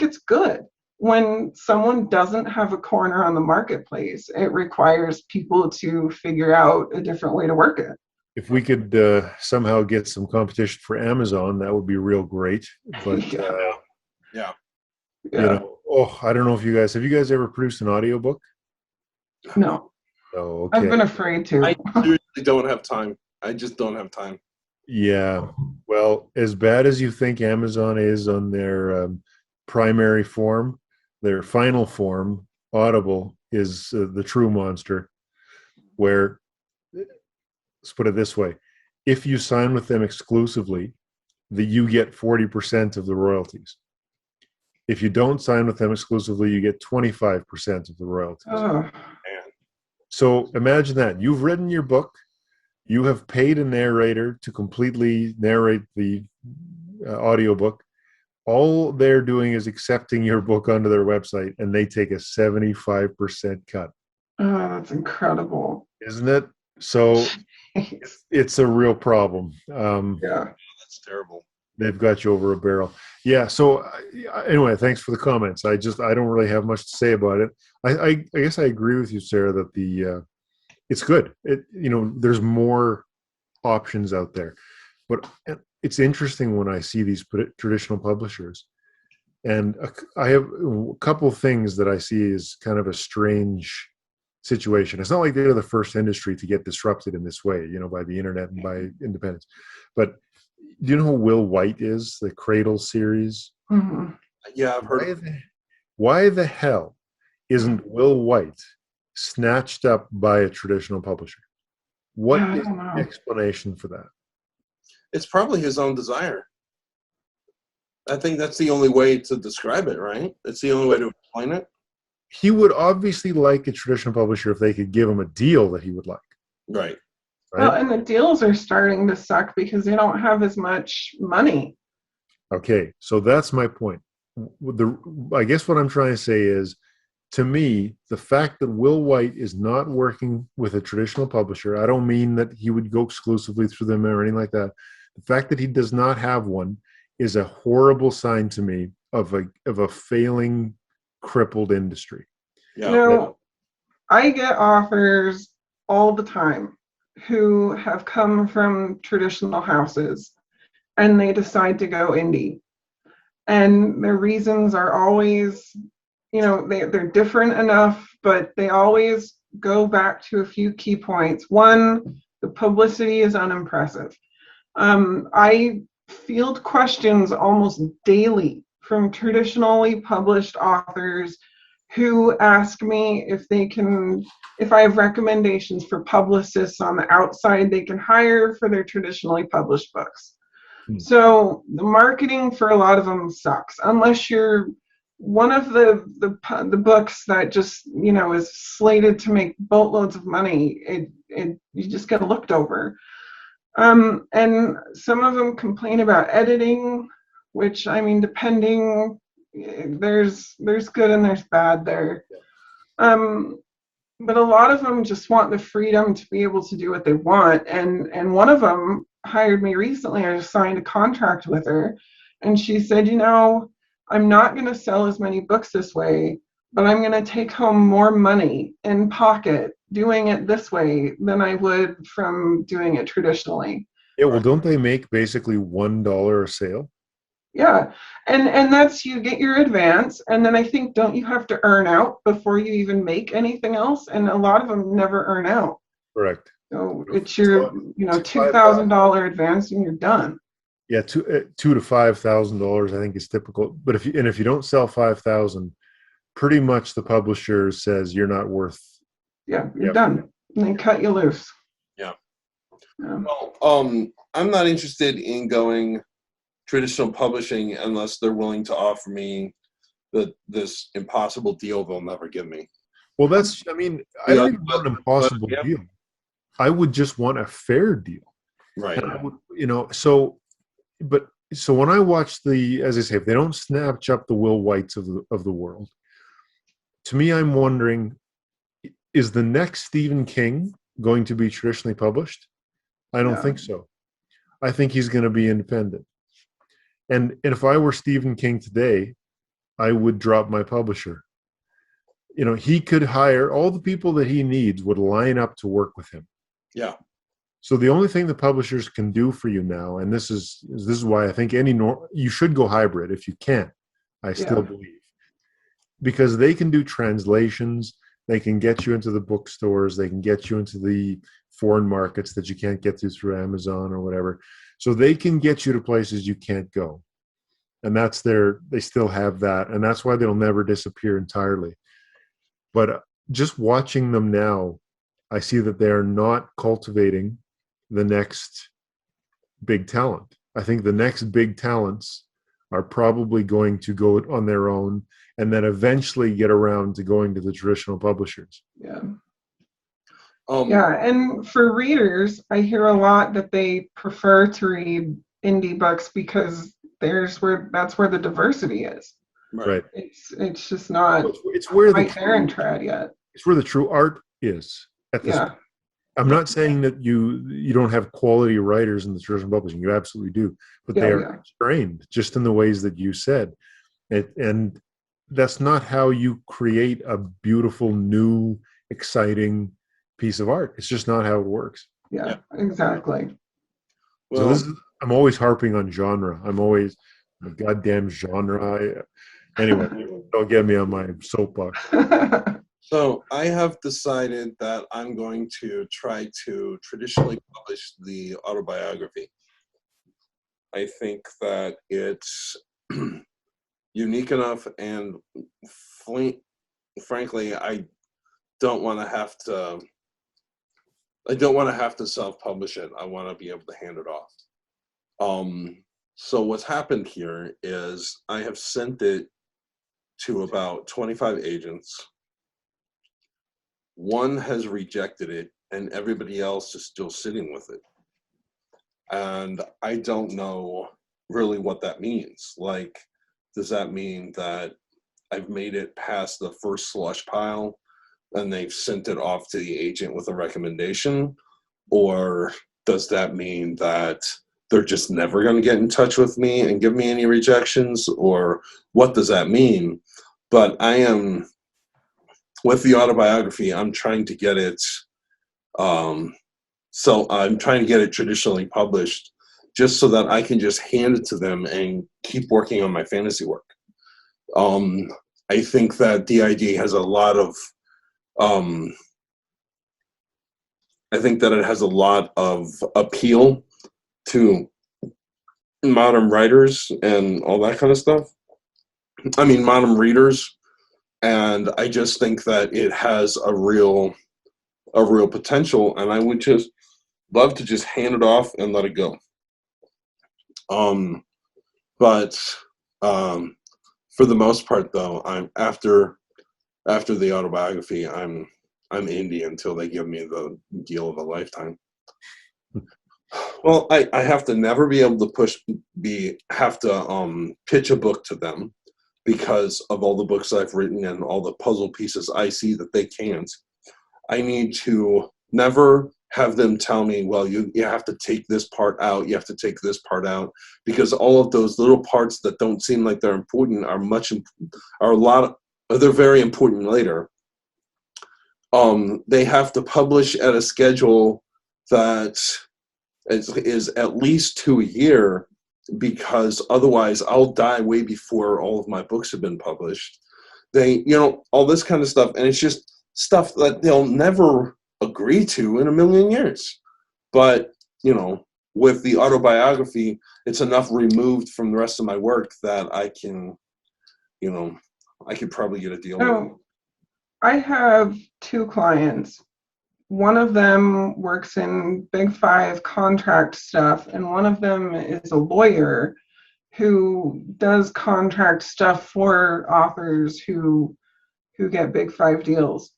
it's good when someone doesn't have a corner on the marketplace. It requires people to figure out a different way to work it. If we could somehow get some competition for Amazon, that would be real great. But Yeah. I don't know if have you guys ever produced an audiobook? No. Oh, okay. I've been afraid to. I seriously don't have time. I just don't have time. Yeah. Well, as bad as you think Amazon is on their primary form, their final form, Audible, is the true monster, where, let's put it this way, if you sign with them exclusively, you get 40% of the royalties. If you don't sign with them exclusively, you get 25% of the royalties. Oh. So imagine that. You've written your book. You have paid a narrator to completely narrate the audiobook. All they're doing is accepting your book onto their website, and they take a 75% cut. Oh, that's incredible. Isn't it? So it's a real problem. Yeah. That's terrible. They've got you over a barrel. Yeah. So anyway, thanks for the comments. I don't really have much to say about it. I guess I agree with you, Sarah, that it's good. There's more options out there, but it's interesting when I see these traditional publishers, and I have a couple of things that I see as kind of a strange situation. It's not like they're the first industry to get disrupted in this way, by the internet and by independence. But do you know who Will White is? The Cradle series? Mm-hmm. Yeah, I've heard of it. Why the hell isn't Will White snatched up by a traditional publisher? What is the explanation for that? It's probably his own desire. I think that's the only way to describe it, right? It's the only way to explain it. He would obviously like a traditional publisher if they could give him a deal that he would like. Right. Well, and the deals are starting to suck because they don't have as much money. Okay, so that's my point. I guess what I'm trying to say is, to me, the fact that Will White is not working with a traditional publisher, I don't mean that he would go exclusively through them or anything like that. The fact that he does not have one is a horrible sign to me of a failing, crippled industry. Yeah. I get offers all the time who have come from traditional houses, and they decide to go indie. And their reasons are always, they're different enough, but they always go back to a few key points. One, the publicity is unimpressive. I field questions almost daily from traditionally published authors who ask me if I have recommendations for publicists on the outside they can hire for their traditionally published books. So the marketing for a lot of them sucks unless you're one of the books that just is slated to make boatloads of money. You just get looked over. And some of them complain about editing, which I mean, depending, there's good and there's bad there. But a lot of them just want the freedom to be able to do what they want. And one of them hired me recently. I signed a contract with her, and she said, I'm not going to sell as many books this way, but I'm going to take home more money in pocket doing it this way than I would from doing it traditionally. Yeah, well, don't they make basically $1 a sale? Yeah, and that's, you get your advance, and then I think, don't you have to earn out before you even make anything else? And a lot of them never earn out. Correct. So it's your $2,000 advance, and you're done. Yeah, $2,000 to $5,000 I think is typical. But if you don't sell 5,000, pretty much the publisher says you're not worth. Yeah, you're done, and they cut you loose. Yeah. Well, I'm not interested in going traditional publishing unless they're willing to offer me this impossible deal they'll never give me. Well, I don't even want an impossible deal. I would just want a fair deal. Right. And I would, so when I watch as I say, if they don't snatch up the Will Whites of the world, to me, I'm wondering, is the next Stephen King going to be traditionally published? I don't think so. I think he's going to be independent. And if I were Stephen King today, I would drop my publisher. He could hire all the people that he needs would line up to work with him. Yeah. So the only thing the publishers can do for you now, and this is why I think you should go hybrid if you can. I still believe, because they can do translations, they can get you into the bookstores, they can get you into the foreign markets that you can't get to through Amazon or whatever. So they can get you to places you can't go. And they still have that. And that's why they'll never disappear entirely. But just watching them now, I see that they're not cultivating the next big talent. I think the next big talents are probably going to go on their own and then eventually get around to going to the traditional publishers. Yeah. And for readers, I hear a lot that they prefer to read indie books because that's where the diversity is. Right. It's just not. It's where there in trad yet. It's where the true art is at this point. I'm not saying that you don't have quality writers in the traditional publishing. You absolutely do, but they are constrained just in the ways that you said, and that's not how you create a beautiful, new, exciting piece of art. It's just not how it works. Yeah. Exactly. Well, so I'm always harping on genre. I'm always a goddamn genre. Anyway, don't get me on my soapbox. So I have decided that I'm going to try to traditionally publish the autobiography. I think that it's unique enough, and frankly, I don't want to have to self-publish it. I want to be able to hand it off. So what's happened here is I have sent it to about 25 agents. One has rejected it, and everybody else is still sitting with it. And I don't know really what that means. Like, does that mean that I've made it past the first slush pile and they've sent it off to the agent with a recommendation? Or does that mean that they're just never going to get in touch with me and give me any rejections? Or what does that mean? But with the autobiography, I'm trying to get it, so I'm trying to get it traditionally published just so that I can just hand it to them and keep working on my fantasy work. I think that DID has a lot of, I think that it has a lot of appeal to modern writers and all that kind of stuff. I mean, modern readers. And I just think that it has a real potential, and I would just love to just hand it off and let it go. But for the most part, though, I'm after the autobiography, I'm indie until they give me the deal of a lifetime. Well, I have to never be able to have to pitch a book to them because of all the books I've written and all the puzzle pieces I see that they can't. I need to never have them tell me, well, you have to take this part out, you have to take this part out, because all of those little parts that don't seem like they're important they're very important later. They have to publish at a schedule that is at least 2 a year, because otherwise I'll die way before all of my books have been published. All this kind of stuff, and it's just stuff that they'll never agree to in a million years. But, with the autobiography, it's enough removed from the rest of my work that I can, I could probably get a deal with it. I have 2 clients. One of them works in Big 5 contract stuff, and one of them is a lawyer who does contract stuff for authors who get Big 5 deals.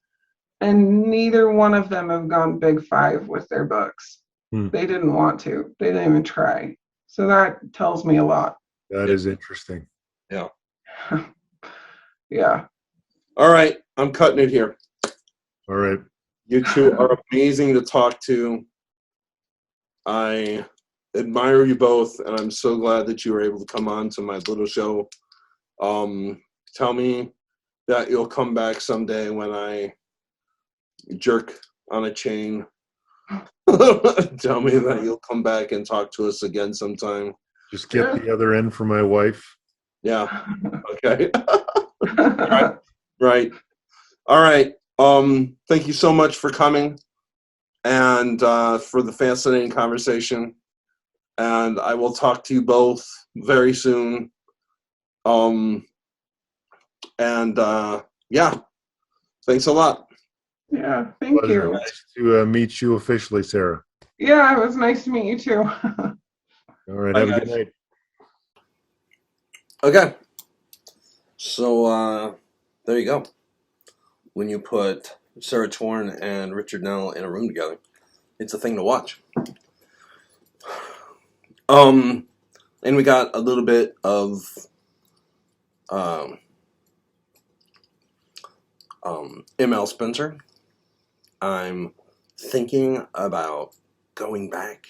And neither one of them have gone Big 5 with their books. They didn't want to. They didn't even try. So that tells me a lot. That is interesting. Yeah. Yeah. All right. I'm cutting it here. All right. You two are amazing to talk to. I admire you both, and I'm so glad that you were able to come on to my little show. Tell me that you'll come back someday when I jerk on a chain. Tell me that you'll come back and talk to us again sometime. Just get the other end for my wife. Yeah. Okay. Right. All right. Thank you so much for coming and for the fascinating conversation. And I will talk to you both very soon. Yeah. Thanks a lot. Yeah, thank Pleasure. you. Nice to meet you officially, Sarah. Yeah, it was nice to meet you too. All right. Bye, Have a guys. good night. Okay. So there you go. When you put Sarah Chorn and Richard Nell in a room together, it's a thing to watch. And we got a little bit of ML Spencer. I'm thinking about going back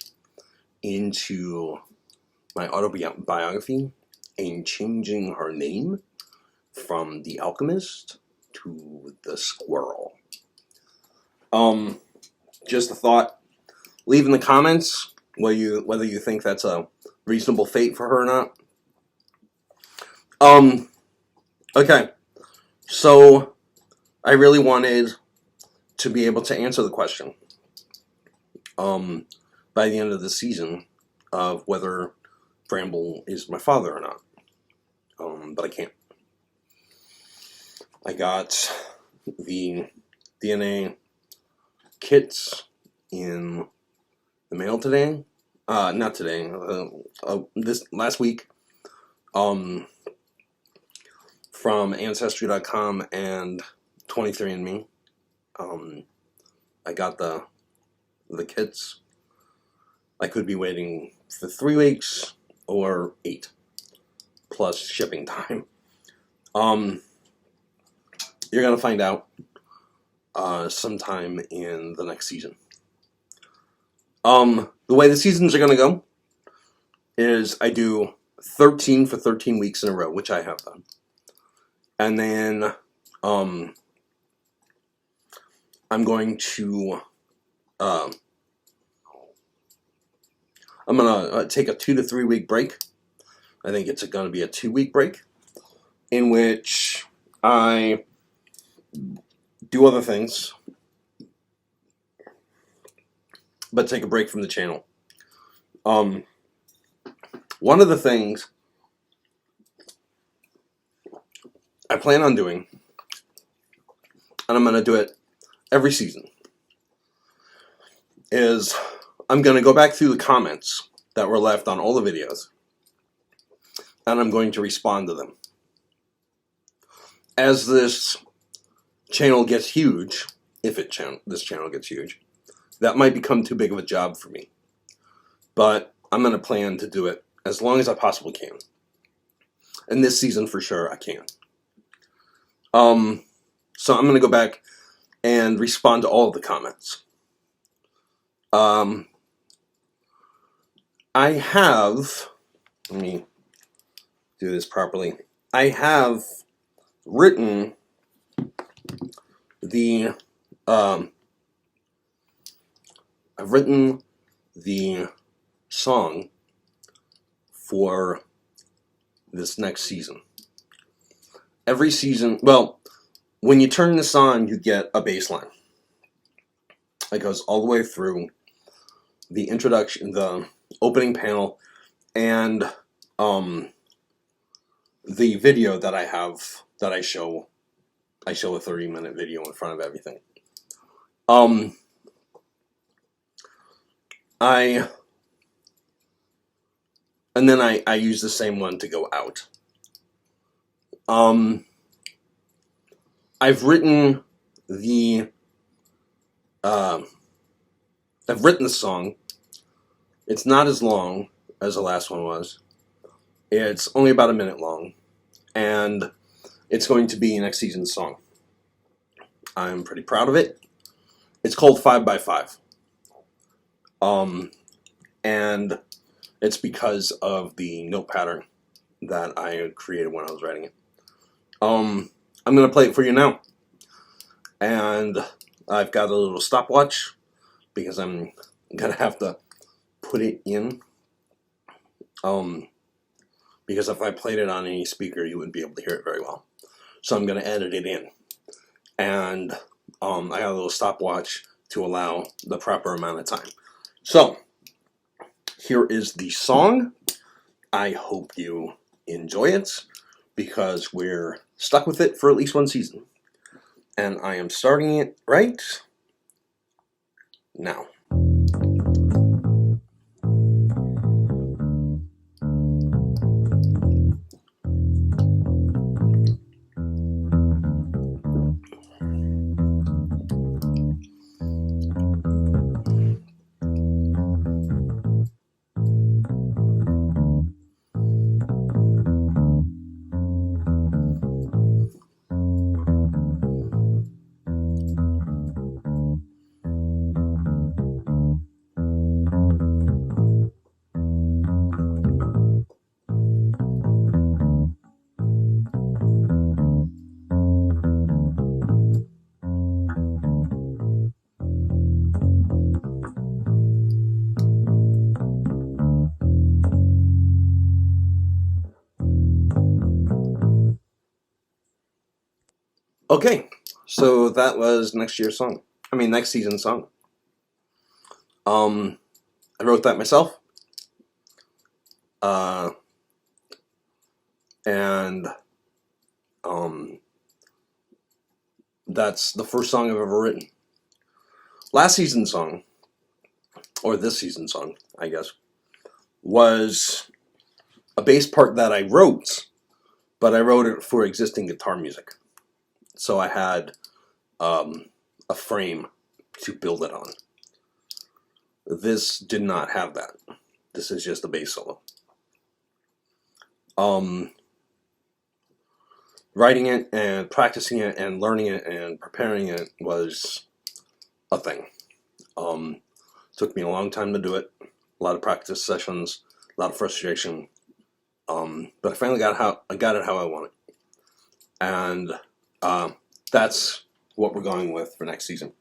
into my autobiography and changing her name from the Alchemist to the Squirrel. Just a thought. Leave in the comments whether you think that's a reasonable fate for her or not. Okay. So I really wanted to be able to answer the question by the end of the season of whether Bramble is my father or not. But I can't. I got the DNA kits in the mail today. Not today. This last week. From Ancestry.com and 23andMe. I got the kits. I could be waiting for 3 weeks or 8 plus shipping time. You're gonna find out sometime in the next season. The way the seasons are gonna go is I do 13 for 13 weeks in a row, which I have done. And then I'm going to I'm gonna take a 2 to 3 week break. I think it's gonna be a 2-week break in which I do other things, but take a break from the channel. One of the things I plan on doing, and I'm going to do it every season, is I'm going to go back through the comments that were left on all the videos, and I'm going to respond to them. As this channel gets huge, if this channel gets huge, that might become too big of a job for me. But I'm going to plan to do it as long as I possibly can. And this season, for sure, I can. So I'm going to go back and respond to all of the comments. I have, let me do this properly. I have written the, song for this next season. Every season, well, when you turn this on, you get a bass line. It goes all the way through the introduction, the opening panel, and the video that I have that I show a 30-minute video in front of everything. And then I use the same one to go out. I've written the song. It's not as long as the last one was. It's only about a minute long, and it's going to be next season's song. I'm pretty proud of it. It's called 5x5. And it's because of the note pattern that I created when I was writing it. I'm going to play it for you now. And I've got a little stopwatch because I'm going to have to put it in. Because if I played it on any speaker, you wouldn't be able to hear it very well. So I'm going to edit it in. And I got a little stopwatch to allow the proper amount of time. So, here is the song. I hope you enjoy it, because we're stuck with it for at least one season. And I am starting it right now. Okay, so that was next season's song. I wrote that myself. And that's the first song I've ever written. Last season's song, or this season's song, I guess, was a bass part that I wrote, but I wrote it for existing guitar music. So I had a frame to build it on. This did not have that. This is just a bass solo. Writing it and practicing it and learning it and preparing it was a thing. Took me a long time to do it. A lot of practice sessions, a lot of frustration. But I finally got it how I want it. And that's what we're going with for next season.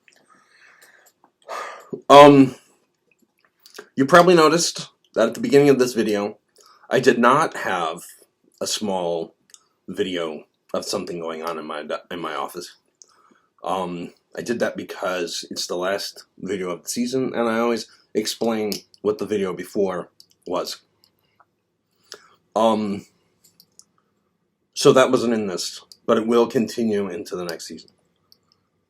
You probably noticed that at the beginning of this video, I did not have a small video of something going on in my office. I did that because it's the last video of the season, and I always explain what the video before was. So that wasn't in this, but it will continue into the next season.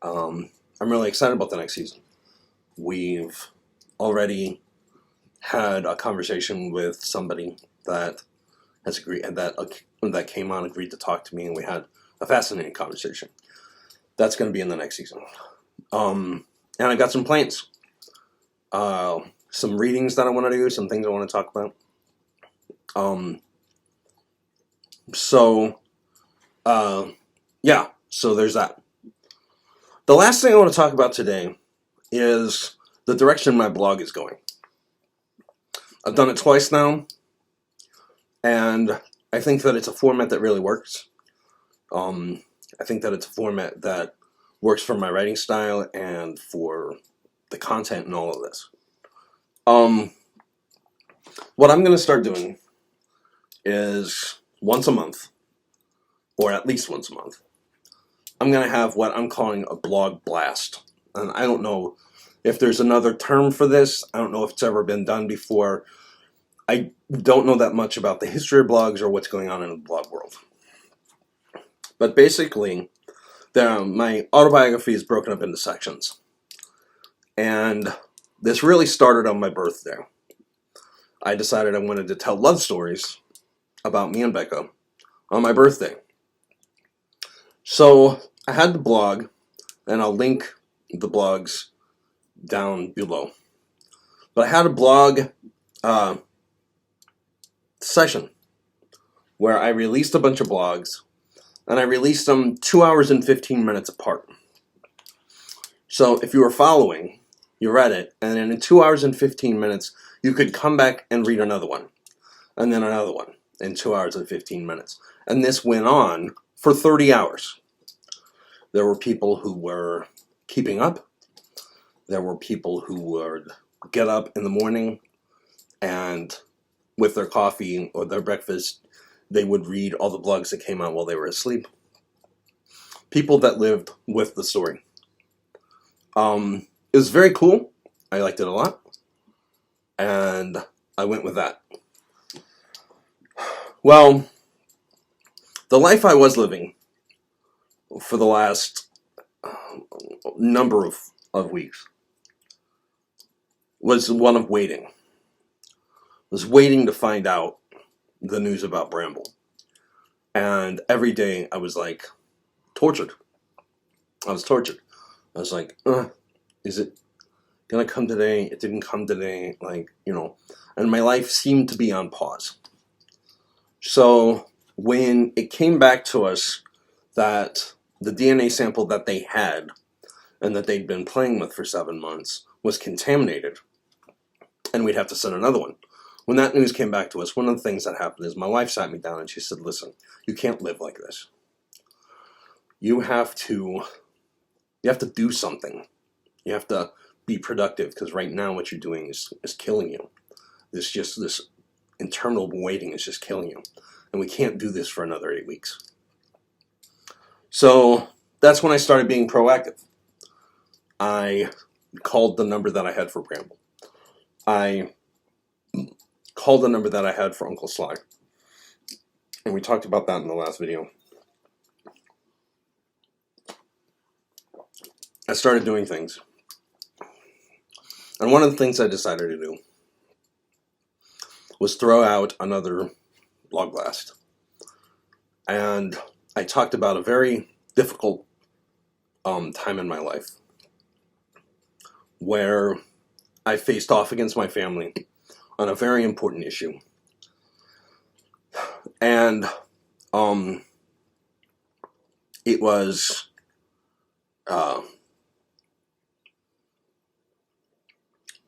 I'm really excited about the next season. We've already had a conversation with somebody that has agreed, that came on, agreed to talk to me, and we had a fascinating conversation. That's going to be in the next season. And I got some plans, some readings that I want to do, some things I want to talk about. Yeah, so there's that. The last thing I want to talk about today is the direction my blog is going. I've done it twice now, and I think that it's a format that really works. I think that it's a format that works for my writing style and for the content and all of this. What I'm going to start doing is once a month, or at least once a month, I'm going to have what I'm calling a blog blast. And I don't know if there's another term for this. I don't know if it's ever been done before. I don't know that much about the history of blogs or what's going on in the blog world. But basically, my autobiography is broken up into sections. And this really started on my birthday. I decided I wanted to tell love stories about me and Becca on my birthday. So I had the blog, and I'll link the blogs down below. But I had a blog session where I released a bunch of blogs, and I released them 2 hours and 15 minutes apart. So if you were following, you read it, and then in 2 hours and 15 minutes, you could come back and read another one, and then another one in 2 hours and 15 minutes. And this went on for 30 hours. There were people who were keeping up. There were people who would get up in the morning and with their coffee or their breakfast, they would read all the blogs that came out while they were asleep. People that lived with the story. It was very cool. I liked it a lot. And I went with that. Well, the life I was living for the last number of weeks was one of waiting. I was waiting to find out the news about Bramble. And every day I was like tortured. I was tortured. I was like, is it gonna come today? It didn't come today. Like, and my life seemed to be on pause. So when it came back to us that the DNA sample that they had and that they'd been playing with for 7 months was contaminated, and we'd have to send another one. When that news came back to us, one of the things that happened is my wife sat me down and she said, listen, you can't live like this. You have to do something. You have to be productive, because right now what you're doing is killing you. This internal waiting is just killing you. And we can't do this for another 8 weeks. So that's when I started being proactive. I called the number that I had for Bramble. I called the number that I had for Uncle Sly. And we talked about that in the last video. I started doing things. And one of the things I decided to do was throw out another blog blast. And I talked about a very difficult time in my life where I faced off against my family on a very important issue. And it was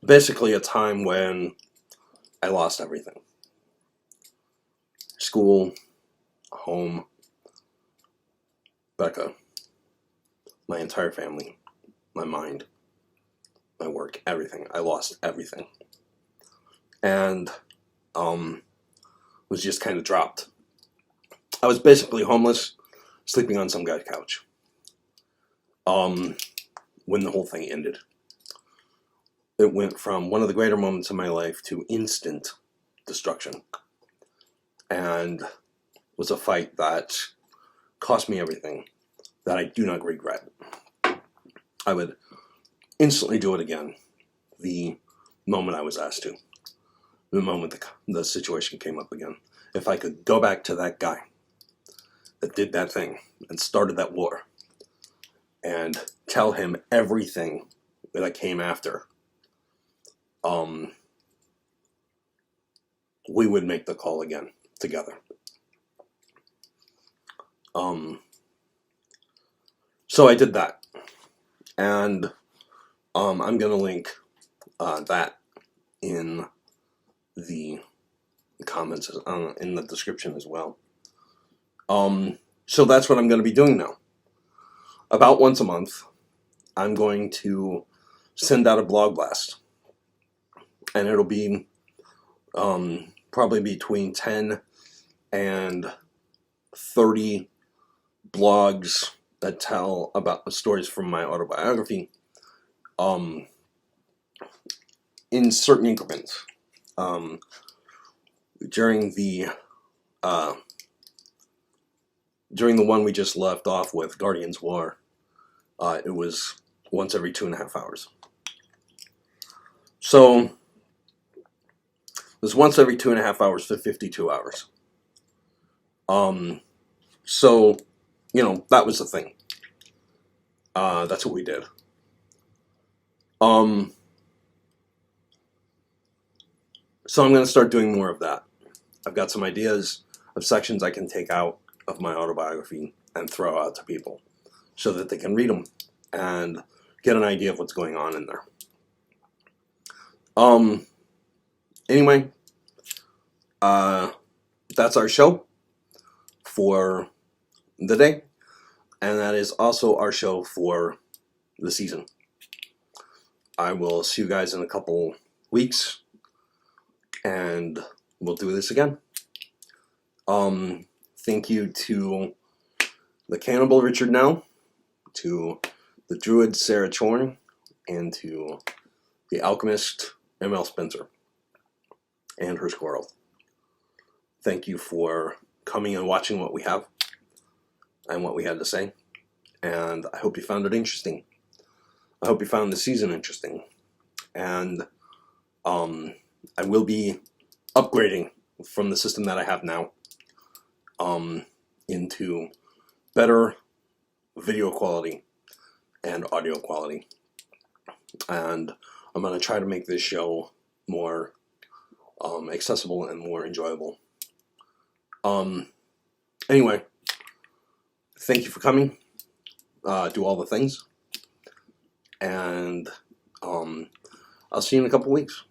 basically a time when I lost everything. School, home, Becca, my entire family, my mind, my work, everything. I lost everything. And was just kind of dropped. I was basically homeless, sleeping on some guy's couch. When the whole thing ended. It went from one of the greater moments of my life to instant destruction. and was a fight that cost me everything, that I do not regret. I would instantly do it again the moment I was asked to, the moment the situation came up again. If I could go back to that guy that did that thing and started that war and tell him everything that came after, we would make the call again together. So I did that, and I'm going to link that in the comments, in the description as well. So that's what I'm going to be doing now. About once a month, I'm going to send out a blog blast, and it'll be probably between 10 and 30 blogs that tell about the stories from my autobiography in certain increments. During the one we just left off with, Guardian's War, it was once every 2.5 hours. So it was once every 2.5 hours for 52 hours. So, you know, that was the thing. That's what we did. So I'm going to start doing more of that. I've got some ideas of sections I can take out of my autobiography and throw out to people so that they can read them and get an idea of what's going on in there. Anyway, that's our show for the day, and that is also our show for the season. I will see you guys in a couple weeks, and we'll do this again. Thank you to the Cannibal Richard Nell, to the Druid Sarah Chorn, and to the Alchemist ML Spencer and her Squirrel. Thank you for coming and watching what we have and what we had to say, and I hope you found it interesting. I hope you found the season interesting, and I will be upgrading from the system that I have now into better video quality and audio quality, and I'm going to try to make this show more accessible and more enjoyable. Anyway, thank you for coming. Do all the things, and I'll see you in a couple weeks.